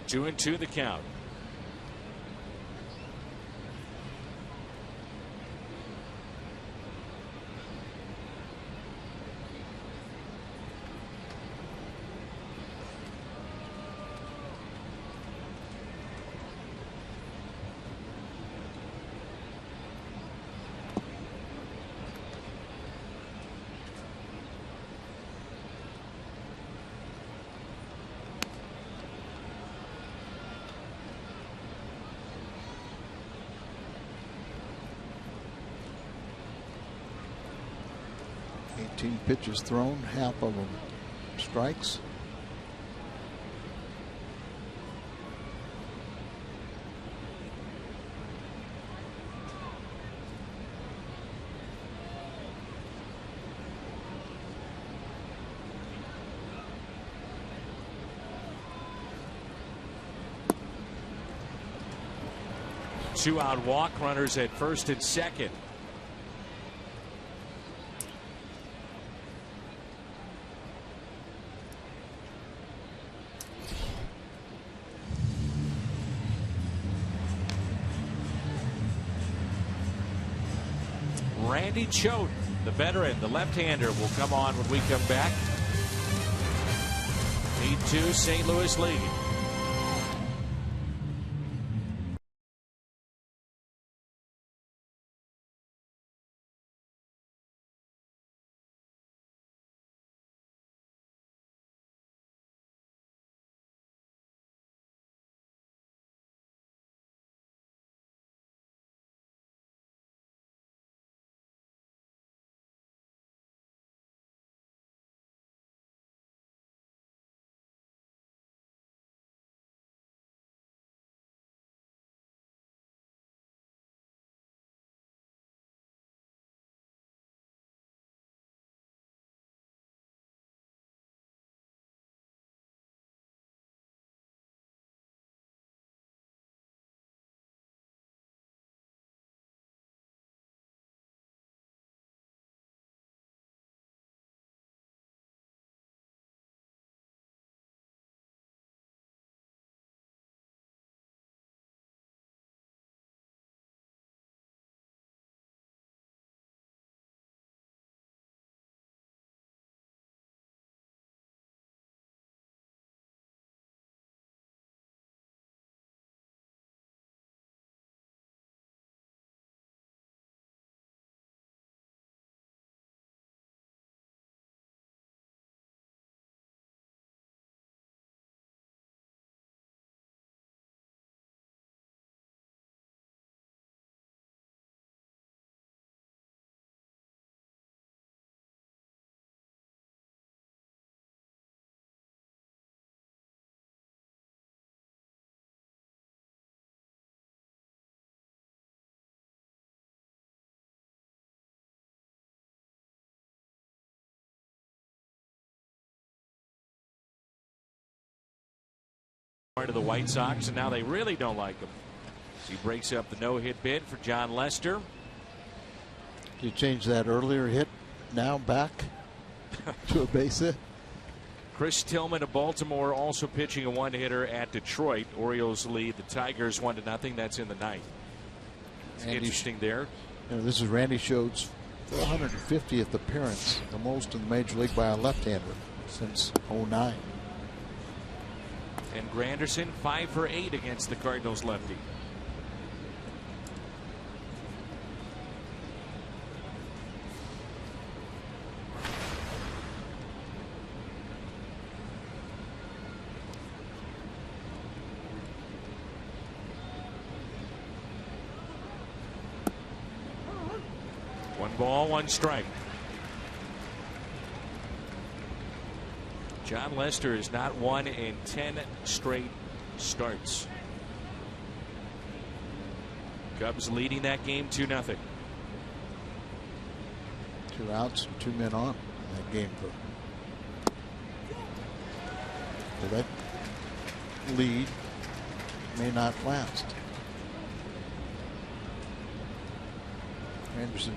Two and two the count. Pitches thrown, half of them strikes. Two-out walk, runners at first and second. Randy Choate, the veteran, the left-hander, will come on when we come back. 8-2 St. Louis lead. To the White Sox, and now they really don't like him. He breaks up the no-hit bid for John Lester. You changed that earlier hit now back to a base hit. Chris Tillman of Baltimore also pitching a one-hitter at Detroit. Orioles lead the Tigers 1-0. That's in the ninth. It's interesting there. You know, this is Randy Choate's 450th appearance, the most in the major league by a left-hander since '09. And Granderson 5 for 8 against the Cardinals lefty. One ball, one strike. John Lester has not won in 10 straight starts. Cubs leading that game 2-0. 2 outs and 2 men on in that game. So that lead may not last. Anderson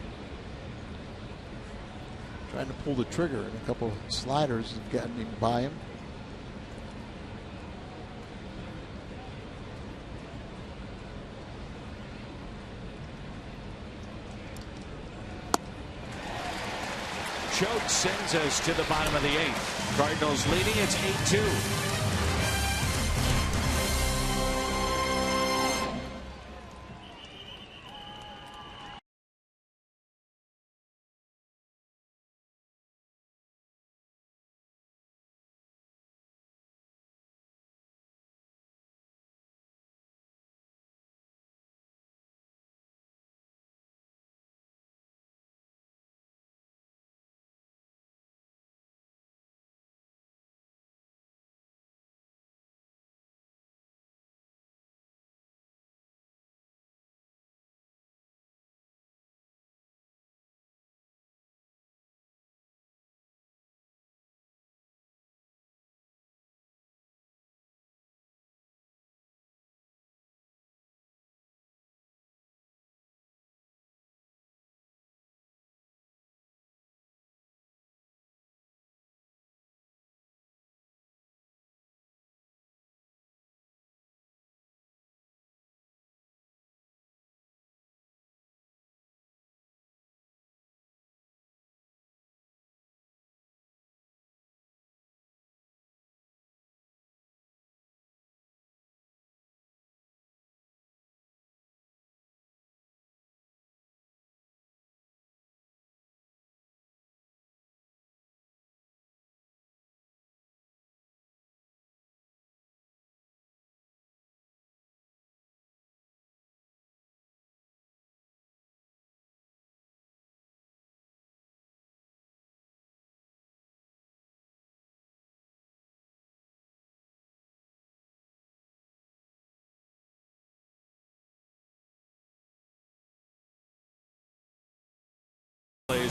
trying to pull the trigger, and a couple of sliders have gotten him by him. Choate sends us to the bottom of the 8th. Cardinals leading. It's 8-2.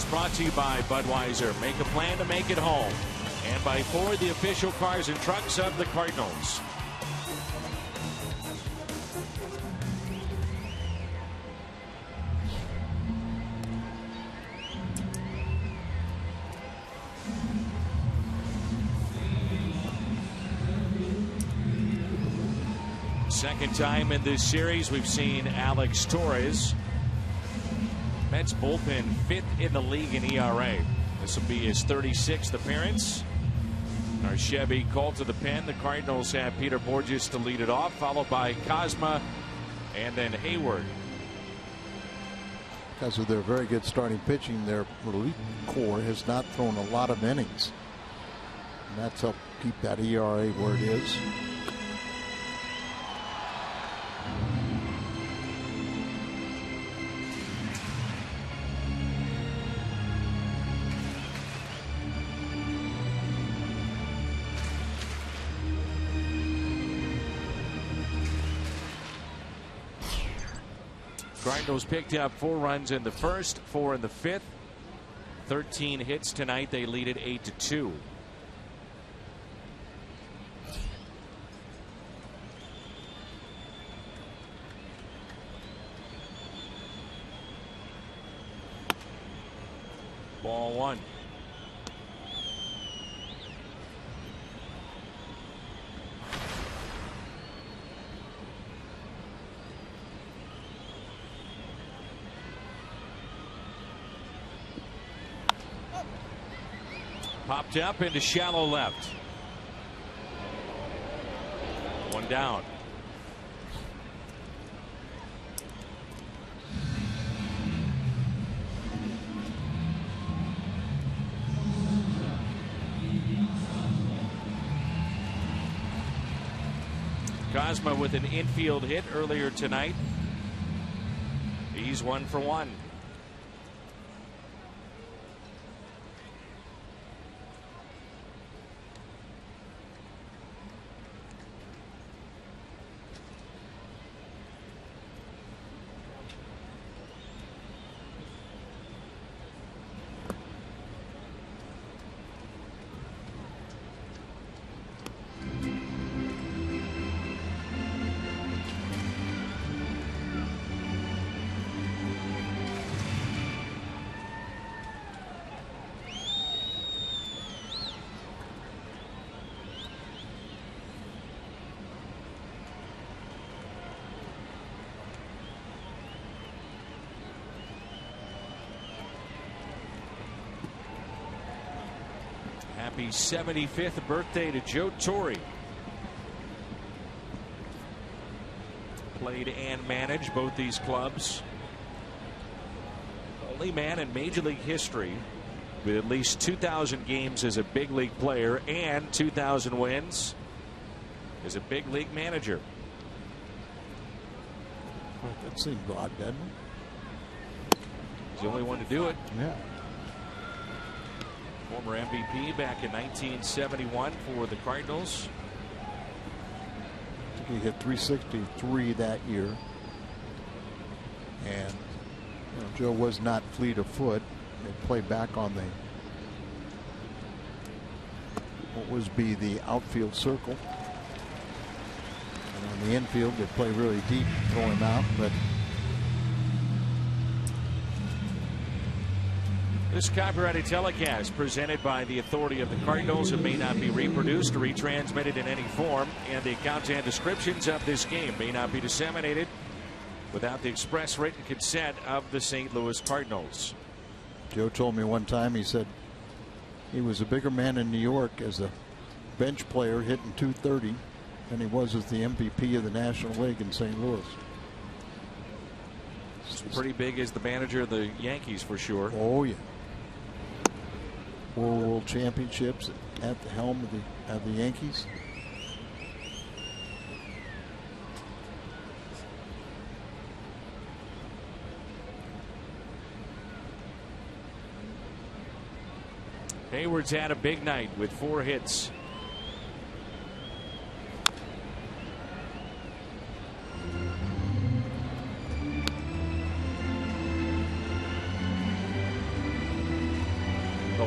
is brought to you by Budweiser. Make a plan to make it home. And by Ford, the official cars and trucks of the Cardinals. Second time in this series we've seen Alex Torres. Mets bullpen 5th in the league in ERA. This will be his 36th appearance. Our Chevy called to the pen. The Cardinals have Peter Borges to lead it off, followed by Cosma and then Hayward. Because of their very good starting pitching, their relief corps has not thrown a lot of innings. And that's helped keep that ERA where it is. Cardinals picked up 4 runs in the first, 4 in the 5th. 13 hits tonight. They lead it 8-2. Ball 1. Popped up into shallow left. 1 down. Cosma with an infield hit earlier tonight. He's 1 for 1. Happy 75th birthday to Joe Torre. Played and managed both these clubs. Only man in Major League history with at least 2,000 games as a big league player and 2,000 wins as a big league manager. That seemed odd, doesn't it? He's the only one to do it. Yeah. Former MVP back in 1971 for the Cardinals. I think he hit 363 that year. And Joe was not fleet of foot. They play back on the what was be the outfield circle. And on the infield they play really deep, throw him out, but this copyrighted telecast presented by the authority of the Cardinals. It may not be reproduced or retransmitted in any form, and the accounts and descriptions of this game may not be disseminated without the express written consent of the St. Louis Cardinals. Joe told me one time, he said he was a bigger man in New York as a bench player hitting 230 than he was as the MVP of the National League in St. Louis. It's pretty big as the manager of the Yankees for sure. Oh yeah. 4 World Championships at the helm of the Yankees. Hayward's had a big night with 4 hits.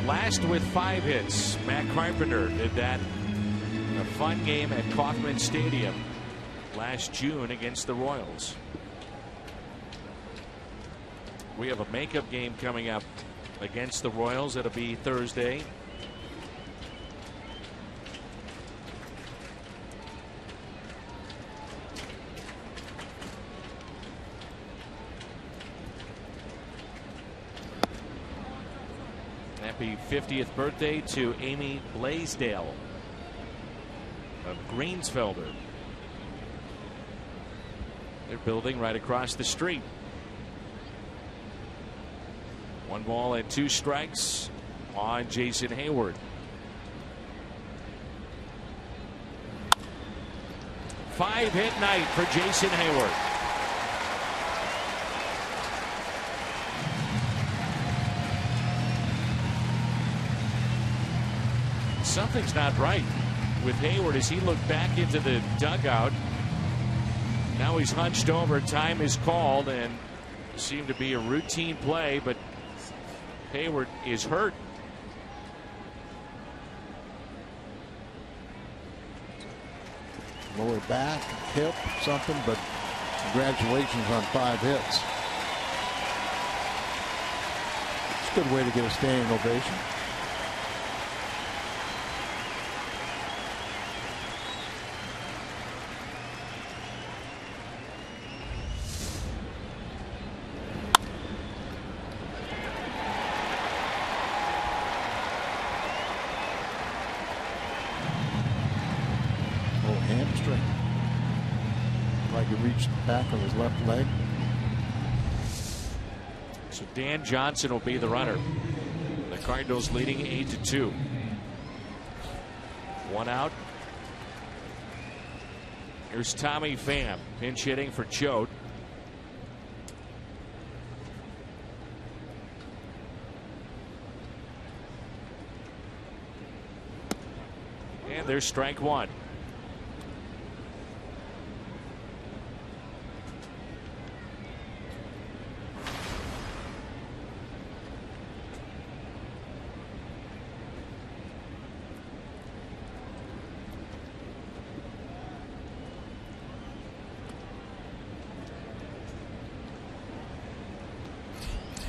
last with 5 hits. Matt Carpenter did that in a fun game at Kauffman Stadium last June against the Royals. We have a makeup game coming up against the Royals. It'll be Thursday. Happy 50th birthday to Amy Blaisdell of Greensfelder. They're building right across the street. 1 ball and 2 strikes on Jason Hayward. 5-hit night for Jason Hayward. Something's not right with Hayward as he looked back into the dugout. Now he's hunched over. Time is called and seemed to be a routine play, but Hayward is hurt. Lower back, hip, something, but congratulations on 5 hits. It's a good way to get a standing ovation. Back of his left leg. So Dan Johnson will be the runner. The Cardinals leading 8-2. 1 out. Here's Tommy Pham pinch hitting for Choate. And there's strike 1.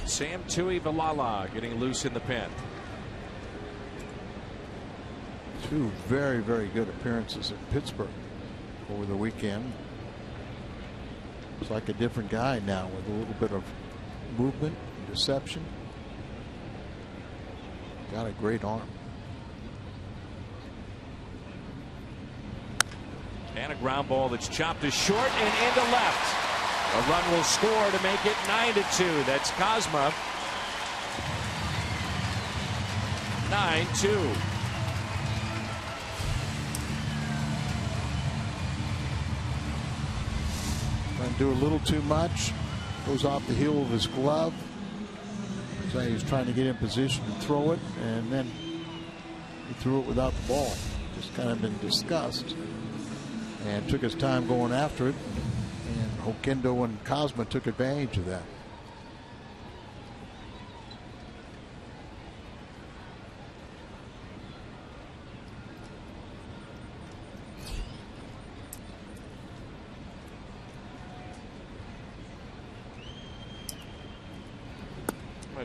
Sam Tuivailala getting loose in the pen. 2 very, very good appearances in Pittsburgh over the weekend. It's like a different guy now with a little bit of movement and deception. Got a great arm. And a ground ball that's chopped to short and into left. A run will score to make it 9-2. That's Kozma. 9-2. Trying to do a little too much. Goes off the heel of his glove. So he was trying to get in position to throw it, and then he threw it without the ball. Just kind of in disgust. And took his time going after it. And Oquendo and Kozma took advantage of that.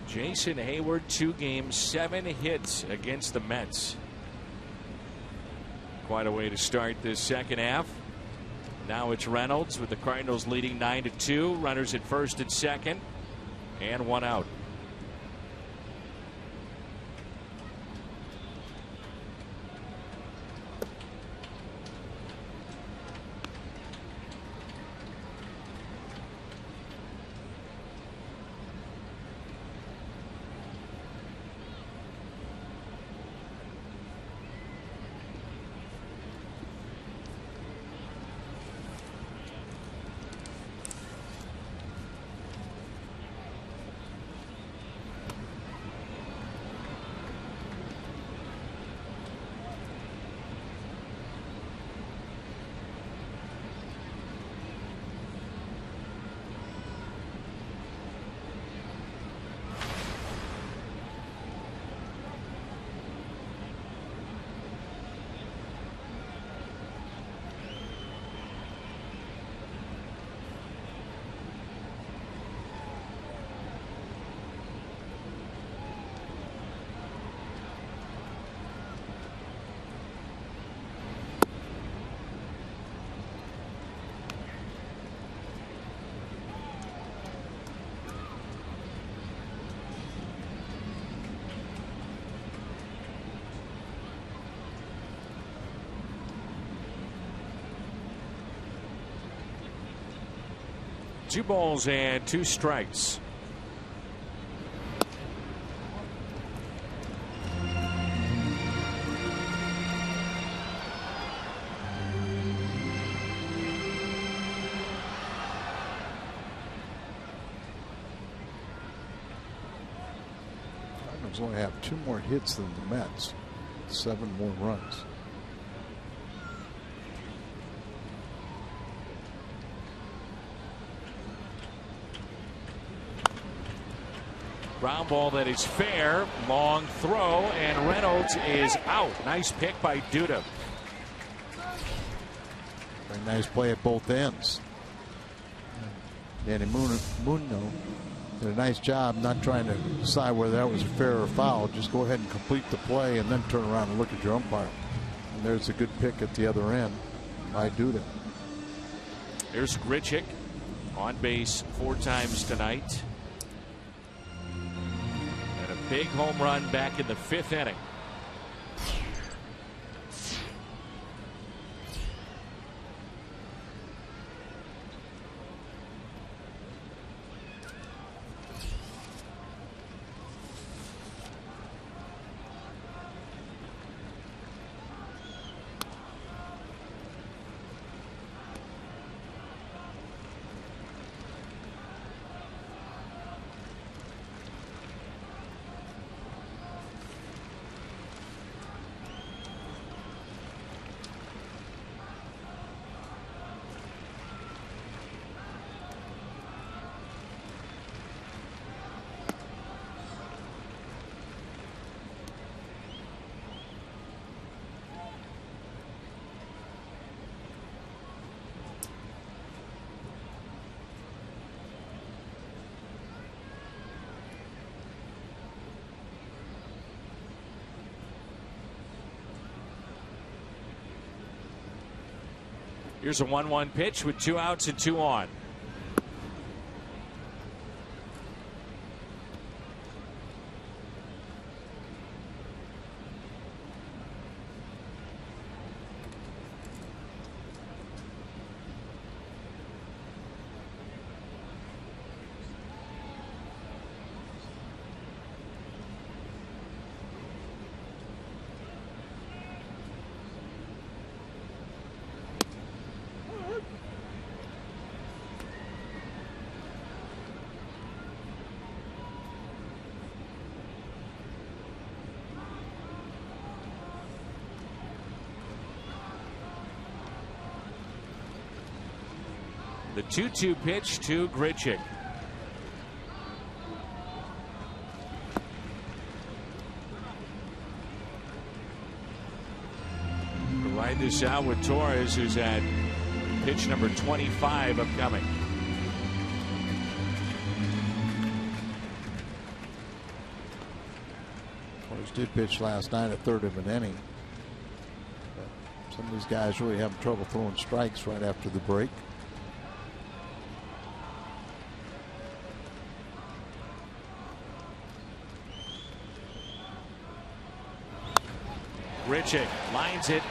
Jason Hayward, 2 games, 7 hits against the Mets. Quite a way to start this second half. Now it's Reynolds with the Cardinals leading 9-2. Runners at first and second, and 1 out. 2 balls and 2 strikes. Cardinals only have 2 more hits than the Mets, 7 more runs. Ground ball that is fair. Long throw, and Reynolds is out. Nice pick by Duda. Very nice play at both ends. Danny Muno did a nice job not trying to decide whether that was fair or foul. Just go ahead and complete the play and then turn around and look at your umpire. And there's a good pick at the other end by Duda. Here's Grichuk on base 4 times tonight. Big home run back in the 5th inning. Here's a 1-1 pitch with 2 outs and 2 on. The 2-2 pitch to Grichuk. We'll ride this out with Torres, who's at pitch number 25 upcoming. Torres did pitch last night, 1/3 of an inning. But some of these guys really having trouble throwing strikes right after the break. Grichuk lines it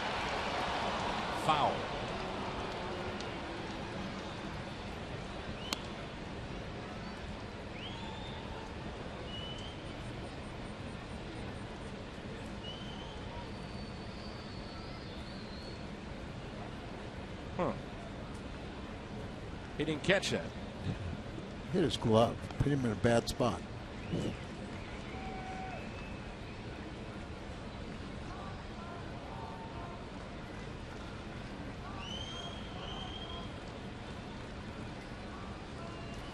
foul. He didn't catch that. Hit his glove. Put him in a bad spot.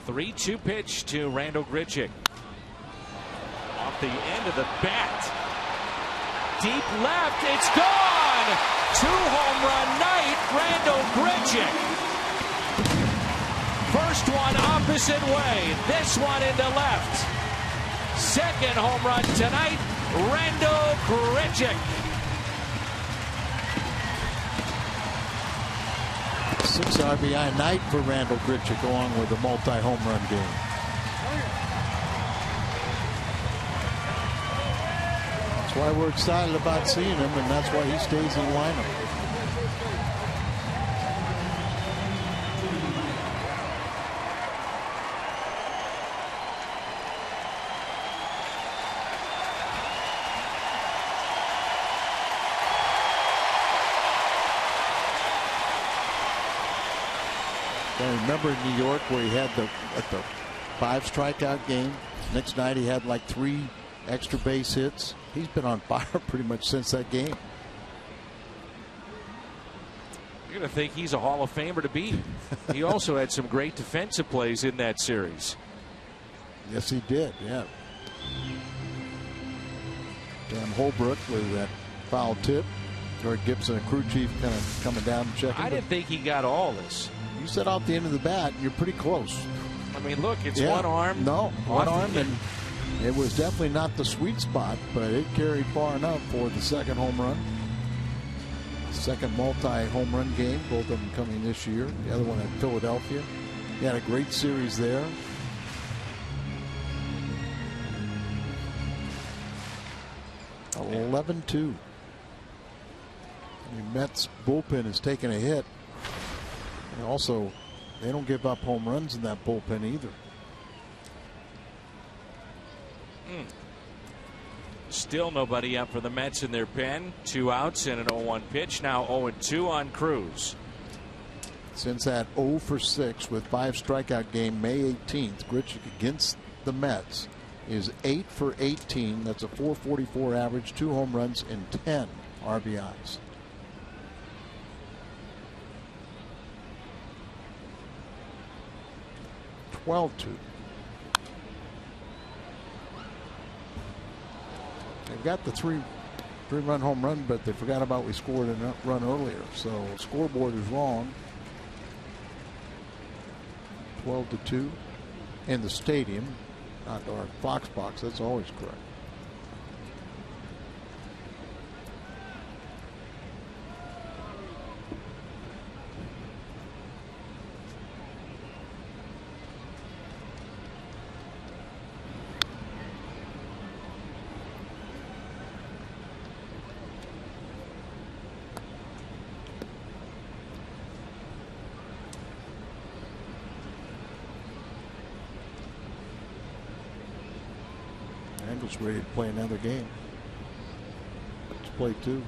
The 3-2 pitch to Randal Grichuk. Off the end of the bat. Deep left. It's gone. 2-home run night. Randal Grichuk. First one opposite way. This one into left. Second home run tonight. Randal Grichuk. 6 RBI night for Randal Grichuk, along with a multi-home run game. That's why we're excited about seeing him, and that's why he stays in the lineup. I remember in New York where he had the 5 strikeout game. Next night he had like 3 extra base hits. He's been on fire pretty much since that game. You're going to think he's a Hall of Famer to beat. He also had some great defensive plays in that series. Yes, he did. Yeah. Dan Holbrook with that foul tip. George Gibson, a crew chief, kind of coming down and checking. I didn't think he got all this. You said off the end of the bat, you're pretty close. I mean, look, it's one arm. No, one arm, and it was definitely not the sweet spot, but it carried far enough for the second home run. Second multi-home run game, both of them coming this year. The other one at Philadelphia. He had a great series there. Yeah. 11-2. The Mets bullpen is taking a hit. And also, they don't give up home runs in that bullpen either. Still nobody up for the Mets in their pen. 2 outs and an 0-1 pitch. Now 0-2 on Cruz. Since that 0 for 6 with 5 strikeout game May 18th, Grichuk against the Mets is 8 for 18. That's a .444 average, 2 home runs, and 10 RBIs. Well, 2. They've got the three-run home run, but they forgot about we scored a run earlier. So scoreboard is wrong. 12-2 in the stadium, not our Fox box. That's always correct. Angle's ready to play another game. Let's play 2.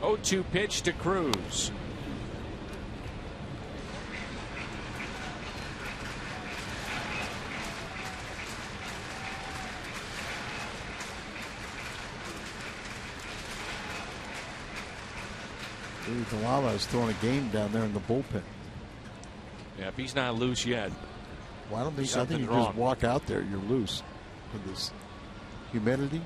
Oh, 2 pitch to Cruz. Galava is throwing a game down there in the bullpen. Yeah, if he's not loose yet. Well, I think you just walk out there, you're loose with this humidity.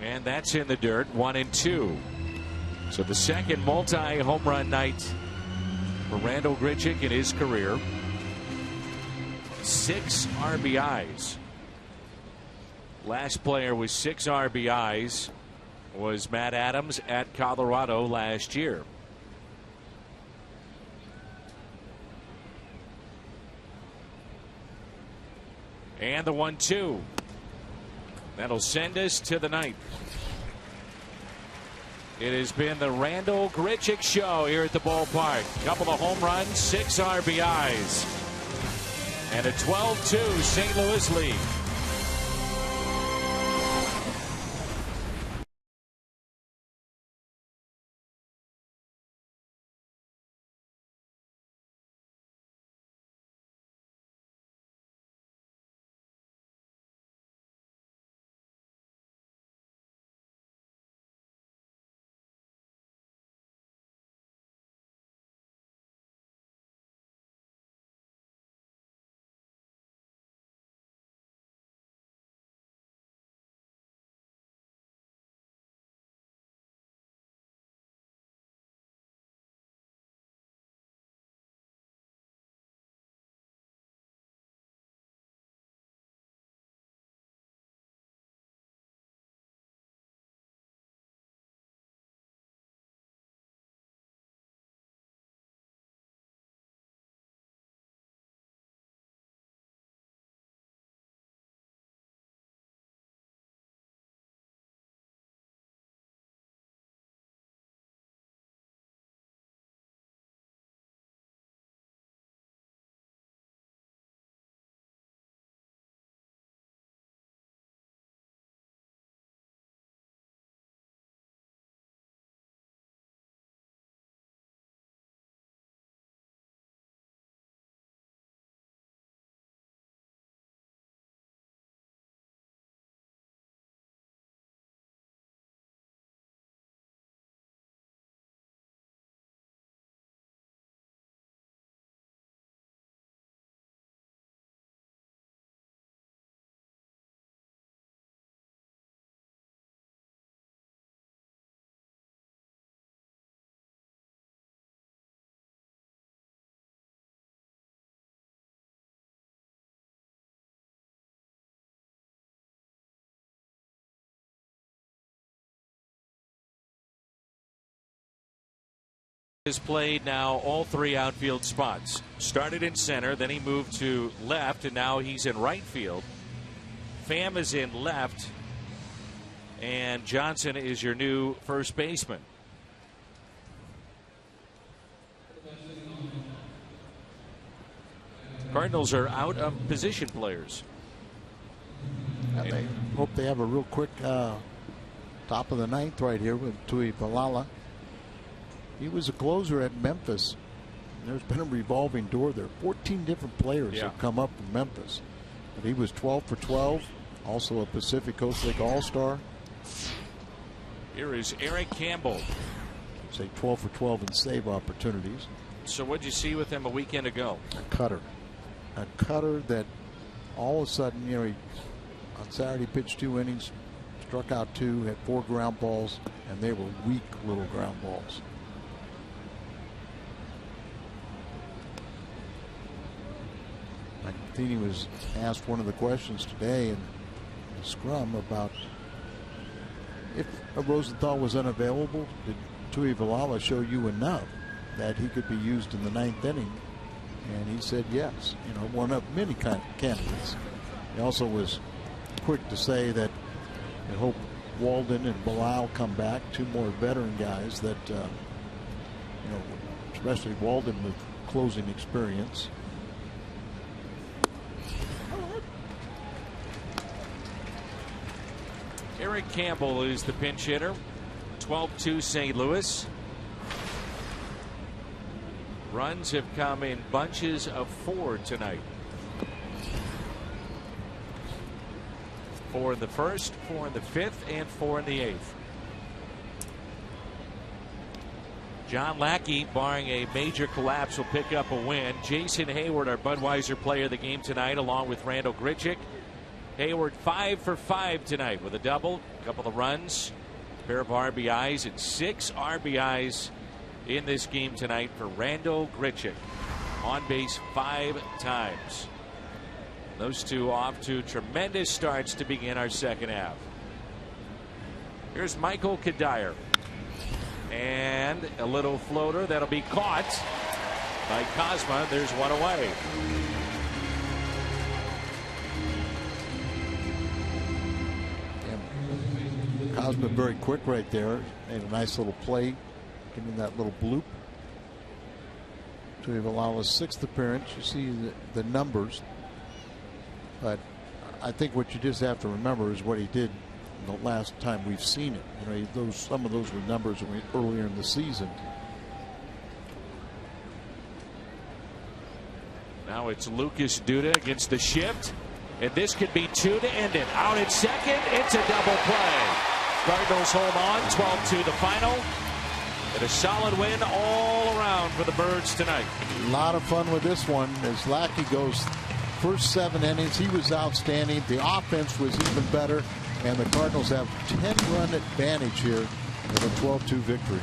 And that's in the dirt, 1-2. So the second multi-home run night for Randal Grichuk in his career. 6 RBIs. Last player with 6 RBIs was Matt Adams at Colorado last year. And the 1-2. That'll send us to the 9th. It has been the Randal Grichuk show here at the ballpark. Couple of home runs, 6 RBIs, and a 12-2 St. Louis lead. Has played now all three outfield spots. Started in center, then he moved to left, and now he's in right field. Pham is in left, and Johnson is your new first baseman. Cardinals are out of position players. They hope they have a real quick top of the ninth right here with Tuivailala. He was a closer at Memphis. There's been a revolving door there. 14 different players have come up from Memphis. But he was 12 for 12. Also a Pacific Coast League All-Star. Here is Eric Campbell. Say 12 for 12 in save opportunities. So what'd you see with him a weekend ago? A cutter. A cutter that all of a sudden, he on Saturday pitched 2 innings, struck out 2, had 4 ground balls, and they were weak little ground balls. I think he was asked one of the questions today in the scrum about if Rosenthal was unavailable, did Tuivailala show you enough that he could be used in the 9th inning? And he said yes. One of many candidates. He also was quick to say that I hope Walden and Bilal come back, 2 more veteran guys that, especially Walden with closing experience. Eric Campbell is the pinch hitter. 12-2 St. Louis. Runs have come in bunches of 4 tonight. 4 in the first, 4 in the 5th, and 4 in the 8th. John Lackey, barring a major collapse, will pick up a win. Jason Hayward, our Budweiser player of the game tonight, along with Randall Grichuk. Hayward 5 for 5 tonight with a double, a couple of runs, a pair of RBIs, and 6 RBIs in this game tonight for Randall Grichuk. On base 5 times. Those two off to tremendous starts to begin our second half. Here's Michael Kadire. And a little floater that'll be caught by Kozma. There's one away. Kozma very quick right there. Made a nice little play, giving that little bloop. Tuivailala's 6th appearance. You see the numbers. But I think what you just have to remember is what he did the last time we've seen it. Some of those were numbers earlier in the season. Now it's Lucas Duda against the shift, and this could be 2 to end it. Out at second, it's a double play. Cardinals hold on, 12-2 the final, and a solid win all around for the Birds tonight. A lot of fun with this one as Lackey goes first 7 innings. He was outstanding. The offense was even better. And the Cardinals have 10-run advantage here with a 12-2 victory.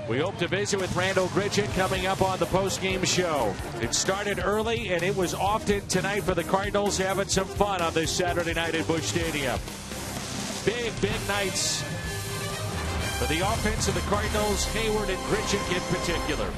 We hope to visit with Randall Grichuk coming up on the postgame show. It started early, and it was often tonight for the Cardinals having some fun on this Saturday night at Busch Stadium. Big nights for the offense of the Cardinals, Hayward and Grichuk in particular.